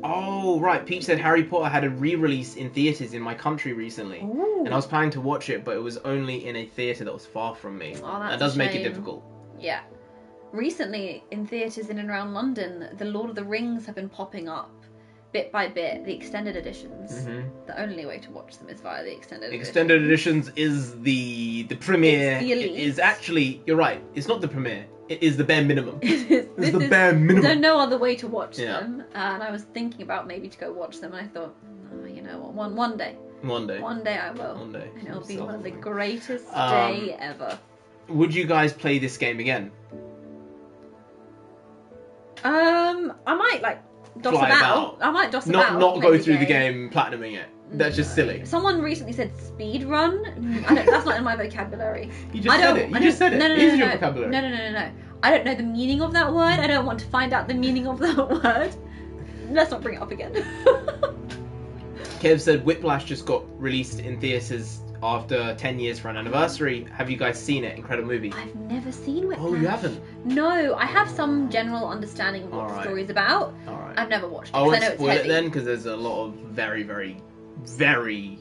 Oh, right. Peach said Harry Potter had a re-release in theatres in my country recently. Ooh. And I was planning to watch it, but it was only in a theatre that was far from me. Oh, that's that does a make it shame. difficult. Yeah. Recently, in theatres in and around London, the Lord of the Rings have been popping up bit by bit, the extended editions. The only way to watch them is via the extended editions. Extended editions is the premiere. It's the elite. It is actually, you're right, it's not the premiere. It is the bare minimum. It's the bare minimum. There's no other way to watch them. And I was thinking about maybe to go watch them, and I thought, oh, you know what, one day. One day. One day I will. One day. And it'll be one of the greatest day ever. Would you guys play this game again? I might doss Fly about. I might doss about. Not play go through the game platinuming it. That's just silly. Someone recently said speed run. That's not in my vocabulary. You just said it. You just said it. No, It is in your vocabulary. No. I don't know the meaning of that word. I don't want to find out the meaning of that word. Let's not bring it up again. Kev said Whiplash just got released in theatres after 10 years for an anniversary. Have you guys seen it? Incredible movie. I've never seen Whiplash. Oh, you haven't? No, I have some general understanding of what the story is about. Alright. I've never watched it. I won't I know spoil it's it then, because there's a lot of very, very, very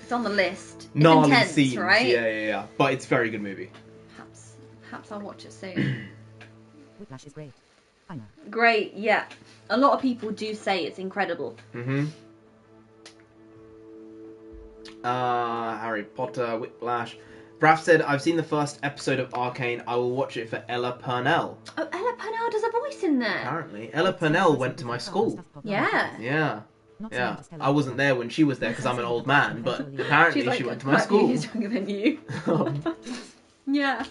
It's on the list. It's gnarly intense, scenes. right? Yeah. But it's a very good movie. Perhaps I'll watch it soon. Whiplash is great. I know. Great, yeah. A lot of people do say it's incredible. Harry Potter, Whiplash. Braff said, I've seen the first episode of Arcane. I will watch it for Ella Purnell. Oh, Ella Purnell does a voice in there. Apparently. Ella Purnell went to my school. Yeah. Yeah. I wasn't there when she was there because I'm an old man, but apparently she went to my school. She's younger than you. Yeah.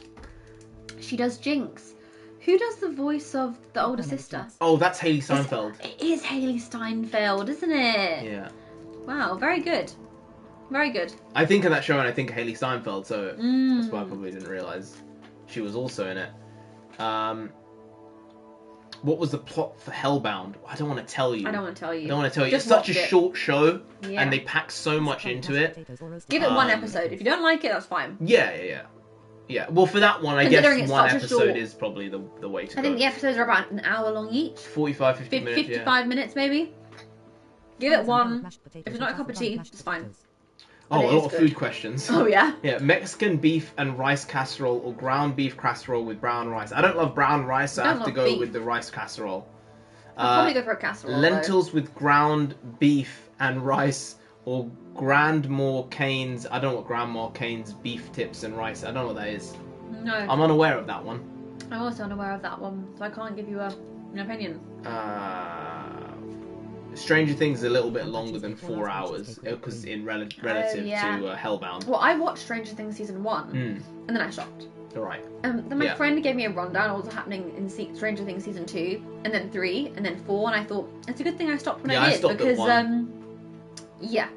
She does Jinx. Who does the voice of the older sister? Oh, that's Haley Steinfeld. It is Haley Steinfeld, isn't it? Yeah. Wow, very good. Very good. I think of that show and I think of Haley Steinfeld, so that's why I probably didn't realise she was also in it. What was the plot for Hellbound? I don't want to tell you. I don't want to tell you. It's Just such a watch it. short show, Yeah. and they pack so much into it. Give it one episode. If you don't like it, that's fine. Yeah. Well, for that one, I Considering guess it's one such a episode short- is probably the way to go. I think the episodes are about an hour long each. 45, 50 minutes, 55 minutes maybe. Give it one. If it's not a cup of tea, it's fine. Oh, But it a is lot of good. food questions. Oh, yeah? Yeah, Mexican beef and rice casserole or ground beef casserole with brown rice. I don't love brown rice, so I Don't have to love go beef. with the rice casserole. I'll probably go for a casserole. Lentils with ground beef and rice or Grandma Cane's. I don't know what Grandma Cane's beef tips and rice. I don't know what that is. Though. No. I'm unaware of that one. I'm also unaware of that one, so I can't give you an opinion. Stranger Things is a little bit longer than 4 hours because relative to Hellbound. Well, I watched Stranger Things season 1, and then I stopped. Alright. Then my friend gave me a rundown of what was happening in Stranger Things season 2, and then 3, and then 4, and I thought, it's a good thing I stopped when I did, stopped because, at 1.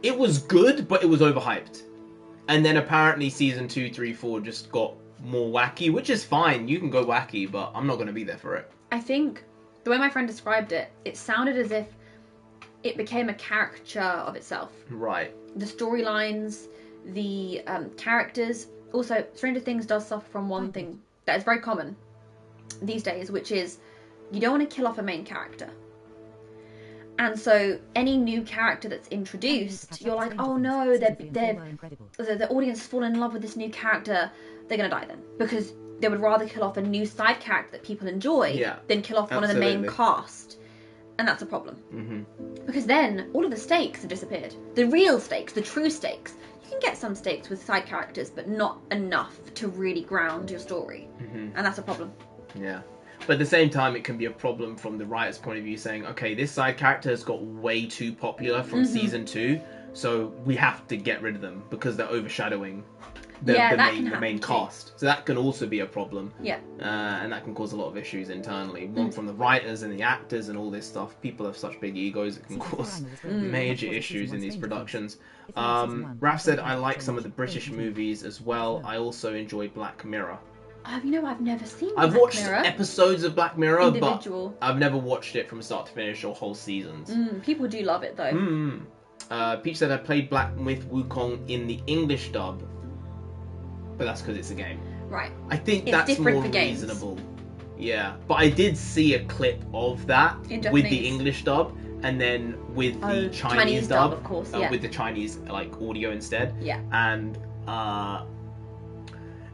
It was good, but it was overhyped. And then apparently season 2, 3, 4 just got more wacky, which is fine. You can go wacky, but I'm not going to be there for it. I think, the way my friend described it, it sounded as if it became a caricature of itself. Right. The storylines, the characters. Also, Stranger Things does suffer from one thing that is very common these days, which is you don't want to kill off a main character. And so any new character that's introduced, you're like, oh no, the audience has fallen in love with this new character. They're gonna die then, because they would rather kill off a new side character that people enjoy than kill off one of the main cast. And that's a problem. Because then all of the stakes have disappeared. The real stakes, the true stakes. You can get some stakes with side characters, but not enough to really ground your story. And that's a problem. Yeah. But at the same time, it can be a problem from the writer's point of view, saying, okay, this side character has got way too popular from season 2, so we have to get rid of them because they're overshadowing the main cast. So that can also be a problem. Yeah. And that can cause a lot of issues internally. One from the writers and the actors and all this stuff. People have such big egos, it can cause major issues in these productions. Raph said, I like some of the British movies as well. I also enjoy Black Mirror. You know, I've never seen Black Mirror. I've watched episodes of Black Mirror, but I've never watched it from start to finish or whole seasons. People do love it, though. Peach said, I played Black Myth Wukong in the English dub, but that's because it's a game. Right. I think that's more reasonable. Yeah, but I did see a clip of that with the English dub, and then with the Chinese dub, of course, with the Chinese like audio instead. Yeah. And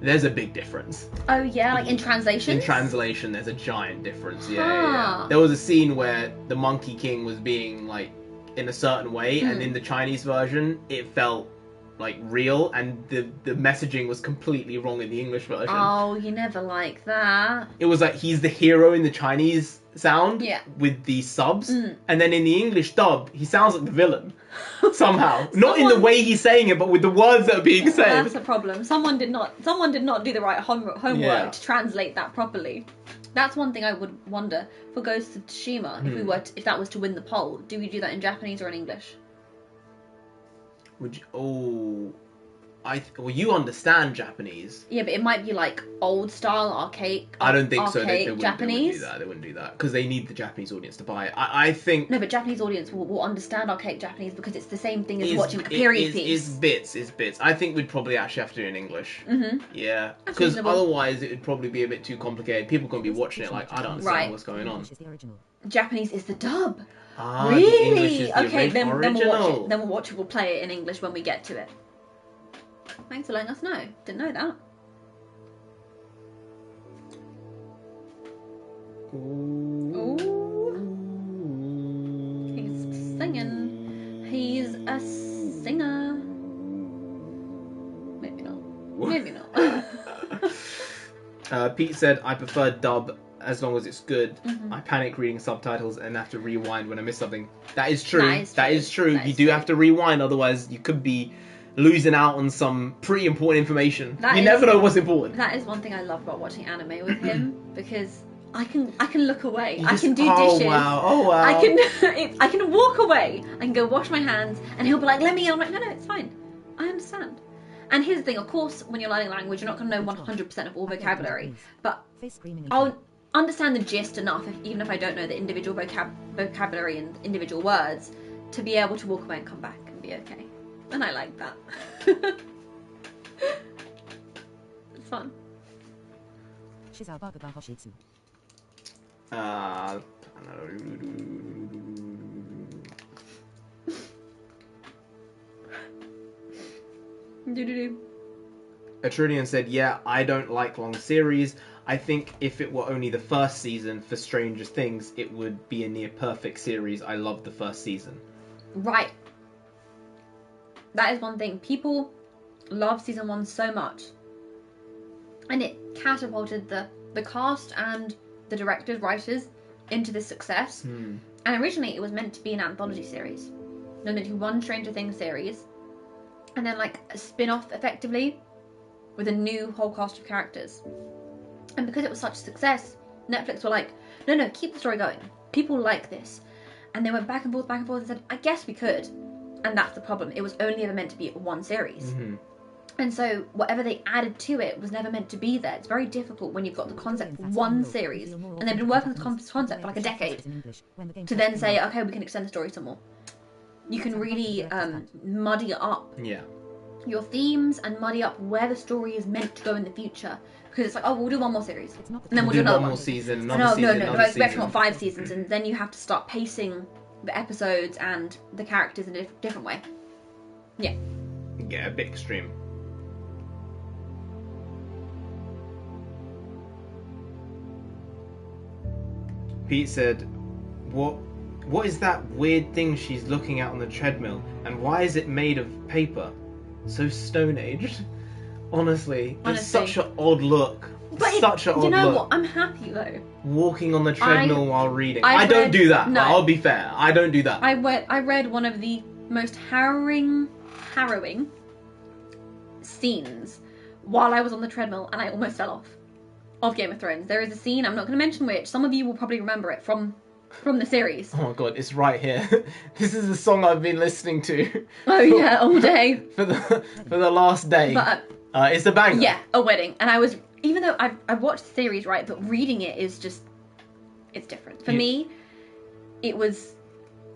there's a big difference. Oh yeah, like in translation? In translation, there's a giant difference. Yeah. There was a scene where the Monkey King was being like in a certain way, and in the Chinese version, it felt like real, and the messaging was completely wrong in the English version. Oh, you never like that. It was like he's the hero in the Chinese sound with the subs, and then in the English dub, he sounds like the villain. Somehow, not in the way he's saying it, but with the words that are being said. That's a problem. Someone did not do the right homework to translate that properly. That's one thing I would wonder for Ghost of Tsushima. If that was to win the poll, do we do that in Japanese or in English? Would you? Well, you understand Japanese. Yeah, but it might be like old style archaic. I don't think so. They wouldn't, Japanese. They wouldn't do that because they need the Japanese audience to buy it. I think. No, but Japanese audience will understand archaic Japanese because it's the same thing as watching a period piece. It's bits. I think we'd probably actually have to do it in English. Yeah, because otherwise it would probably be a bit too complicated. People can be watching it like, I don't understand what's going on. Japanese is the dub. Really? Okay, then we'll watch it. Then we'll play it in English when we get to it. Thanks for letting us know. Didn't know that. Ooh. He's singing. He's a singer. Maybe not. Maybe not. Pete said, I prefer dub as long as it's good. I panic reading subtitles and have to rewind when I miss something. That is true. That is true. You do have to rewind, otherwise you could be losing out on some pretty important information. You never know what's important. That is one thing I love about watching anime with him, because I can look away. I can do dishes. Oh wow. I can walk away. I can go wash my hands, and he'll be like, "Let me." I'm like, "No, it's fine. I understand." And here's the thing: of course, when you're learning language, you're not going to know 100% of all vocabulary, but I'll understand the gist enough, even if I don't know the individual vocabulary and individual words, to be able to walk away and come back and be okay. And I like that. It's fun. Atrudian said, yeah, I don't like long series. I think if it were only the first season for Stranger Things, it would be a near perfect series. I loved the first season. Right. That is one thing. People love season 1 so much. And it catapulted the cast and the directors, writers into this success. And originally it was meant to be an anthology series. They were meant to be one Stranger Things series. And then like a spin-off effectively with a new whole cast of characters. And because it was such a success, Netflix were like, no, keep the story going. People like this. And they went back and forth and said, I guess we could. And that's the problem. It was only ever meant to be one series. And so whatever they added to it was never meant to be there. It's very difficult when you've got the concept for one series and they've been working on the concept for like a decade to then say, okay, we can extend the story some more. You can really muddy up your themes and muddy up where the story is meant to go in the future. Because it's like, oh, we'll do one more series. And then we'll do another one more season, another season. No, we actually want 5 seasons. And then you have to start pacing the episodes and the characters in a different way. Yeah. Yeah, a bit extreme. Pete said, What is that weird thing she's looking at on the treadmill? And why is it made of paper? So stone-aged. Honestly, it's such an odd look. But such an odd look. You know what? I'm happy though. Walking on the treadmill while reading. I don't do that. No. I'll be fair. I don't do that. I read one of the most harrowing scenes while I was on the treadmill, and I almost fell off of Game of Thrones. There is a scene, I'm not going to mention which. Some of you will probably remember it from the series. Oh my god, it's right here. This is the song I've been listening to. Oh yeah, all day for the last day. But it's a banger. Yeah, a wedding, and I was, even though I've watched the series, right, but reading it is just, it's different for me. It was,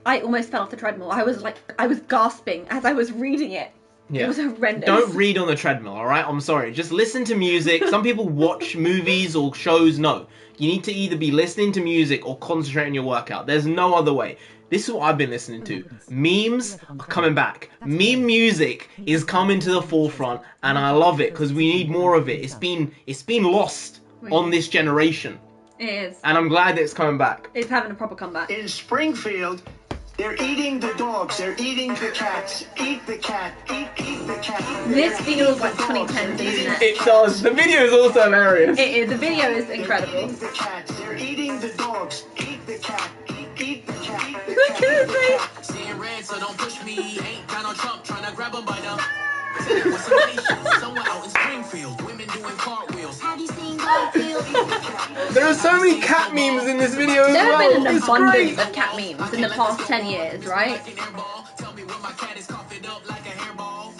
I almost fell off the treadmill. I was gasping as I was reading it. Yeah. It was horrendous. Don't read on the treadmill, alright? I'm sorry. Just listen to music. Some people watch movies or shows. No. You need to either be listening to music or concentrate on your workout. There's no other way. This is what I've been listening to. Memes are coming back. Meme music is coming to the forefront, and I love it because we need more of it. It's been lost on this generation. It is. And I'm glad that it's coming back. It's having a proper comeback. In Springfield, they're eating the dogs, they're eating the cats. Eat the cat, eat the cat. This feels like 2010, doesn't it? It does. The video is also hilarious. It is. The video is incredible. The cats, they're eating the dogs. Eat the cat, eat the cat. Look at his face. Seeing red, so don't push me. Ain't Donald Trump trying to grab him by the... Somewhere out in Springfield, women doing cartwheels. Have you seen Garfield? There are so many cat memes in this video as there well. There have been an it's abundance great. of cat memes in the past 10 years, right? Tell me when my cat is coughing up like a hairball.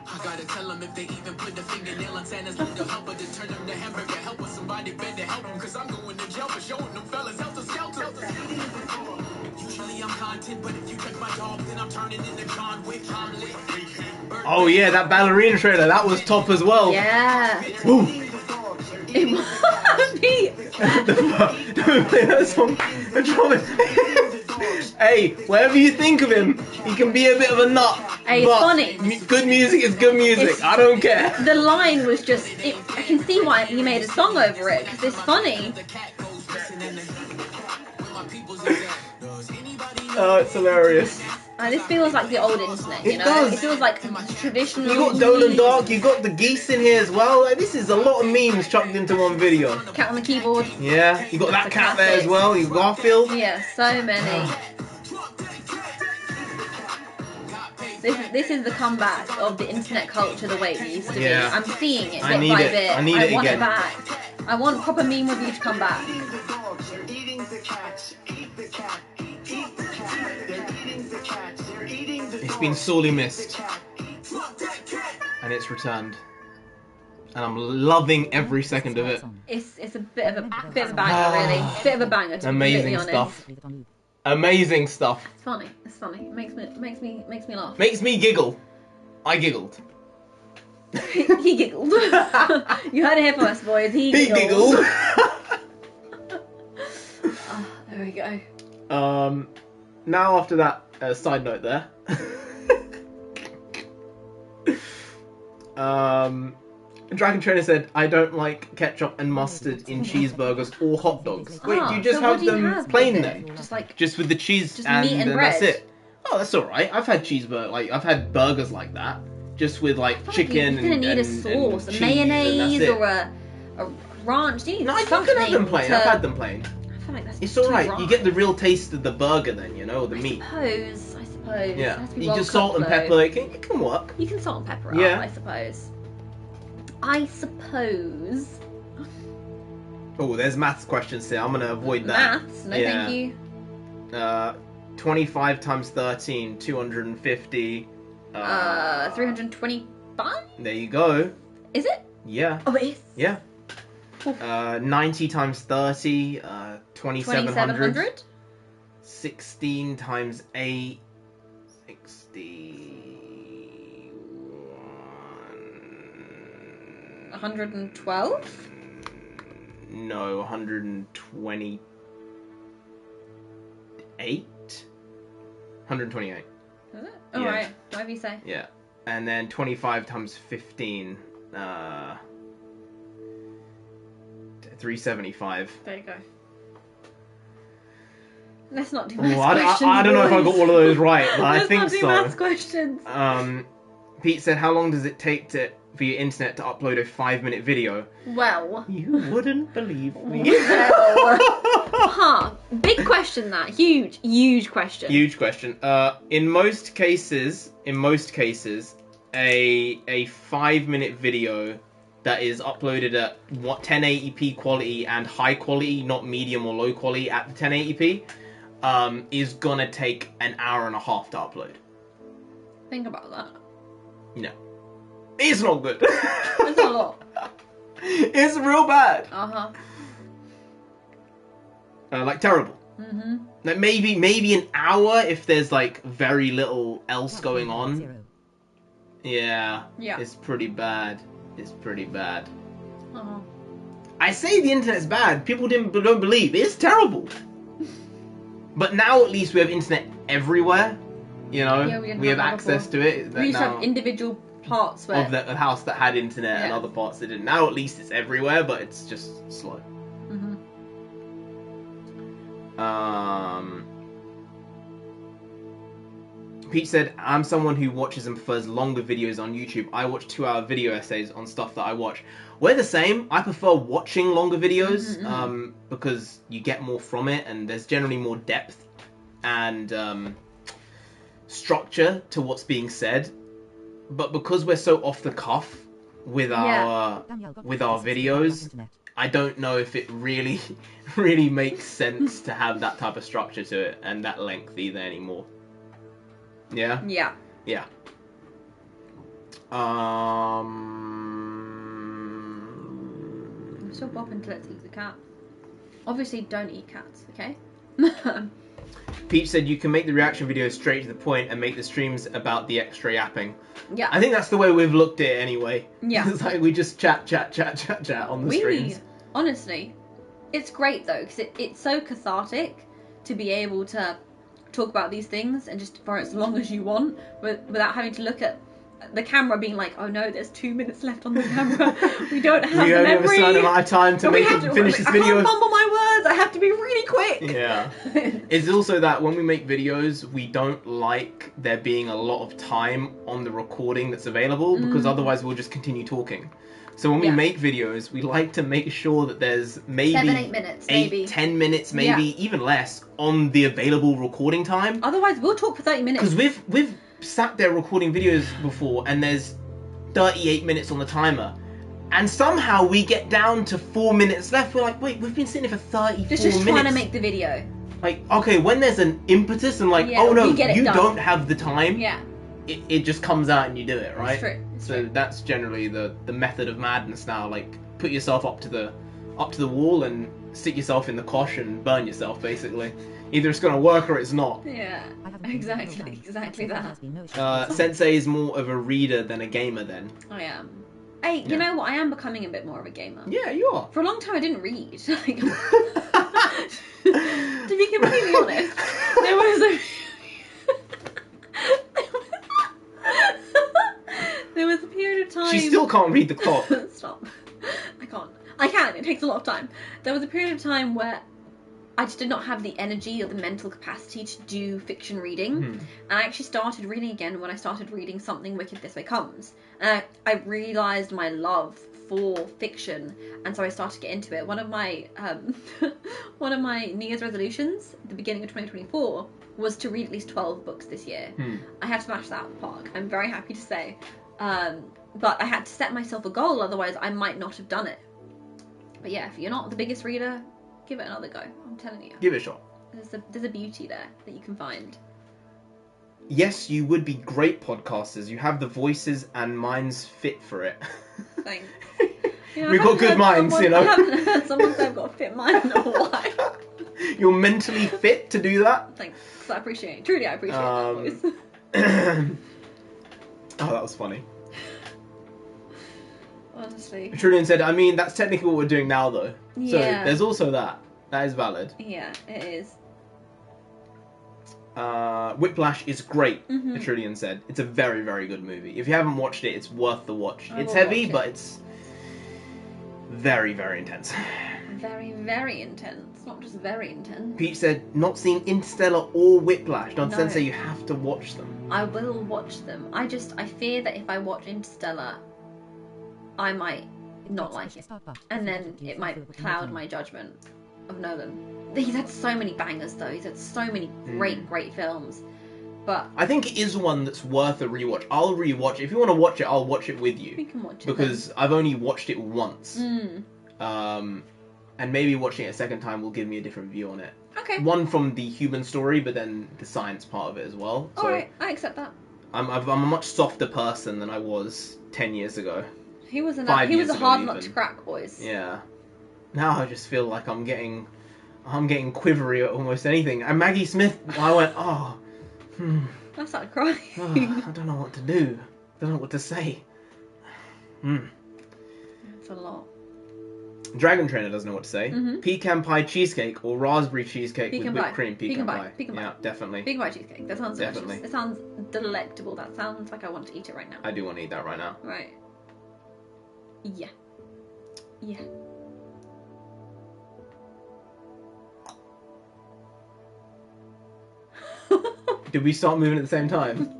I gotta tell them if they even put the fingernail on Santa's little helper to turn them to hamburger. Help us, somebody better help them, cause I'm going to jail for showing them fellas helter skelter. Usually I'm content, but if you touch my dog, then I'm turning into John Wick. I'm lit. Oh yeah, that ballerina trailer, that was top as well. Yeah. Ooh. It was me. Don't play that song. Hey, whatever you think of him, he can be a bit of a nut. Hey, it's funny. Good music is good music. I don't care. The line was just, I can see why he made a song over it, because it's funny. Oh, it's hilarious. This feels like the old internet, you know? Does. It feels like traditional. You got Dolan Dark, you got the geese in here as well. Like, this is a lot of memes chucked into one video. Cat on the keyboard. Yeah, you got that cat there as well. You got Garfield. Yeah, so many. This is the comeback of the internet culture the way it used to be. I'm seeing it bit by bit. I need it want again. It back. I want proper meme review to come back. It's been sorely missed, and it's returned, and I'm loving every second of it. It's a bit of a banger, really. Bit of a banger, to be completely honest. Stuff. Amazing stuff. It's funny. It's funny. It makes me laugh. Makes me giggle. I giggled. He giggled. You heard it here first, boys. He giggled. Oh, there we go. Now after that side note there. Dragon Trainer said, I don't like ketchup and mustard in cheeseburgers or hot dogs. Wait, do you just have them plain then? Just with the cheese just and meat and then bread. that's it? Oh, that's alright. I've had cheeseburger, like, I've had burgers like that. Just with, like, chicken you didn't need a sauce, a mayonnaise, or a ranch. No, you can have them plain. I've had them plain. I feel like that's It's alright. You get the real taste of the burger then, you know, the meat. I suppose. Yeah. It has to be You well just salt and cooked, pepper. It can work. You can salt and pepper Yeah. up, I suppose. I suppose. Oh, there's maths questions here. I'm gonna avoid that. Maths? No, thank you. 25 times 13, 250. 325? There you go. Is it? Yeah. Oh, it is? Yeah. 90 times 30, 2700. 16 times 8, 112? No, 128. 128. Is it? Oh, Yeah. right. Whatever you say. Yeah. And then 25 times 15, 375. There you go. Let's not do Ooh, maths I questions. don't know if I got all of those right, but I Let's think not do so. maths questions. Pete said, how long does it take for your internet to upload a 5-minute video? Well. You wouldn't believe me. Well. Big question that. Huge question. Huge question. In most cases, a 5-minute video that is uploaded at 1080p quality and high quality, not medium or low quality at the 1080p, is gonna take an hour and a half to upload. Think about that. No. It's not good. That's a lot. It's real bad. Uh-huh. Like terrible. Mm-hmm. Like maybe an hour if there's like very little else going on. Yeah. Yeah. It's pretty bad. It's pretty bad. Uh-huh. I say the internet's bad. People don't believe. It's terrible. But now at least we have internet everywhere. You know, Yeah, we have access to it. We used to have individual parts where... of the house that had internet and Yeah. other parts that didn't. Now at least it's everywhere, but it's just slow. Mm-hmm. Pete said, I'm someone who watches and prefers longer videos on YouTube. I watch 2-hour video essays on stuff that I watch. We're the same. I prefer watching longer videos because you get more from it and there's generally more depth and structure to what's being said. But because we're so off the cuff with our videos, I don't know if it really makes sense to have that type of structure to it and that length either anymore. Yeah? Yeah. Yeah. I'm still bopping to let's eat the cat. Obviously, don't eat cats, okay? Peach said you can make the reaction videos straight to the point and make the streams about the extra yapping. Yeah. I think that's the way we've looked at it anyway. Yeah. It's like we just chat on the streams. Honestly, it's great though, because it's so cathartic to be able to talk about these things and just for as long as you want without having to look at the camera being like, oh no, there's 2 minutes left on the camera. We don't have the memory. We only have a certain amount of time to finish this video. I can't mumble my words. I have to be really quick. Yeah. It's also that when we make videos, we don't like there being a lot of time on the recording that's available because otherwise we'll just continue talking. So when we make videos, we like to make sure that there's maybe 7-8 minutes, maybe 10 minutes, maybe even less on the available recording time. Otherwise, we'll talk for 30 minutes. Because we've sat there recording videos before, and there's 38 minutes on the timer, and somehow we get down to 4 minutes left. We're like, wait, we've been sitting here for 34 minutes. Just trying to make the video. Like, okay, when there's an impetus and like, oh no, you don't have the time. Yeah. It just comes out and you do it, right? It's true. So that's generally the method of madness now. Like, put yourself up to the wall and stick yourself in the kosh and burn yourself, basically. Either it's gonna work or it's not. Yeah, exactly that. Sensei is more of a reader than a gamer then. I am. Hey, you know what? I am becoming a bit more of a gamer. Yeah, you are. For a long time I didn't read. Like, to be completely honest, there was a period of time... She still can't read the clock. Stop. I can't. I can, it takes a lot of time. There was a period of time where I just did not have the energy or the mental capacity to do fiction reading. And I actually started reading again when I started reading Something Wicked This Way Comes. And I realised my love for fiction, and so I started to get into it. One of my New Year's resolutions at the beginning of 2024 was to read at least 12 books this year. I have smashed that out of the park, I'm very happy to say. But I had to set myself a goal, otherwise I might not have done it. But yeah, if you're not the biggest reader, give it another go. I'm telling you. Give it a shot. There's a beauty there that you can find. Yes, you would be great podcasters. You have the voices and minds fit for it. Thanks. We've got good minds, you know. I haven't heard someone say I've got a fit mind in a while. You're mentally fit to do that? Thanks. I appreciate it. Truly, I appreciate that voice. Oh, that was funny. Honestly. Trillian said, I mean, that's technically what we're doing now, though. Yeah. So, there's also that. That is valid. Yeah, it is. Whiplash is great, Mhm. Trillian said. It's a very, very good movie. If you haven't watched it, it's worth the watch. I It's will heavy, watch it. but it's very, very intense. Very, very intense. Not just very intense. Peach said, not seeing Interstellar or Whiplash. Don't No. Sensei, you have to watch them. I will watch them. I fear that if I watch Interstellar, I might not like it. And then it might cloud my judgment of Nolan. He's had so many bangers though. He's had so many great films. But I think it is one that's worth a rewatch. I'll rewatch it. If you want to watch it, I'll watch it with you. we can watch it. Because I've only watched it once. then. And maybe watching it a second time will give me a different view on it. Okay. One from the human story, but then the science part of it as well. So Alright, I accept that. I'm a much softer person than I was 10 years ago. He was a 5 years hard ago, nut even. to crack, boys. Yeah. Now I just feel like I'm getting quivery at almost anything. And Maggie Smith, I went, I started crying. I don't know what to do. I don't know what to say. It's a lot. Dragon Trainer doesn't know what to say. Mhm. Pecan pie cheesecake or raspberry cheesecake with Pecan whipped pie. cream. Pecan pie. Pecan pie. Yeah, definitely. Big white cheesecake. That sounds delicious. Definitely. It sounds delectable. That sounds like I want to eat it right now. I do want to eat that right now. Right. Yeah. Yeah. Did we start moving at the same time?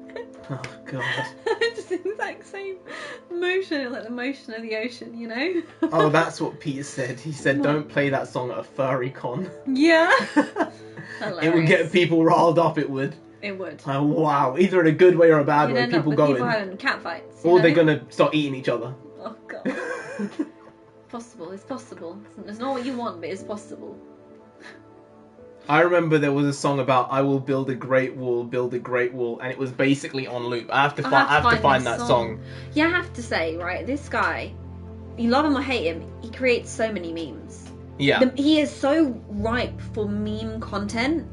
Oh, God. Just the exact same motion, like the motion of the ocean, you know? Oh, that's what Peter said. He said, What? don't play that song at a furry con. Yeah. It would get people riled up, it would. It would. Oh, wow. Either in a good way or a bad You'd way, end up people with going. people having cat fights. you Or know? they're going to start eating each other. Oh, God. Possible. It's possible. It's not what you want, but it's possible. I remember there was a song about I will build a great wall, and it was basically on loop. I have to find this that song. Yeah, I have to say, right, this guy, you love him or hate him, he creates so many memes. Yeah. He is so ripe for meme content.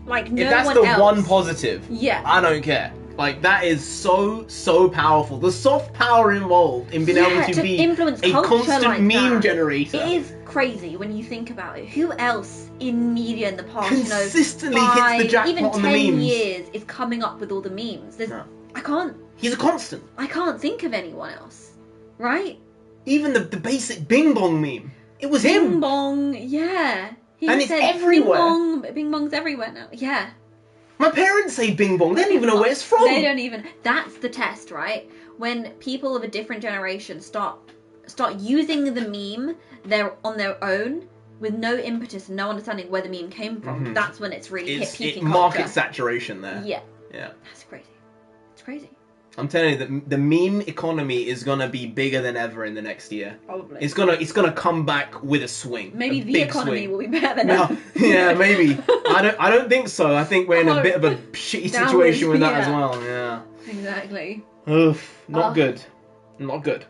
Like, no If that's one the else. one positive, Yeah. I don't care. Like, that is so powerful. The soft power involved in being able to be influence a culture constant like meme that. generator. It is crazy when you think about it. Who else in media in the past, Consistently you know, hits the jackpot even on the 10 memes. years is coming up with all the memes. No. I can't He's a constant. I can't think of anyone else. Right? Even the basic Bing Bong meme. It was Bing him. bong, yeah. He And it's said everywhere. Bing bong's everywhere now. Yeah. My parents say Bing Bong. They don't even know where it's from. They don't even. That's the test, right? When people of a different generation start using the meme, they're on their own with no impetus and no understanding where the meme came from. Mhm. That's when it's really hit peaking market culture. saturation there. Yeah. Yeah. That's crazy. It's crazy. I'm telling you, the meme economy is gonna be bigger than ever in the next year. Probably. It's gonna come back with a swing. Maybe a the big economy swing. will be better than No, ever. yeah, maybe. I don't think so. I think we're in a Oh, bit of a shitty downwards, situation with that yeah. as well. Yeah. Exactly. Oof. Not Oh. good. Not good.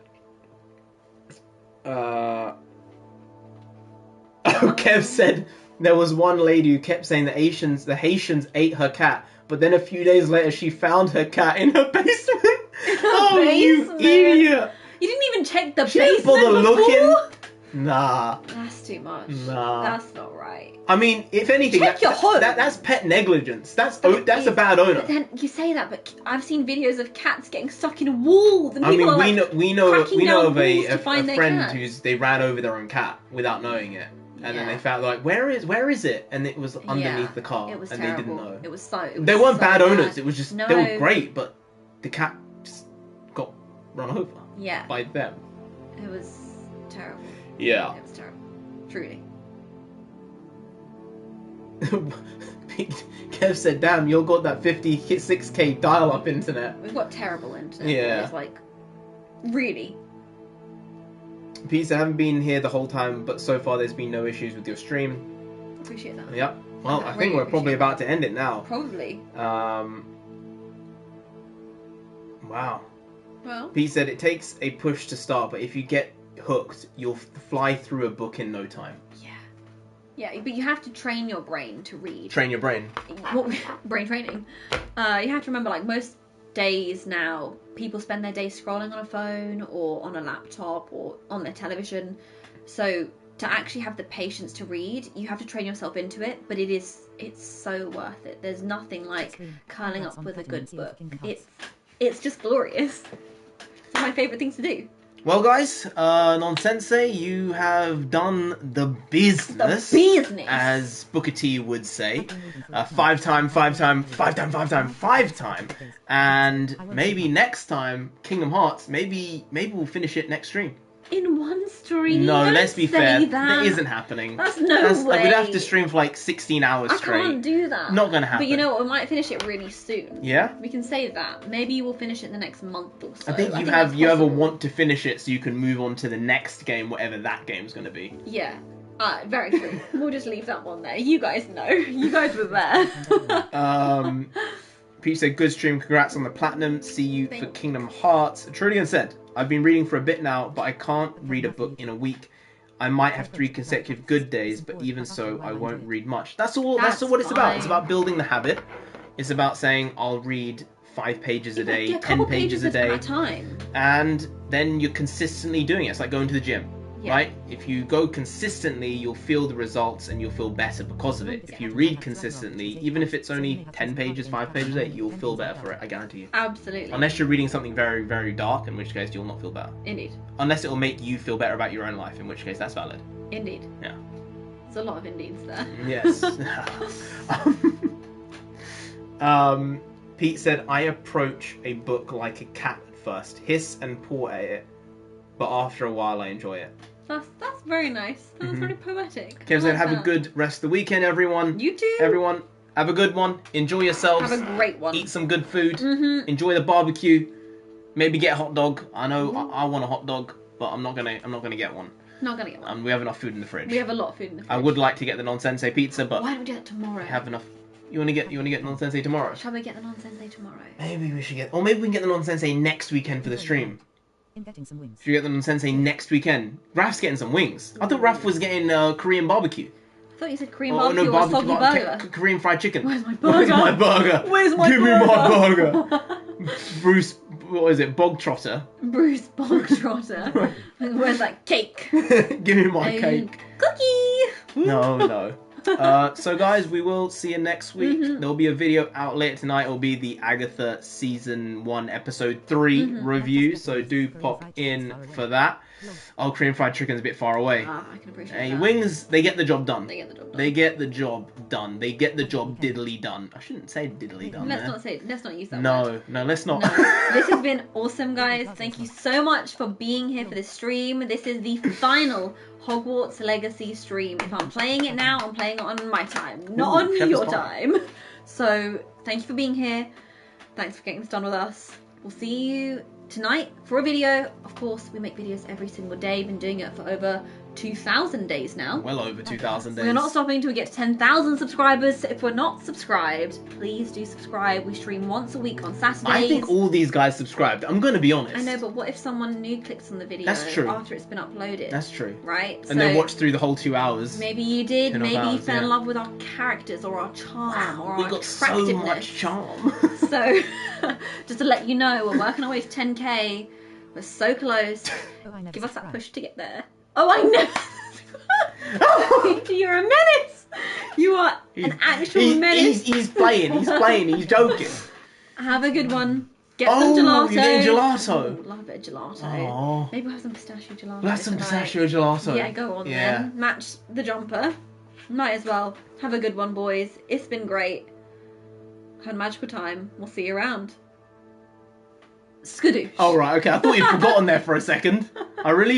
Kev said there was one lady who kept saying the Haitians ate her cat, but then a few days later she found her cat in her basement. Oh, you Basement. idiot! You didn't even check the She didn't basement bother before? looking. Nah. That's too much. Nah. That's not right. I mean, if anything, Check your home. that's pet negligence. That's a bad owner. But then you say that, but I've seen videos of cats getting stuck in walls, and I people mean, are like we know cracking down of a walls to find their friend cat. they ran over their own cat without knowing it, and then Yeah. they found like where is it, and it was underneath the car, It was and terrible. they didn't know. It was so. It was They weren't so bad owners. It was just No. they were great, but the cat just got run over Yeah. by them. It was terrible. Yeah. It was terrible. Truly. Kev said, "Damn, you got that 56k dial-up internet." We've got terrible internet. Yeah. It's like really. Pete said, "I haven't been here the whole time, but so far there's been no issues with your stream." Appreciate that. Yep. Well, I really think we're probably appreciate about to end it now. Probably. Wow. Well. Pete said it takes a push to start, but if you get hooked, you'll fly through a book in no time. Yeah, but you have to train your brain to read. Train your brain. Brain training. You have to remember, like, most days now, people spend their day scrolling on a phone or on a laptop or on their television. So to actually have the patience to read, you have to train yourself into it, but it's so worth it. There's nothing like curling up with a good book. It's just glorious. It's one of my favourite things to do. Well, guys, Non-Sensei, you have done the business. The business! As Booker T would say. 5 time. And maybe next time, Kingdom Hearts, maybe we'll finish it next stream. In one stream? No, Don't let's be fair. that. That isn't happening. That's no way. We'd have to stream for like 16 hours straight. I can't do that. Not gonna happen. But you know what? We might finish it really soon. Yeah? We can say that. Maybe we'll finish it in the next month or so. I think you have a want to finish it so you can move on to the next game, whatever that game's going to be. Yeah. Very true. We'll just leave that one there. You guys know. You guys were there. Pete said, good stream, congrats on the platinum. See you for Kingdom Hearts. Trillian said, I've been reading for a bit now, but I can't read a book in a week. I might have 3 consecutive good days, but even so, I won't read much. That's all what it's about. It's about building the habit. It's about saying, I'll read 5 pages a day, 10 pages a day. Time. And then you're consistently doing it. It's like going to the gym. Right? If you go consistently, you'll feel the results and you'll feel better because of it. If you read consistently, even if it's only 10 pages, 5 pages a day, you'll feel better for it, I guarantee you. Absolutely. Unless you're reading something very, very dark, in which case you'll not feel better. Indeed. Unless it will make you feel better about your own life, in which case that's valid. Indeed. Yeah. There's a lot of indeeds there. Yes. Pete said, I approach a book like a cat at first. Hiss and paw at it. But after a while, I enjoy it. That's very nice. That's very poetic. Kev said, have a good rest of the weekend, everyone. You too. Everyone, have a good one. Enjoy yourselves. Have a great one. Eat some good food. Enjoy the barbecue. Maybe get a hot dog. I know I want a hot dog, but I'm not gonna get one. Not gonna get one. We have enough food in the fridge. We have a lot of food in the fridge. I would like to get the non-sensei pizza, but why don't we do that tomorrow? We have enough. You wanna get non-sensei tomorrow? Shall we get the non-sensei tomorrow? Maybe we should or maybe we can get the non-sensei next weekend for the stream. Getting some wings. Should we get the non-sensei next weekend? Raf's getting some wings. I thought Raf was getting Korean barbecue. I thought you said Korean barbecue or soggy burger. Korean fried chicken. Where's my burger? Where's my burger? Where's my Give burger? me my burger. Bruce, what is it? Bog Trotter. Bruce Bog Trotter. Where's that cake? Give me my cake. Cookie. No. So guys, we will see you next week. There'll be a video out later tonight. It'll be the Agatha Season 1 Episode 3 review, so do pop in for that. Oh, Korean fried chicken's a bit far away. I can appreciate that. Wings, they get the job done. They get the job done. They get the job done. They get the job diddly done. I shouldn't say diddly done. Let's not use that word. No, let's not. No. This has been awesome, guys. Thank you so much for being here for this stream. This is the final Hogwarts Legacy stream. If I'm playing it now, I'm playing it on my time, not on your time. So thank you for being here. Thanks for getting this done with us. We'll see you tonight for a video. Of course, we make videos every single day. Been doing it for over 2,000 days now. Well over 2,000 days. We're not stopping until we get to 10,000 subscribers. So if we're not subscribed, please do subscribe. We stream once a week on Saturdays. I think all these guys subscribed. I'm going to be honest. I know, but what if someone new clicks on the video after it's been uploaded? That's true. Right? And then watch through the whole 2 hours. Maybe you did. Maybe you fell in love with our characters or our charm or our attractiveness. We got so much charm. So, just to let you know, we're working our way to 10k. We're so close. Give us that push to get there. Oh, I know. You're a menace. You are an actual menace. He's playing. He's joking. Have a good one. Get some gelato. You're getting gelato. Ooh, love a bit of gelato. Oh. Maybe we'll have some pistachio gelato. We'll have some pistachio gelato. Yeah, go on then. Match the jumper. Might as well. Have a good one, boys. It's been great. Had a magical time. We'll see you around. Skadoosh. Oh, right, okay. I thought you'd forgotten there for a second. I really did.